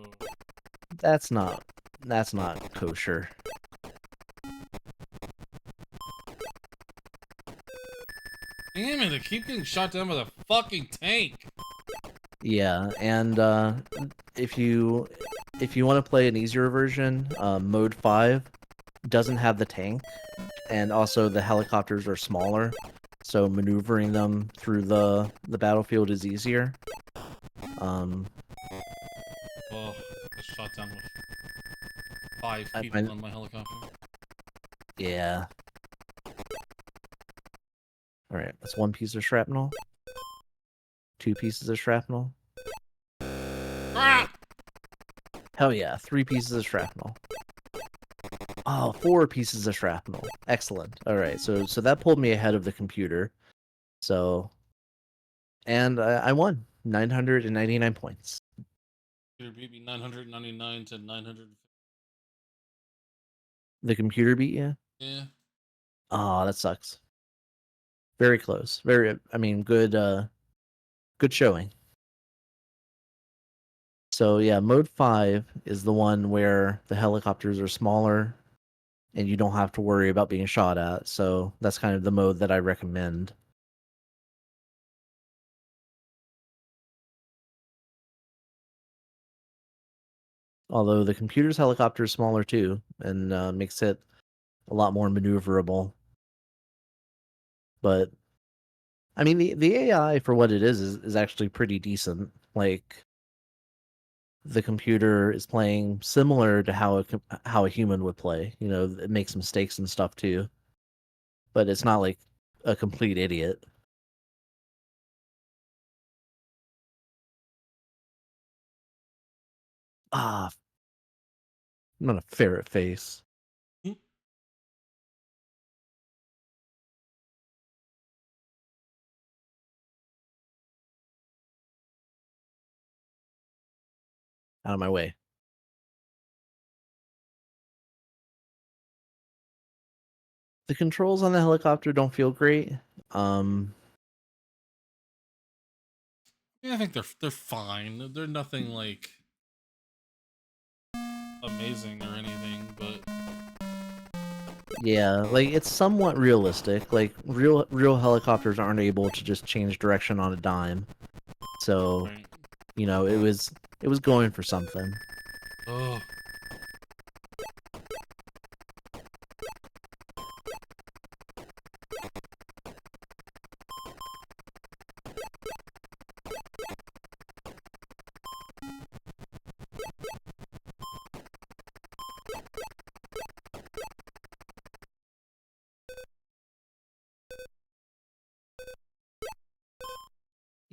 That's not kosher. Damn it! I keep getting shot down by the fucking tank. Yeah, and if you want to play an easier version, Mode 5 doesn't have the tank, and also the helicopters are smaller, so maneuvering them through the battlefield is easier. Oh, I shot down with 5 I people find, on my helicopter. yeah. All right, that's 1 piece of shrapnel. 2 pieces of shrapnel. Ah! Hell yeah, 3 pieces of shrapnel. Oh, 4 pieces of shrapnel. Excellent. All right, so that pulled me ahead of the computer. So, and I won 999 points. Computer beat me 999 to 900. The computer beat you? Yeah. Oh, that sucks. Very close. I mean, good showing. So yeah, mode 5 is the one where the helicopters are smaller and you don't have to worry about being shot at. So that's kind of the mode that I recommend. Although the computer's helicopter is smaller too, and makes it a lot more maneuverable. But I mean, the AI for what it is actually pretty decent. Like the computer is playing similar to how a human would play. It makes mistakes and stuff too, but it's not like a complete idiot. Ah, I'm not a ferret face. Hmm. Out of my way. The controls on the helicopter don't feel great. Um, Yeah, I think they're fine. They're nothing like amazing or anything, but yeah, like it's somewhat realistic. Like real helicopters aren't able to just change direction on a dime. So, right. it was going for something. Oh,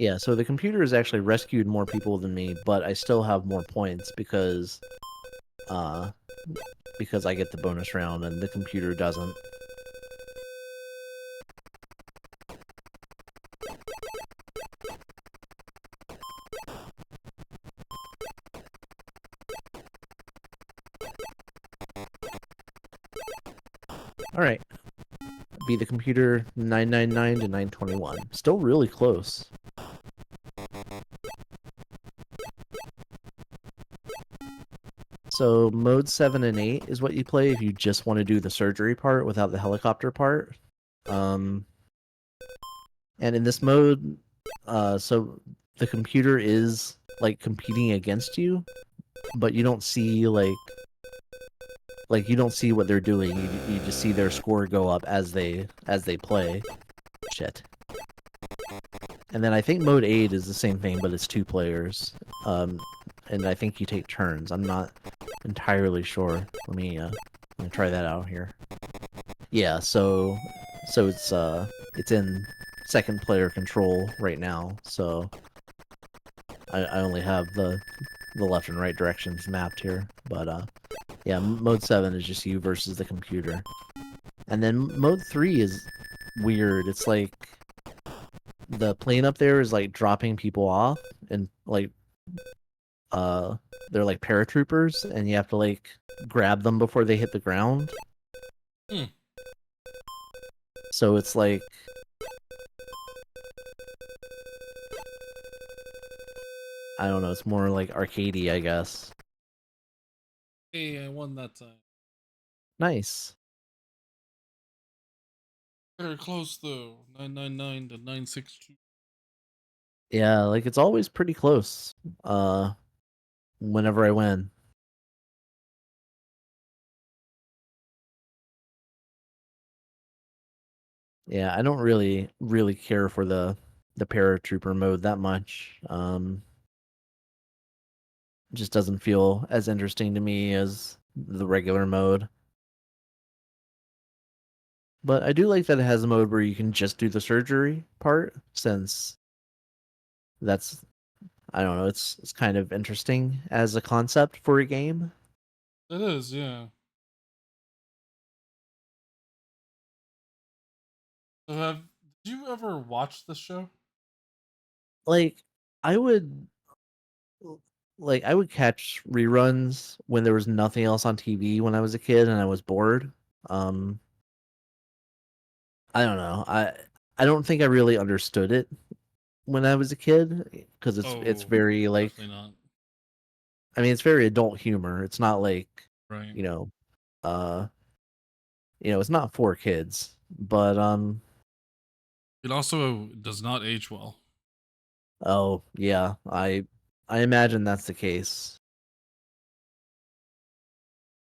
Yeah, so the computer has actually rescued more people than me, but I still have more points uh because I get the bonus round and the computer doesn't. All right. Be the computer 999 to 921. Still really close. So mode 7 and 8 is what you play if you just want to do the surgery part without the helicopter part. Um and in this mode, so the computer is like competing against you, but you don't see you don't see what they're doing. You just see their score go up as they play. Shit. And then I think mode 8 is the same thing, but it's two players. And I think you take turns. I'm not entirely sure. Let me try that out here. Yeah, so it's in second player control right now. So I only have the left and right directions mapped here. But yeah, mode 7 is just you versus the computer. And then mode 3 is weird. It's like the plane up there is like dropping people off and like uh they're like paratroopers and you have to like grab them before they hit the ground. hmm. So it's like I don't know, it's more like arcadey, I guess. Hey, I won that time. Nice. Very close though. 999 to 962. Yeah, like it's always pretty close. Uh whenever I win. Yeah, I don't really care for the paratrooper mode that much. Just doesn't feel as interesting to me as the regular mode. But I do like that it has a mode where you can just do the surgery part, since that's I don't know, it's kind of interesting as a concept for a game. It is, yeah. So did you ever watch this show? Like I would I would catch reruns when there was nothing else on TV when I was a kid and I was bored. Um I don't know. I don't think I really understood it when I was a kid because it's Oh, very like definitely not. I mean it's very adult humor. It's not like, Right. you know, uh it's not for kids, but It also does not age well. oh yeah, I imagine that's the case.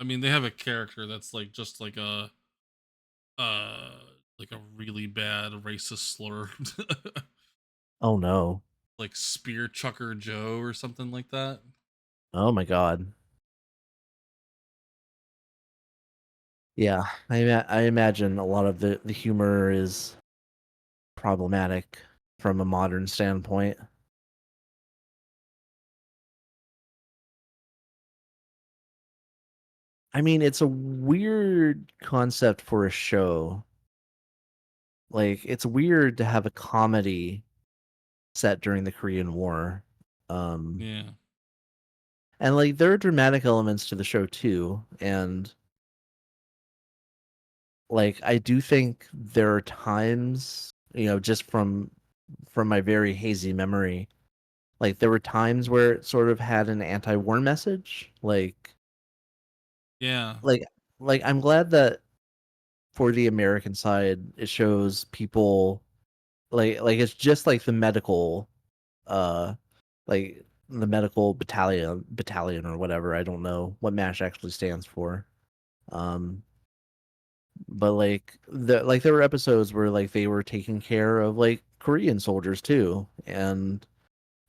I mean, they have a character that's like just uh like a really bad racist slur. Oh no. Like Spear Chucker Joe or something like that. Oh my god. Yeah, I imagine a lot of the humor is problematic from a modern standpoint. I mean, it's a weird concept for a show. Like, it's weird to have a comedy set during the Korean War. Um, Yeah. and like there are dramatic elements to the show too, and like I do think there are times, just from my very hazy memory, like there were times where it sort of had an anti-war message, Yeah. like like I'm glad that for the American side it shows people like it's just like uh the medical battalion or whatever. I don't know what MASH actually stands for. Um but there were episodes where like they were taking care of like Korean soldiers too, and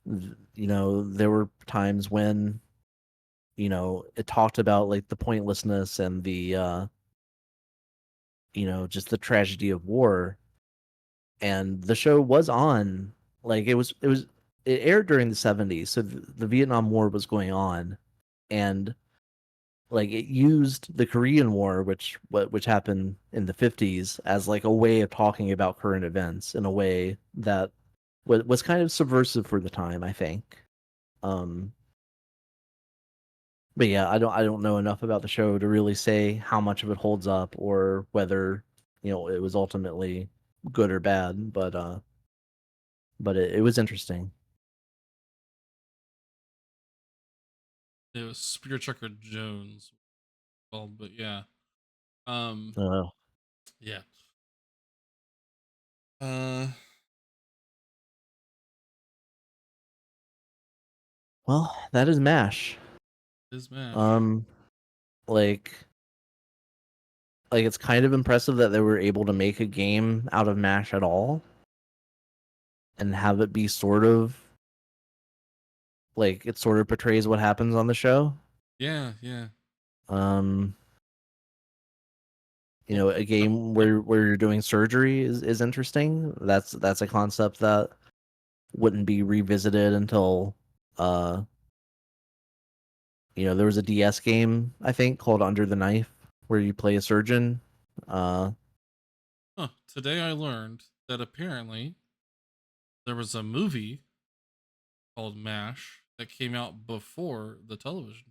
there were times when it talked about like the pointlessness and the just the tragedy of war. And the show was on, like it aired during the 70s, so the Vietnam War was going on, and like it used the Korean War, which happened in the 50s, as like a way of talking about current events in a way that was kind of subversive for the time, I think. Um, but yeah, I don't know enough about the show to really say how much of it holds up or whether it was ultimately good or bad. But it was interesting. It was Spear Chucker Jones called, but yeah. Um Uh, yeah. Uh well, that is Mash. his mash. Um, like it's kind of impressive that they were able to make a game out of Mash at all and have it be sort of like it sort of portrays what happens on the show. Yeah, yeah. Um, Well, a game the where you're doing surgery is interesting. That's a concept that wouldn't be revisited until uh there was a DS game I think called Under the Knife where you play a surgeon. Uh, today I learned that apparently there was a movie called M.A.S.H that came out before the television.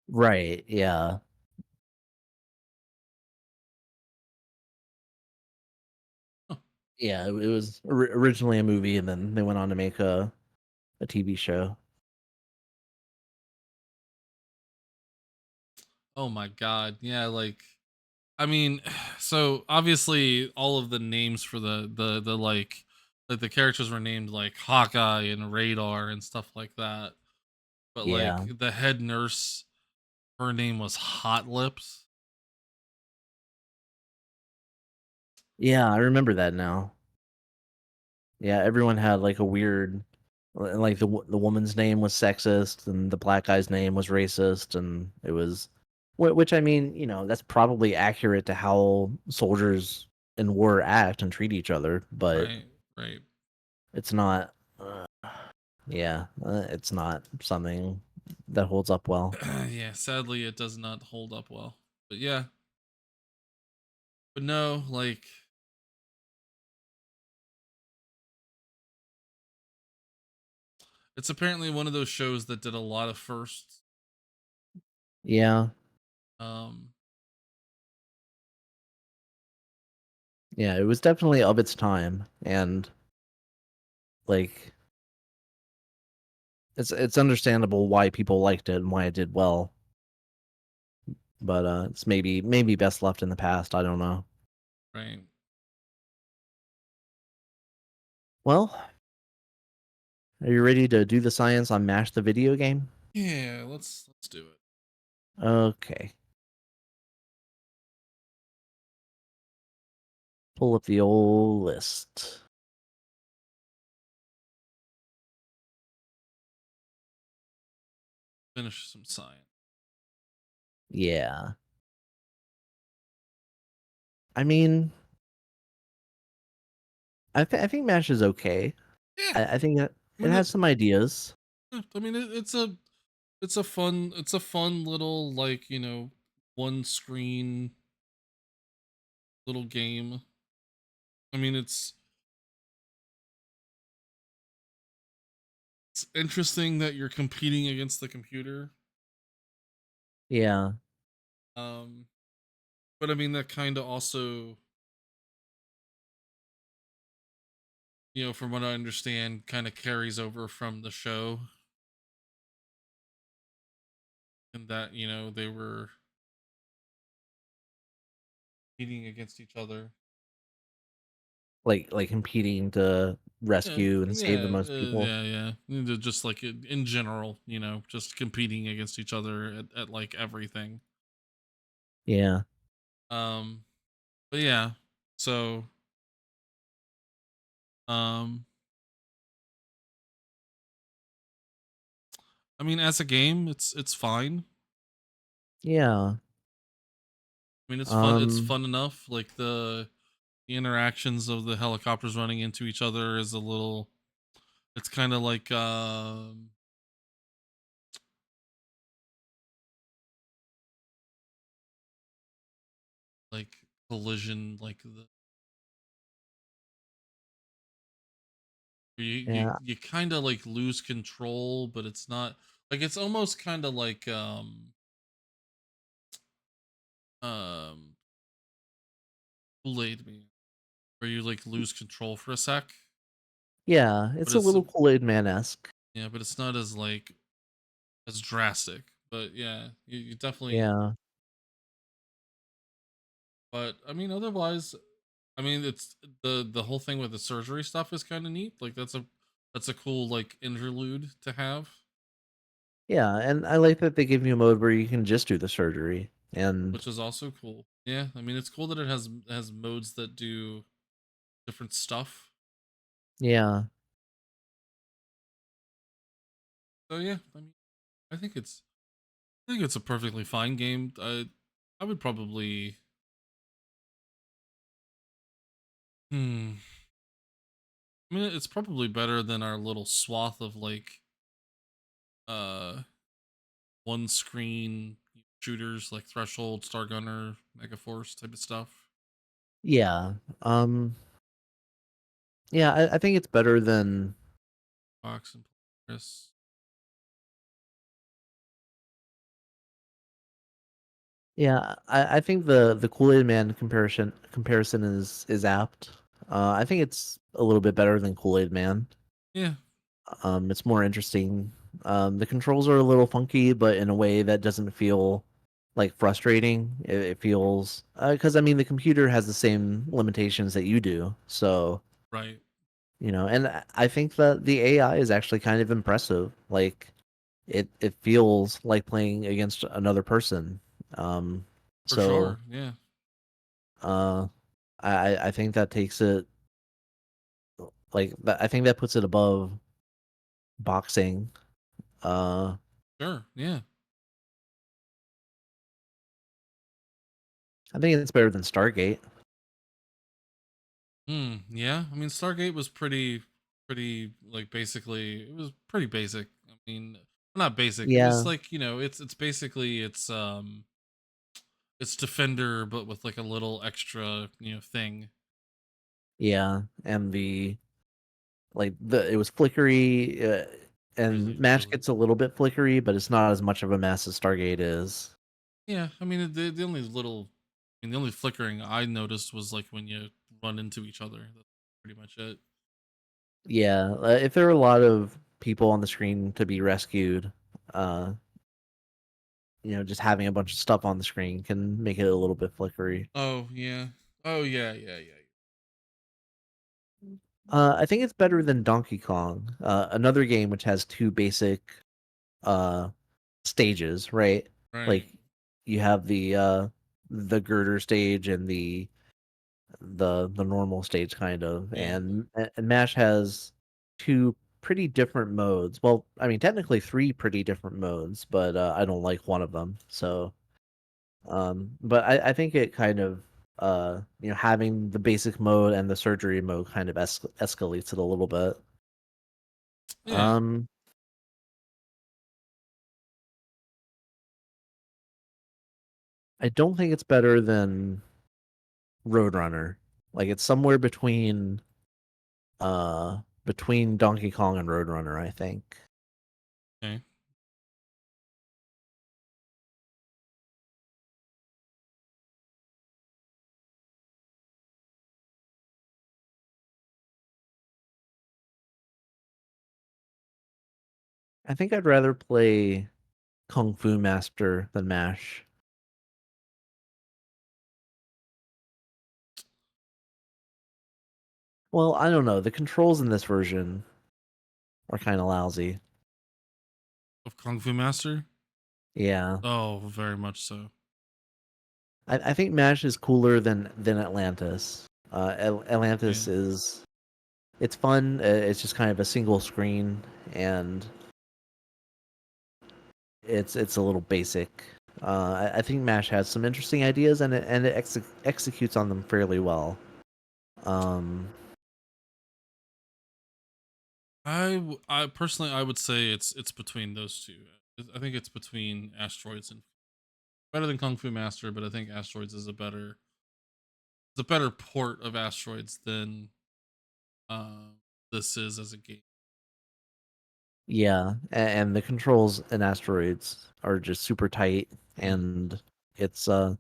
right, yeah. Huh. Yeah, it was originally a movie, and then they went on to make a TV show. Oh my god. Yeah, like I mean, so obviously all of the names for the like the characters were named like Hawkeye and Radar and stuff like that. But like Yeah, the head nurse, her name was Hot Lips. yeah, I remember that now. Yeah, everyone had like a weird, like the woman's name was sexist, and the black guy's name was racist, and it was, which I mean, that's probably accurate to how soldiers in war act and treat each other, but Right, right. it's not. Yeah, it's not something that holds up well. Yeah, sadly it does not hold up well. But yeah, but no, like it's apparently one of those shows that did a lot of firsts. Yeah, Um, yeah, it was definitely of its time, and like it's understandable why people liked it and why it did well, but it's maybe best left in the past. I don't know. right. Well, are you ready to do the science on Mash the video game? Yeah, let's do it. Okay, pull up the old list. Finish some science. Yeah, I mean, I think Mash is okay. Yeah, I think that I it mean has some ideas. I mean it's a fun little like one screen little game. I mean, it's interesting that you're competing against the computer. Yeah. Um, but I mean that kind of also, from what I understand, kind of carries over from the show, and that they were competing against each other. Like competing to Yeah, rescue and save the yeah, most people. yeah, yeah. Just like in general, just competing against each other at like everything. Yeah. Um, but yeah, so um, I mean, as a game, it's fine. Yeah. I mean, it's fun. It's Um, fun enough. Like the interactions of the helicopters running into each other is a little. It's kind of like collision, like yeah. you kind of like lose control, but it's not like it's almost kind of like um Kool-Aid me, where you like lose control for a sec, Yeah, but it's a it's little Kool-Aid Man-esque. yeah, but it's not as like as drastic. But yeah, you definitely. Yeah. But I mean, otherwise, I mean, it's the whole thing with the surgery stuff is kind of neat. Like that's a cool like interlude to have, Yeah, and I like that they give you a mode where you can just do the surgery. And which is also cool. Yeah, I mean, it's cool that it has modes that do different stuff. yeah. So yeah, I mean, I think it's I think it's a perfectly fine game. I would probably hmm. I mean, it's probably better than our little swath of like uh one screen shooters like Threshold, Star Gunner, Mega Force type of stuff. Yeah. Um, yeah, I think it's better than Fox and Polaris. yeah, I think the Kool-Aid Man comparison is apt. I think it's a little bit better than Kool-Aid Man. Yeah, It's more interesting. The controls are a little funky, but in a way that doesn't feel like frustrating. It feels because I mean the computer has the same limitations that you do. So, right. and I think that the AI is actually kind of impressive. Like it feels like playing against another person. Um, For so sure. Yeah. uh, I think that takes it I think that puts it above boxing. Uh, Sure. Yeah. I think it's better than Stargate. Yeah. I mean, Stargate was pretty like basically it was pretty basic. I mean, not basic. It was Yeah, like it's basically it's Defender, but with like a little extra thing. yeah, and the it was flickery, and Mash Really. gets a little bit flickery, but it's not as much of a mess as Stargate is. Yeah. I mean, the only little, I mean, the only flickering I noticed was like when you run into each other. That's pretty much it. Yeah, if there are a lot of people on the screen to be rescued, uh, just having a bunch of stuff on the screen can make it a little bit flickery. Oh yeah. Oh yeah. Yeah. Yeah. I think it's better than Donkey Kong, another game which has two basic uh stages, right? Right. Like you have the girder stage and the normal stage kind of, Yeah. and Mash has two pretty different modes. Well, I mean technically three pretty different modes, but I don't like one of them. So, but I think it kind of having the basic mode and the surgery mode kind of escalates it a little bit. Yeah. Um, I don't think it's better than Roadrunner. Like it's somewhere between Donkey Kong and Roadrunner, I think. Okay. I think I'd rather play Kung Fu Master than M.A.S.H. Well, I don't know. The controls in this version are kind of lousy. Of Kung Fu Master? Yeah. Oh, very much so. I think M.A.S.H is cooler than Atlantis. Atlantis Yeah. is it's fun. It's just kind of a single screen, and it's a little basic. I think M.A.S.H has some interesting ideas, and it executes on them fairly well. Um, I personally, I would say it's between those two. I think it's between Asteroids and better than Kung Fu Master, but I think Asteroids is a better port of Asteroids than uh, this is as a game. yeah, and the controls in Asteroids are just super tight, Mm. and it's kind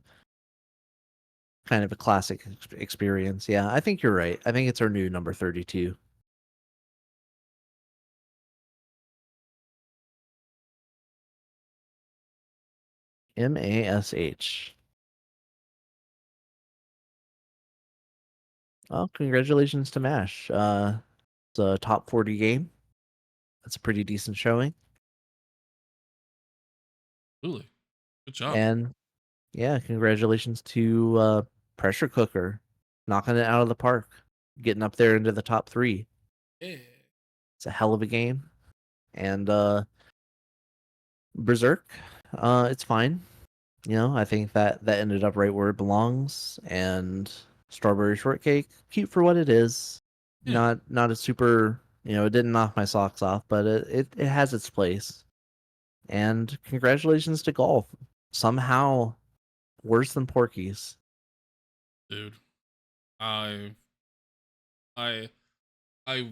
of a classic experience. Yeah, I think you're right. I think it's our new number 32. M.A.S.H. Oh, congratulations to M.A.S.H. It's a top 40 game. That's a pretty decent showing. Absolutely, good job. And yeah, congratulations to Pressure Cooker, knocking it out of the park, getting up there into the top 3. Yeah. It's a hell of a game. And Berzerk, it's fine. You know, I think that ended up right where it belongs. And Strawberry Shortcake, cute for what it is. Yeah, Not a super, it didn't knock my socks off, but it has its place. And congratulations to Golf. Somehow worse than Porky's. dude. I I I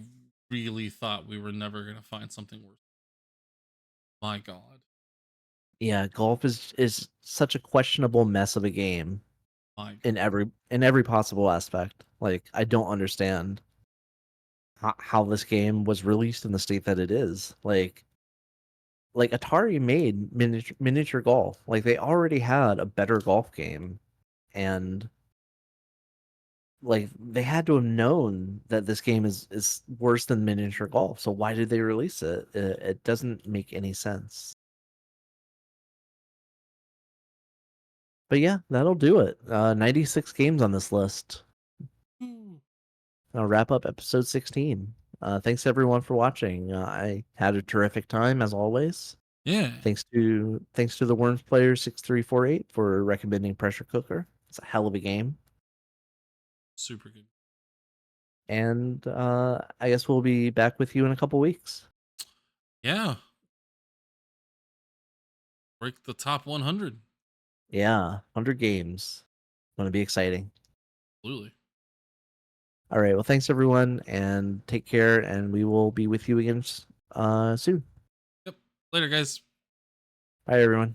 really thought we were never gonna find something worse. My God, Yeah, Golf is such a questionable mess of a game my God. in every possible aspect. Like I don't understand how this game was released in the state that it is. Like Atari made miniature golf. Like they already had a better golf game, and like they had to have known that this game is worse than miniature golf. So why did they release it? It doesn't make any sense. But yeah, that'll do it. 96 games on this list. Ooh. I'll wrap up episode 16. Thanks everyone for watching. I had a terrific time as always. Yeah, Thanks to the Worms player 6348 for recommending Pressure Cooker. It's a hell of a game. super good. And I guess we'll be back with you in a couple weeks. Yeah, break the top 100. Yeah, 100 games. Going to be exciting. Absolutely. All right. Well, thanks everyone, and take care. And we will be with you again soon. Yep. Later, guys. Bye, everyone.